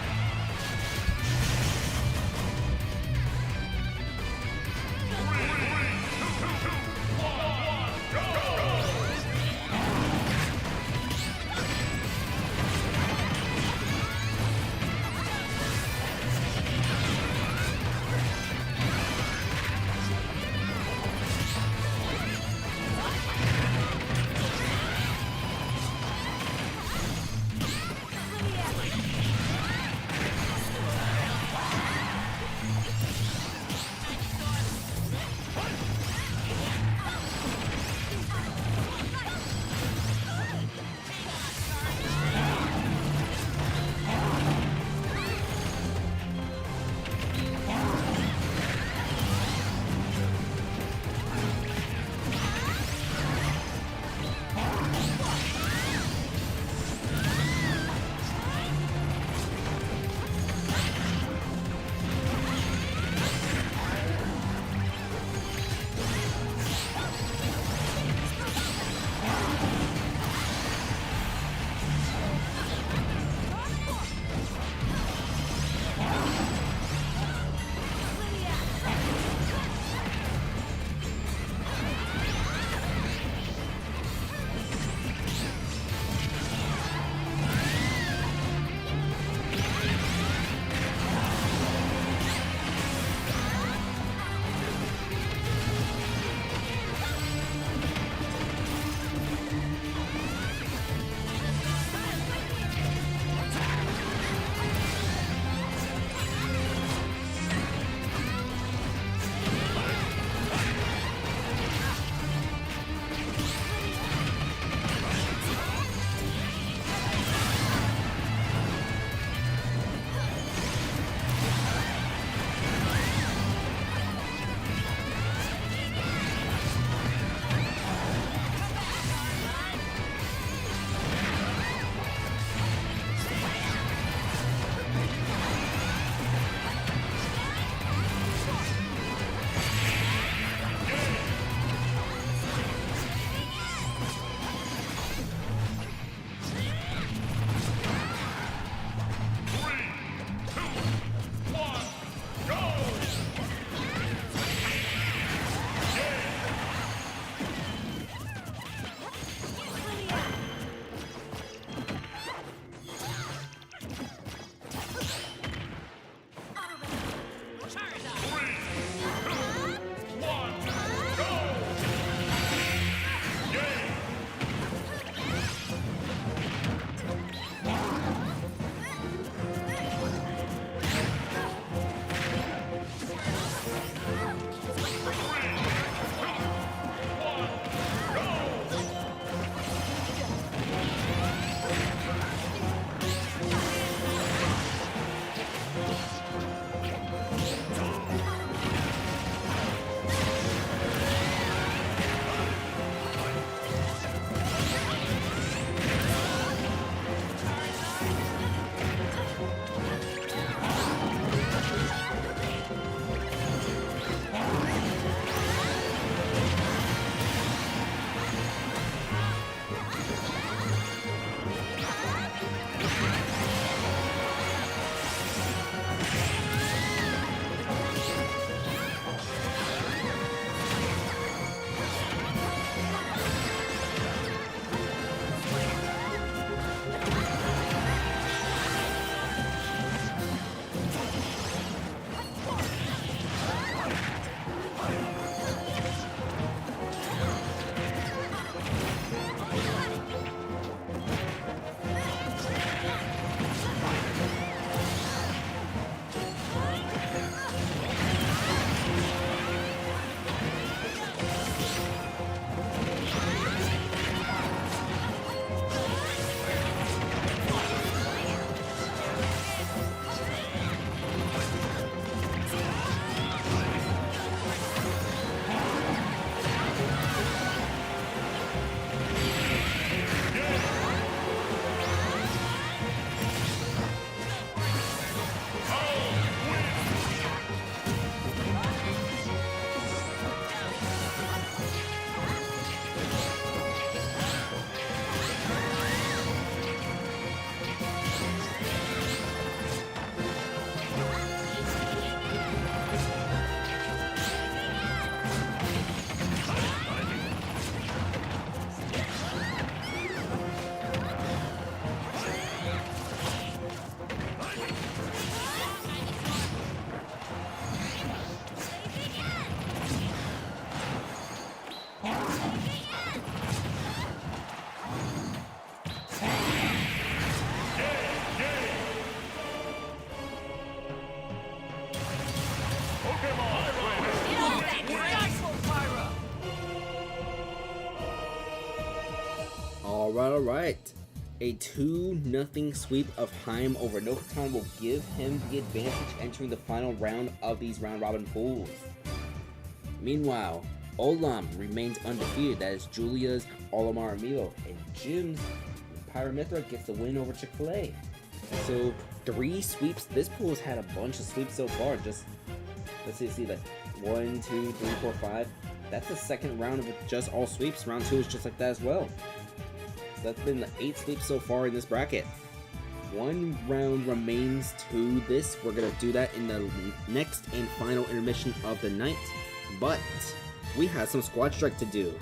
Alright. A 2-0 sweep of Heim over Nokotan will give him the advantage entering the final round of these round-robin pools. Meanwhile, Olam remains undefeated. That is Julia's Olimar Amiibo. And Jim's Pyramithra gets the win over Chick-fil-A. So, 3 sweeps. This pool has had a bunch of sweeps so far. Just, let's see like 1, 2, 3, 4, 5. That's the second round of just all sweeps. Round 2 is just like that as well. So that's been the 8 sweeps so far in this bracket. 1 round remains to this. We're going to do that in the next and final intermission of the night. But we have some Squad Strike to do.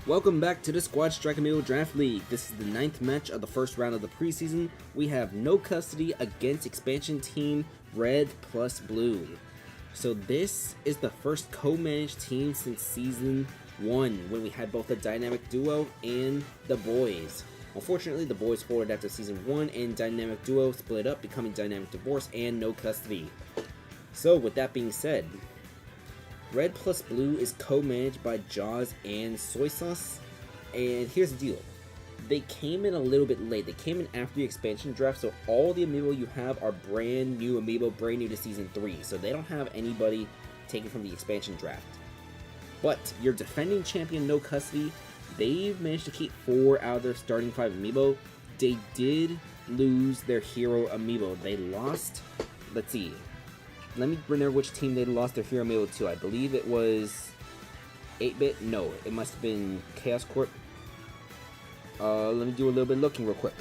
Welcome back to the Squad Strike Amiibo Draft League. This is the 9th match of the first round of the preseason. We have No Custody against expansion team Red plus Blue. So this is the first co-managed team since Season 1, when we had both the Dynamic Duo and the Boys. Unfortunately, the Boys folded after Season 1 and Dynamic Duo split up, becoming Dynamic Divorce and No Custody. So with that being said, Red plus Blue is co-managed by Jaws and Soy Sauce, and here's the deal. They came in a little bit late. They came in after the expansion draft, so all the Amiibo you have are brand new Amiibo, brand new to Season 3, so they don't have anybody taken from the expansion draft. But your defending champion No Custody, they've managed to keep 4 out of their starting 5 Amiibo. They did lose their hero Amiibo. They lost, let's see, let me remember which team they lost their hero Amiibo to. I believe it was 8-Bit. No, it must have been Chaos Corp. Let me do a little bit of looking real quick.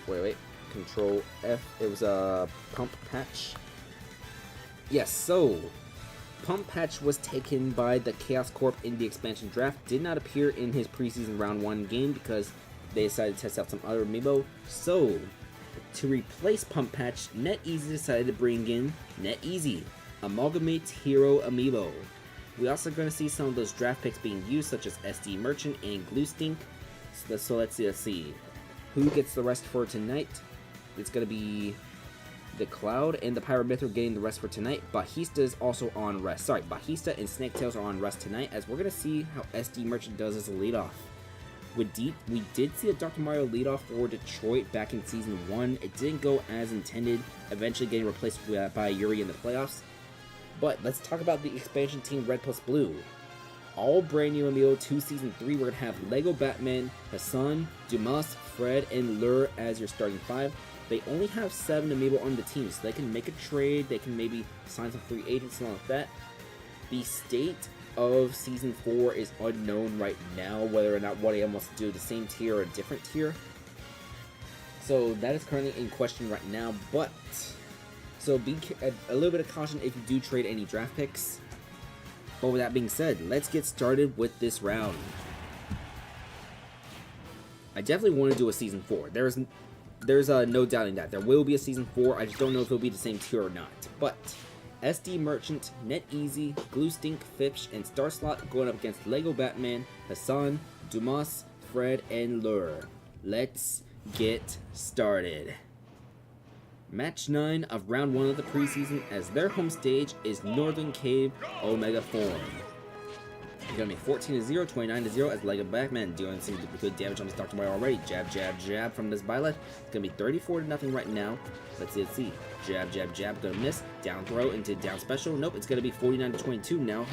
Wait. Control F. It was a Pump Patch. Yes, so Pump Patch was taken by the Chaos Corp in the expansion draft. Did not appear in his preseason round 1 game because they decided to test out some other Amiibo. So to replace Pump Patch, NetEasy decided to bring in NetEasy, Amalgamate's hero Amiibo. We also going to see some of those draft picks being used, such as SD Merchant and Glue Stink. So let's see. Who gets the rest for tonight? It's going to be the Cloud and the Pyramithra getting the rest for tonight. Bajista is also on rest. Sorry, Bajista and Snaketails are on rest tonight, as we're going to see how SD Merchant does as a leadoff. We did see a Dr. Mario leadoff for Detroit back in Season 1. It didn't go as intended, eventually getting replaced by Yuri in the playoffs. But let's talk about the expansion team Red plus Blue. All brand new Amiibo to Season 3. We're going to have Lego Batman, Hassan, Dumas, Fred, and Lure as your starting 5. They only have 7 Amiibo on the team, so they can make a trade, they can maybe sign some free agents and all like that. The state of Season 4 is unknown right now, whether or not one of them wants to do the same tier or a different tier. So that is currently in question right now, but so be a little bit of caution if you do trade any draft picks. But with that being said, let's get started with this round. I definitely want to do a Season 4. There's no doubting that. There will be a Season 4. I just don't know if it'll be the same tier or not. But SD Merchant, NetEasy, Glue Stink, Fipsh, and Star Slot going up against Lego Batman, Hassan, Dumas, Fred, and Lure. Let's get started. Match 9 of round 1 of the preseason, as their home stage is Northern Cave Omega Form. It's going to be 14-0, 29-0 as Lego Batman doing some good damage on this Dr. Mario already. Jab, jab, jab from this Byleth. It's going to be 34-0 right now. Let's see. Jab, jab, jab. Going to miss. Down throw into down special. Nope, it's going to be 49-22 now.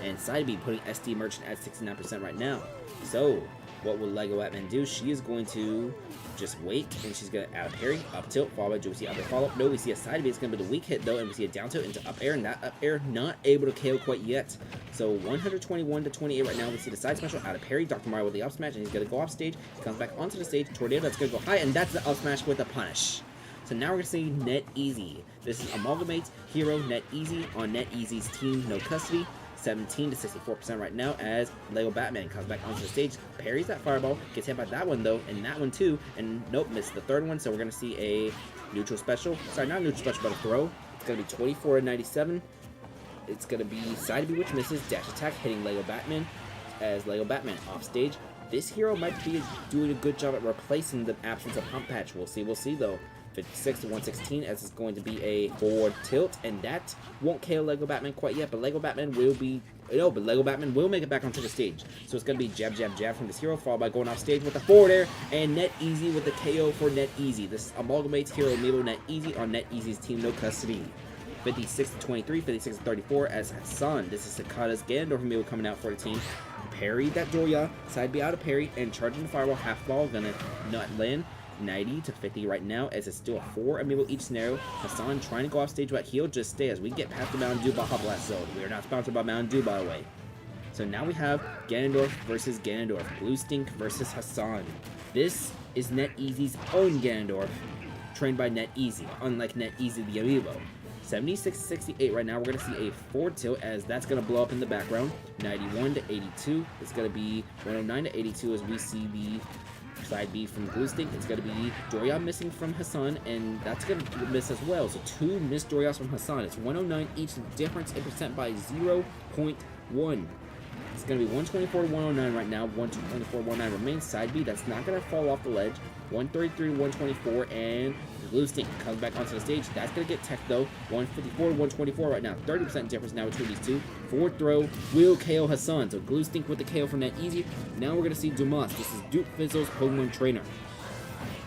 And Side B putting SD Merchant at 69% right now. So what will Lego Batman do? She is going to just wait, and she's going to out parry, up tilt, followed by, do we see up air follow up? No, we see a side B. It's going to be the weak hit though, and we see a down tilt into up air, and that up air not able to KO quite yet. So 121-28 right now. We see the side special out of parry. Dr. Mario with the up smash, and he's going to go off stage. He comes back onto the stage. Tornado, that's going to go high, and that's the up smash with a punish. So now we're going to see NetEasy. This is Amalgamate's hero NetEasy on NetEasy's team No Custody. 17-64% right now as Lego Batman comes back onto the stage, parries that fireball, gets hit by that one though, and that one too, and nope, missed the third one, so we're going to see a neutral special. Sorry, not a neutral special, but a throw. It's going to be 24-97. It's going to be side B, which misses, dash attack, hitting Lego Batman as Lego Batman off stage. This hero might be doing a good job at replacing the absence of Pump Patch. We'll see though. 56 to 116, as it's going to be a forward tilt, and that won't KO Lego Batman quite yet, but Lego Batman will be... No, but Lego Batman will make it back onto the stage. So it's going to be jab, jab, jab from this hero, followed by going off stage with the forward air, and Net Easy with the KO for Net Easy. This amalgamates Hero Amiibo Net Easy on Net Easy's team No Custody. 56 to 23, 56 to 34 as Hassan. This is Sakata's Ganondorf Amiibo coming out for the team. Parried that Doria, side B out of parry, and charging the Firewall half ball, gonna not land. 90 to 50 right now, as it's still a 4 Amiibo each scenario. Hassan trying to go off stage, but he'll just stay as we get past the Mountain Dew Baja Blast Zone. We are not sponsored by Mountain Dew, by the way. So now we have Ganondorf versus Ganondorf. Blue Stink versus Hassan. This is Net Easy's own Ganondorf, trained by Net Easy, unlike Net Easy the Amiibo. 76-68 right now. We're going to see a forward tilt, as that's going to blow up in the background. 91 to 82. It's going to be 109 to 82 as we see the side B from Blue Stink. It's going to be Doria missing from Hassan, and that's going to miss as well. So 2 missed Dorias from Hassan. It's 109 each, the difference in percent by 0.1. It's going to be 124 to 109 right now. 124 109 remains. Side B, that's not going to fall off the ledge. 133 124, and Blue Stink comes back onto the stage. That's going to get tech though. 154 to 124 right now. 30% difference now between these two. Forward throw will KO Hassan. So Blue Stink with the KO from Net Easy. Now we're going to see Dumas. This is Duke Fizzle's Pokemon Trainer.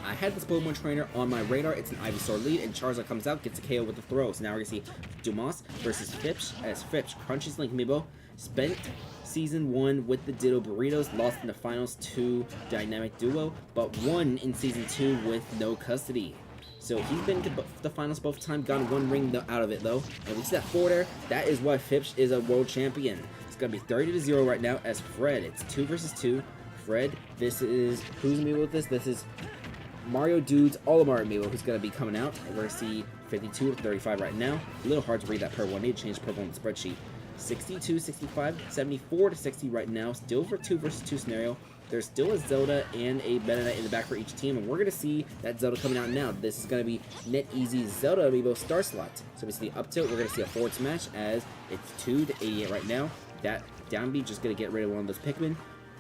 I had this Pokemon Trainer on my radar. It's an Ivysaur lead, and Charizard comes out, gets a KO with the throw. So now we're going to see Dumas versus Phipps, as Phipps crunches Link Amiibo. Spent Season 1 with the Ditto Burritos, lost in the finals to Dynamic Duo, but won in Season 2 with No Custody. So he's been to the finals both times, gotten 1 ring out of it though. And we see that forward air. That is why Phipps is a world champion. It's going to be 30 to 0 right now as Fred. It's 2 versus 2. Fred, this is, who's Amiibo with this? This is Mario Dude's Olimar Amiibo, who's going to be coming out. And we're going to see 52 to 35 right now. A little hard to read that purple. I need to change purple on the spreadsheet. 62, 65, 74 to 60 right now. Still for 2 versus 2 scenario. There's still a Zelda and a Meta Knight in the back for each team, and we're going to see that Zelda coming out now. This is going to be Net Easy's Zelda Amiibo Star Slot. So we see the up tilt. We're going to see a forward smash as it's 2 to 88 right now. That down B just going to get rid of one of those Pikmin.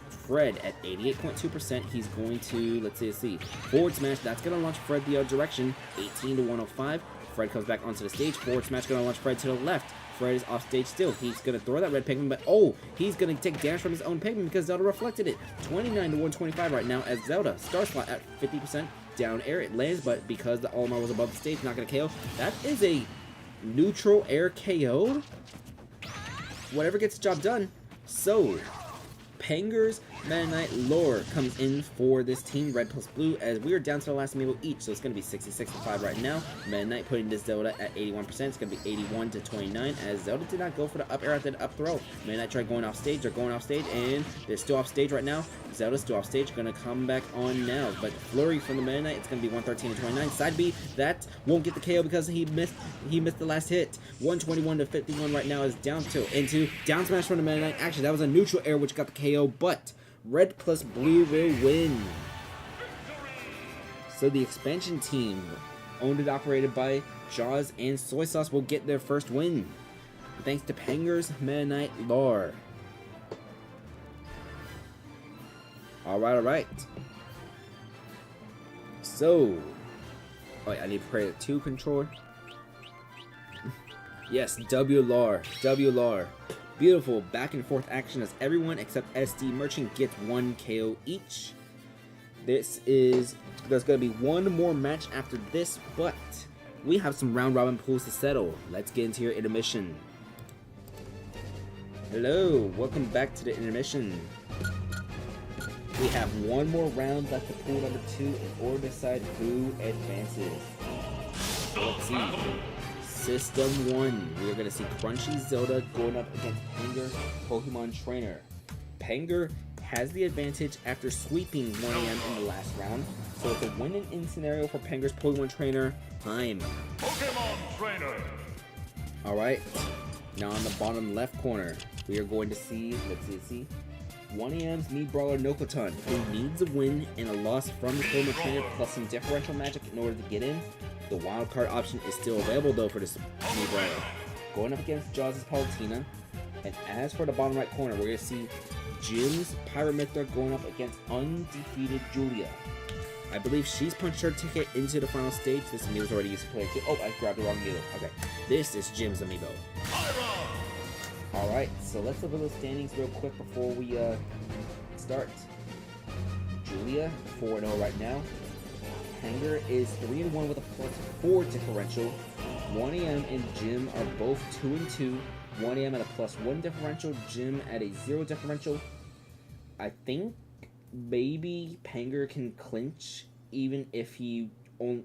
Fred at 88.2%. He's going to, let's see, forward smash. That's going to launch Fred the other direction. 18 to 105. Fred comes back onto the stage. Forward smash going to launch Fred to the left. Fred is off stage still. He's going to throw that red Pikmin, but oh, he's going to take damage from his own Pikmin because Zelda reflected it. 29 to 125 right now as Zelda. Star Slot at 50%. Down air, it lands, but because the Olimar was above the stage, not going to KO. That is a neutral air KO. Whatever gets the job done. So, Panger's Meta Knight lore comes in for this team, red plus blue, as we are down to the last Amiibo each, so it's going to be 66 to 5 right now. Meta Knight putting this Zelda at 81%, it's going to be 81 to 29, as Zelda did not go for the up air after the up throw. Meta Knight tried going off stage, they're going off stage, and they're still off stage right now. Zelda's still off stage, going to come back on now, but Flurry from the Meta Knight, it's going to be 113 to 29. Side B, that won't get the KO because he missed the last hit. 121 to 51 right now is down tilt into down smash from the Meta Knight. Actually, that was a neutral air which got the KO, but red plus blue will win. So the expansion team, owned and operated by Jaws and Soy Sauce, will get their first win, thanks to Panger's Meta Knight lore. Alright. So, I need to play the 2 controller. Yes, W lore. Beautiful back and forth action as everyone except SD Merchant gets 1 KO each. There's going to be one more match after this, but we have some round robin pools to settle. Let's get into your intermission. Hello, welcome back to the intermission. We have one more round left to pool number 2 in order to decide who advances. So let's see. System 1, we are going to see Crunchy Zelda going up against Panger's Pokemon Trainer. Panger has the advantage after sweeping 1AM in the last round, so it's a win-and-in scenario for Panger's Pokemon Trainer. Time. Pokemon Trainer! Alright, now on the bottom left corner, we are going to see, let's see, 1AM's Need Brawler Nokoton, who needs a win and a loss from the Pokemon Trainer plus some differential magic in order to get in. The wild card option is still available though for this Need Brawler. Going up against Jaws' Palutena. And as for the bottom right corner, we're going to see Jim's Pyramithra going up against undefeated Julia. I believe she's punched her ticket into the final stage. This Amiibo's already used to player 2. Oh, I grabbed the wrong Amiibo. Okay, this is Jim's Amiibo. Alright, so let's look at those standings real quick before we start. Julia, 4-0 right now. Hanger is 3-1 with a +4 differential. 1AM and Jim are both 2-2. 1AM at a +1 differential. Jim at a 0 differential. I think maybe Panger can clinch even if he only...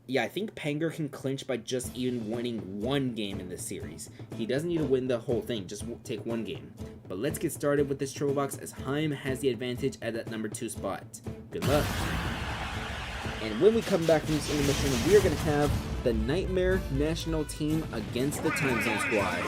Yeah, I think Panger can clinch by just even winning one game in this series. He doesn't need to win the whole thing, just take one game. But let's get started with this triple box as Haim has the advantage at that number 2 spot. Good luck. And when we come back from this intermission, we are going to have the Nightmare National Team against the Time Zone Squad.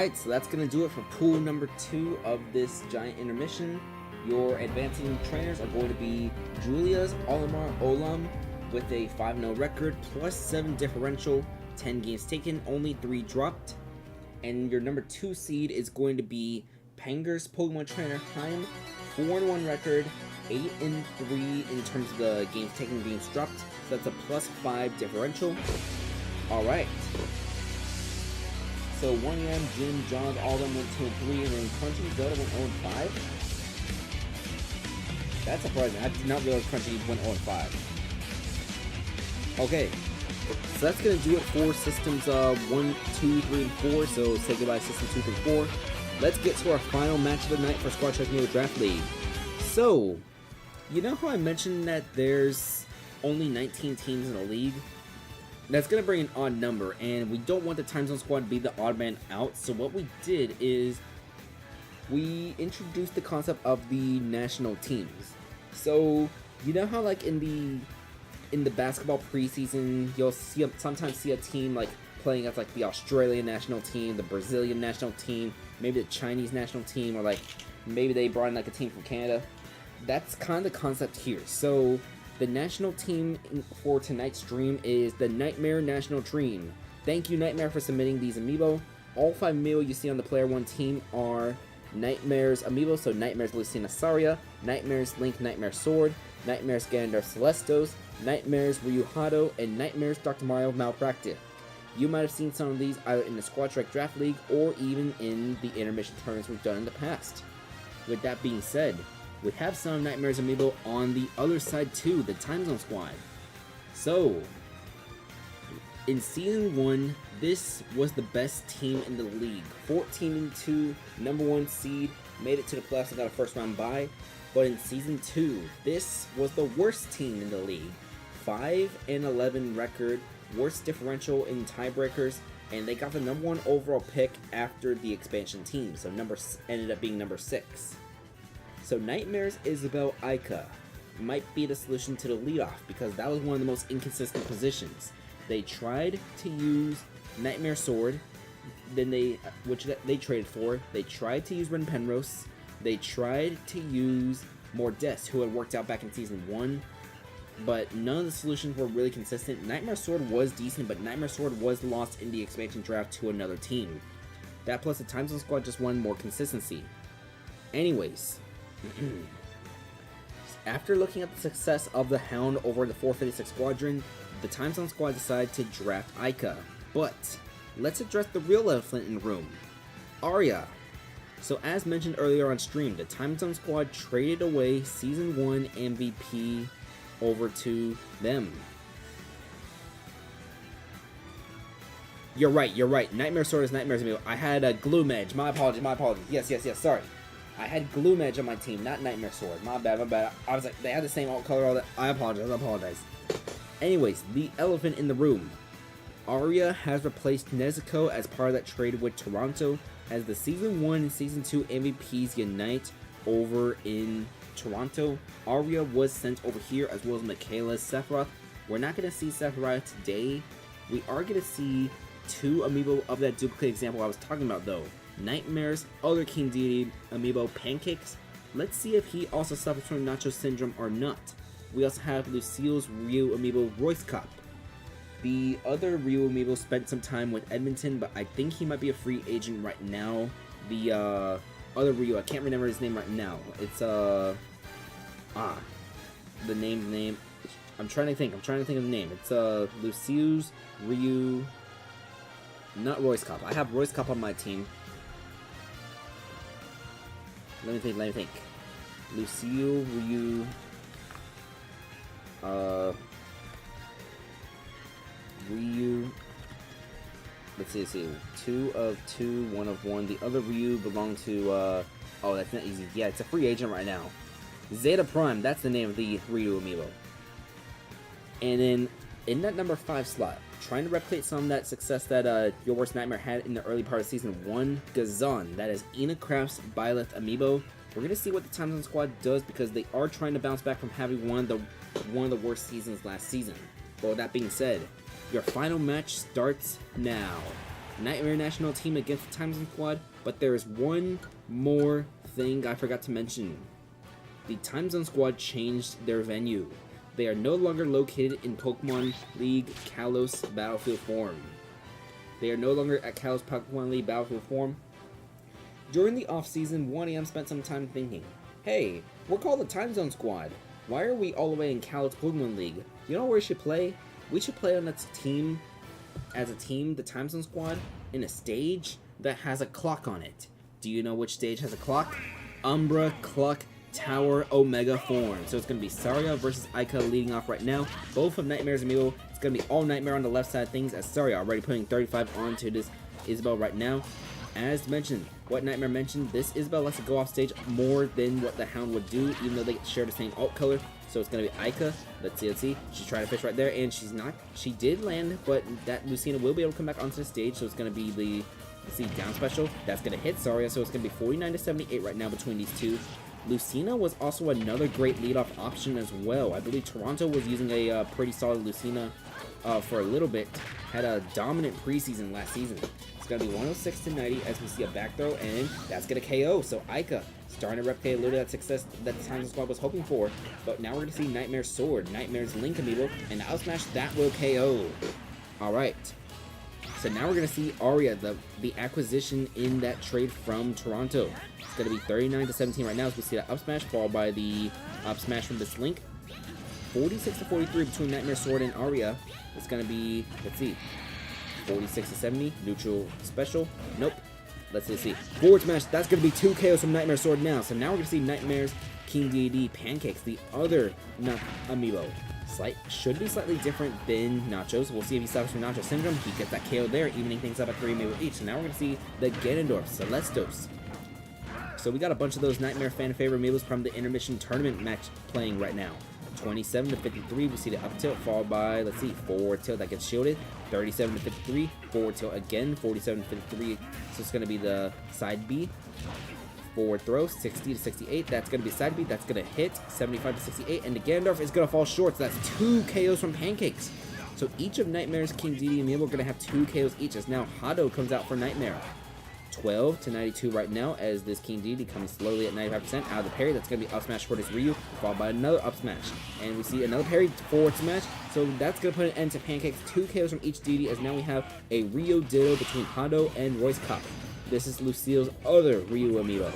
Alright, so that's going to do it for pool number 2 of this giant intermission. Your advancing trainers are going to be Julia's Olimar Olam with a 5-0 record, plus 7 differential, 10 games taken, only 3 dropped. And your number 2 seed is going to be Panger's Pokemon trainer Haim, 4-1 record, 8-3 in terms of the games taken, games dropped. So that's a plus 5 differential. Alright. So 1EM, Jim, John, all of them went 2-3, and then Crunchy, Zelda went 0-5. That's surprising. I did not realize Crunchy went 0-5. Okay. So that's going to do it for systems 1, 2, 3, and 4. So say goodbye to system 2 through 4. Let's get to our final match of the night for Squad Choice Amiibo Draft League. So, you know how I mentioned that there's only 19 teams in the league? That's going to bring an odd number, and we don't want the Time Zone Squad to be the odd man out. So what we did is we introduced the concept of the national teams. So you know how like in the basketball preseason, you'll sometimes see a team like playing as like the Australian national team, the Brazilian national team, maybe the Chinese national team, or like maybe they brought in like a team from Canada. That's kind of the concept here. So the national team for tonight's stream is the Nightmare National Team. Thank you, Nightmare, for submitting these amiibo. All 5 amiibo you see on the Player 1 team are Nightmare's amiibo, so Nightmare's Lucina Saria, Nightmare's Link Nightmare Sword, Nightmare's Ganondorf Celestos, Nightmare's Ryu Hado, and Nightmare's Dr. Mario Malpractice. You might have seen some of these either in the Squad Strike Draft League or even in the intermission tournaments we've done in the past. With that being said, we have some Nightmare's amiibo on the other side too, the Time Zone Squad. So, in Season 1, this was the best team in the league. 14-2, number 1 seed, made it to the playoffs and got a first round bye. But in Season 2, this was the worst team in the league. 5-11 record, worst differential in tiebreakers, and they got the number 1 overall pick after the expansion team. So ended up being number 6. So Nightmare's Isabel Aika might be the solution to the leadoff because that was one of the most inconsistent positions. They tried to use Nightmare Sword, which they traded for. They tried to use Ren Penrose. They tried to use Mordes, who had worked out back in Season 1, but none of the solutions were really consistent. Nightmare Sword was decent, but Nightmare Sword was lost in the expansion draft to another team. That plus the Time Zone Squad just wanted more consistency. Anyways, after looking at the success of the Hound over the 456 Squadron, the Time Zone Squad decided to draft Aika. But let's address the real elephant in the room, Arya. So as mentioned earlier on stream, the Time Zone Squad traded away Season 1 MVP over to them. You're right. Nightmare Sword is Nightmare's amiibo. I had a Gloom Edge. My apologies. Yes, sorry. I had Gloom Edge on my team, not Nightmare Sword. My bad. I was like, they had the same alt color, all that. I apologize. Anyways, the elephant in the room. Arya has replaced Nezuko as part of that trade with Toronto, as the Season 1 and Season 2 MVPs unite over in Toronto. Arya was sent over here, as well as Michaela Sephiroth. We're not going to see Sephiroth today. We are going to see 2 amiibo of that duplicate example I was talking about, though. Nightmare's other King Deity amiibo, Pancakes. Let's see if he also suffers from Nacho Syndrome or not. We also have Lucille's Ryu amiibo, Royce Cup. The other Ryu amiibo spent some time with Edmonton, but I think he might be a free agent right now. The other Ryu, I can't remember his name right now. It's the name. I'm trying to think of the name. It's Lucille's Ryu, not Royce Cup. I have Royce Cup on my team. Let me think. Lucille, Ryu, Ryu. Let's see. 2 of 2, 1 of 1. The other Ryu belonged to, oh, that's not easy. Yeah, it's a free agent right now. Zeta Prime, that's the name of the Ryu amiibo. And then, in that number 5 slot, trying to replicate some of that success that Your Worst Nightmare had in the early part of Season 1, Gazan. That is Ina Craft's Byleth amiibo. We're going to see what the Time Zone Squad does because they are trying to bounce back from having one of the worst seasons last season. But with that being said, your final match starts now. Nightmare National Team against the Time Zone Squad, but there is one more thing I forgot to mention. The Time Zone Squad changed their venue. They are no longer located in Pokemon League Kalos Battlefield Forum. They are no longer at Kalos Pokemon League Battlefield Forum. During the off-season, 1AM spent some time thinking, hey, we're called the Time Zone Squad. Why are we all the way in Kalos Pokemon League? You know where we should play? We should play on that team, as a team, the Time Zone Squad, in a stage that has a clock on it. Do you know which stage has a clock? Umbra Cluck Tower Omega form. So it's going to be Saria versus Ica leading off right now. Both of Nightmare's Amiibo. It's going to be all Nightmare on the left side of things, as Saria already putting 35 onto this Isabel right now. As mentioned, what Nightmare mentioned, this Isabel lets it go off stage more than what the Hound would do, even though they share the same alt color. So it's going to be Ica. Let's see. She's trying to fish right there, and she's not. She did land, but that Lucina will be able to come back onto the stage, so it's going to be the, let's see, down special. That's going to hit Saria, so it's going to be 49 to 78 right now between these two. Lucina was also another great leadoff option as well. I believe Toronto was using a pretty solid Lucina for a little bit. Had a dominant preseason last season. It's going to be 106 to 90 as we see a back throw, and that's going to KO. So Ica starting to replicate a little of that success that the Time Zone Squad was hoping for. But now we're going to see Nightmare's Sword, Nightmare's Link Amiibo, and the out smash that will KO. Alright. So now we're going to see Aria, the acquisition in that trade from Toronto. It's going to be 39 to 17 right now as we see that up smash, followed by the up smash from this Link. 46 to 43 between Nightmare Sword and Aria. It's going to be, let's see, 46 to 70, neutral special. Nope. Let's see. Forward smash, that's going to be 2 KOs from Nightmare Sword now. So now we're going to see Nightmare's King DD Pancakes, the other Amiibo. Should be slightly different than Nacho's. We'll see if he suffers from Nacho Syndrome. He gets that KO there, evening things up at 3 Amiibo each. So now we're going to see the Ganondorf Celestos. So we got a bunch of those Nightmare fan favorite Amiibos from the Intermission Tournament match playing right now. 27 to 53, we see the up tilt followed by, let's see, forward tilt that gets shielded. 37 to 53, forward tilt again, 47 to 53. So it's going to be the side B. Forward throw, 60 to 68. That's going to be side B. That's going to hit 75 to 68. And the Ganondorf is going to fall short. So that's 2 KOs from Pancakes. So each of Nightmare's King DD and Amiibo are going to have 2 KOs each. As now Hado comes out for Nightmare. 12 to 92 right now as this King DD comes slowly at 95% out of the parry. That's going to be up smash for this Ryu, followed by another up smash. And we see another parry forward smash. So that's going to put an end to Pancakes. 2 KOs from each DD as now we have a Ryu Ditto between Hado and Royce Cop. This is Lucille's other Ryu Amiibo.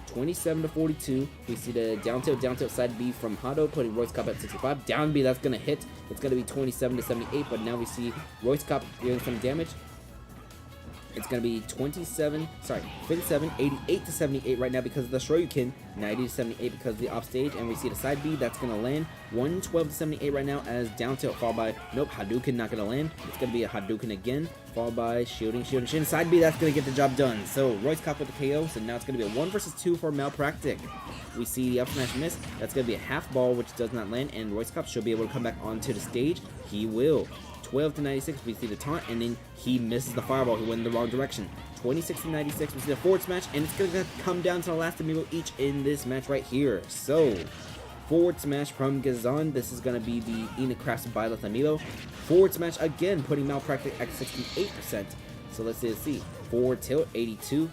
27 to 42. We see the down tilt side B from Hado, putting Royce Cop at 65. Down B, that's going to hit. It's going to be 27 to 78, but now we see Royce Cop dealing some damage. It's going to be 57, 88 to 78 right now because of the Shoryuken, 90 to 78 because of the off stage, and we see the side B, that's going to land, 112 to 78 right now as down tilt followed by, nope, Hadouken not going to land, it's going to be a Hadouken again, followed by shielding, side B, that's going to get the job done. So Royce Cop with the KO, so now it's going to be a 1 versus 2 for Malpractic. We see the up smash miss, that's going to be a half ball which does not land, and Royce Cop should be able to come back onto the stage. He will. 12 to 96, we see the taunt, and then he misses the fireball. He went in the wrong direction. 26 to 96, we see the forward smash, and it's going to come down to the last Amiibo each in this match right here. So, forward smash from Gazan. This is going to be the Enacraft's Byleth Amiibo. Forward smash again, putting Malpractic at 68%. So let's see. Forward tilt, 82.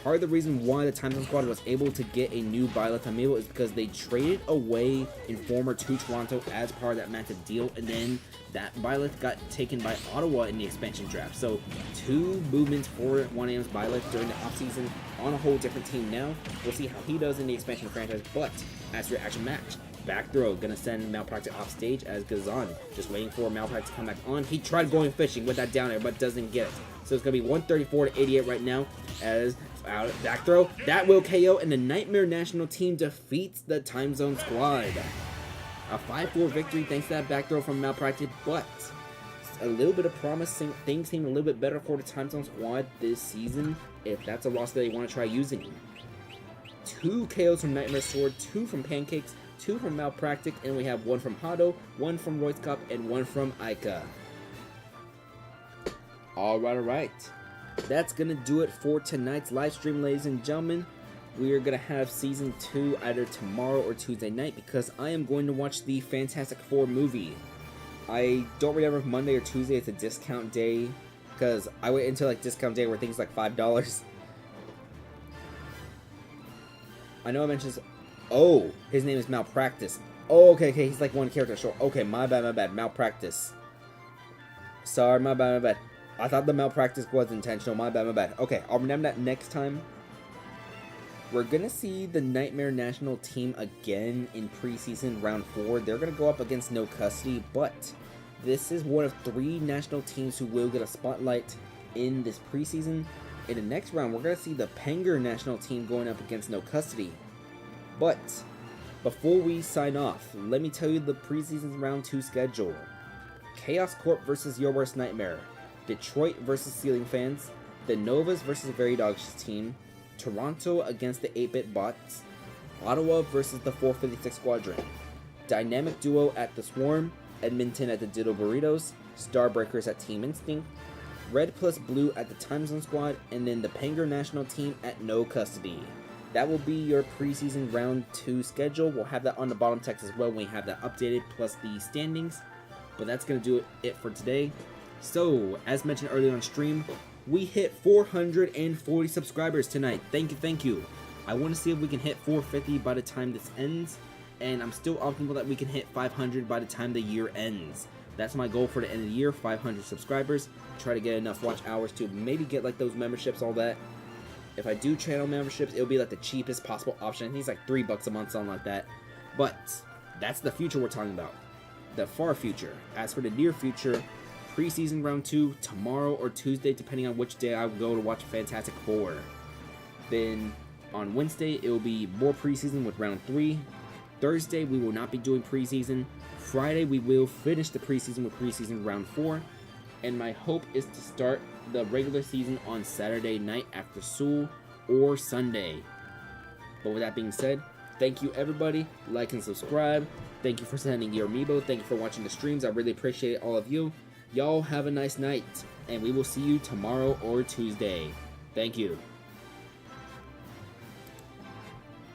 Part of the reason why the Time Zone Squad was able to get a new Byleth Amiibo is because they traded away Informer to Toronto as part of that massive deal, and then that Byleth got taken by Ottawa in the expansion draft. So 2 movements for 1AM's Byleth during the offseason on a whole different team now. We'll see how he does in the expansion franchise, but as for your action match, back throw, gonna send Malpractic off stage as Gazan just waiting for Malpractic to come back on. He tried going fishing with that down air, but doesn't get it. So it's gonna be 134 to 88 right now as back throw, that will KO, and the Nightmare National Team defeats the Time Zone Squad. A 5-4 victory thanks to that back throw from Malpractic, but a little bit of promising. Things seem a little bit better for the Time Zone Squad this season if that's a roster they want to try using. 2 KOs from Nightmare Sword, 2 from Pancakes, 2 from Malpractic, and we have 1 from Hado, 1 from Royce Cup, and 1 from Ica. Alright. That's going to do it for tonight's live stream, ladies and gentlemen. We are going to have Season 2 either tomorrow or Tuesday night because I am going to watch the Fantastic Four movie. I don't remember if Monday or Tuesday is a discount day because I wait until like discount day where things like $5. I know I mentioned this. Oh, his name is Malpractice. Oh, okay, he's like one character short. Okay, my bad, Malpractice. Sorry, my bad. I thought the Malpractice was intentional. My bad. Okay, I'll remember that next time. We're gonna see the Nightmare National team again in preseason round 4. They're gonna go up against No Custody, but this is one of 3 national teams who will get a spotlight in this preseason. In the next round, we're gonna see the Penger national team going up against No Custody. But before we sign off, let me tell you the preseason round 2 schedule. Chaos Corp versus Your Worst Nightmare, Detroit versus Ceiling Fans, the Novas versus Very Dog's team, Toronto against the 8-Bit Bots, Ottawa versus the 456 Squadron, Dynamic Duo at the Swarm, Edmonton at the Diddle Burritos, Starbreakers at Team Instinct, Red plus Blue at the Time Zone Squad, and then the Penger National team at No Custody. That will be your preseason round 2 schedule. We'll have that on the bottom text as well when we have that updated, plus the standings. But that's going to do it for today. So, as mentioned earlier on stream, we hit 440 subscribers tonight. Thank you. I want to see if we can hit 450 by the time this ends. And I'm still optimal that we can hit 500 by the time the year ends. That's my goal for the end of the year, 500 subscribers. Try to get enough watch hours to maybe get like those memberships, all that. If I do channel memberships, it'll be like the cheapest possible option. I think it's like $3 a month, something like that. But that's the future we're talking about. The far future. As for the near future, preseason round 2 tomorrow or Tuesday, depending on which day I go to watch Fantastic Four. Then on Wednesday, it will be more preseason with round 3. Thursday, we will not be doing preseason. Friday, we will finish the preseason with preseason round 4. And my hope is to start the regular season on Saturday night after SUAL or Sunday. But with that being said, thank you everybody. Like and subscribe. Thank you for sending your Amiibo. Thank you for watching the streams. I really appreciate all of you. Y'all have a nice night. And we will see you tomorrow or Tuesday. Thank you.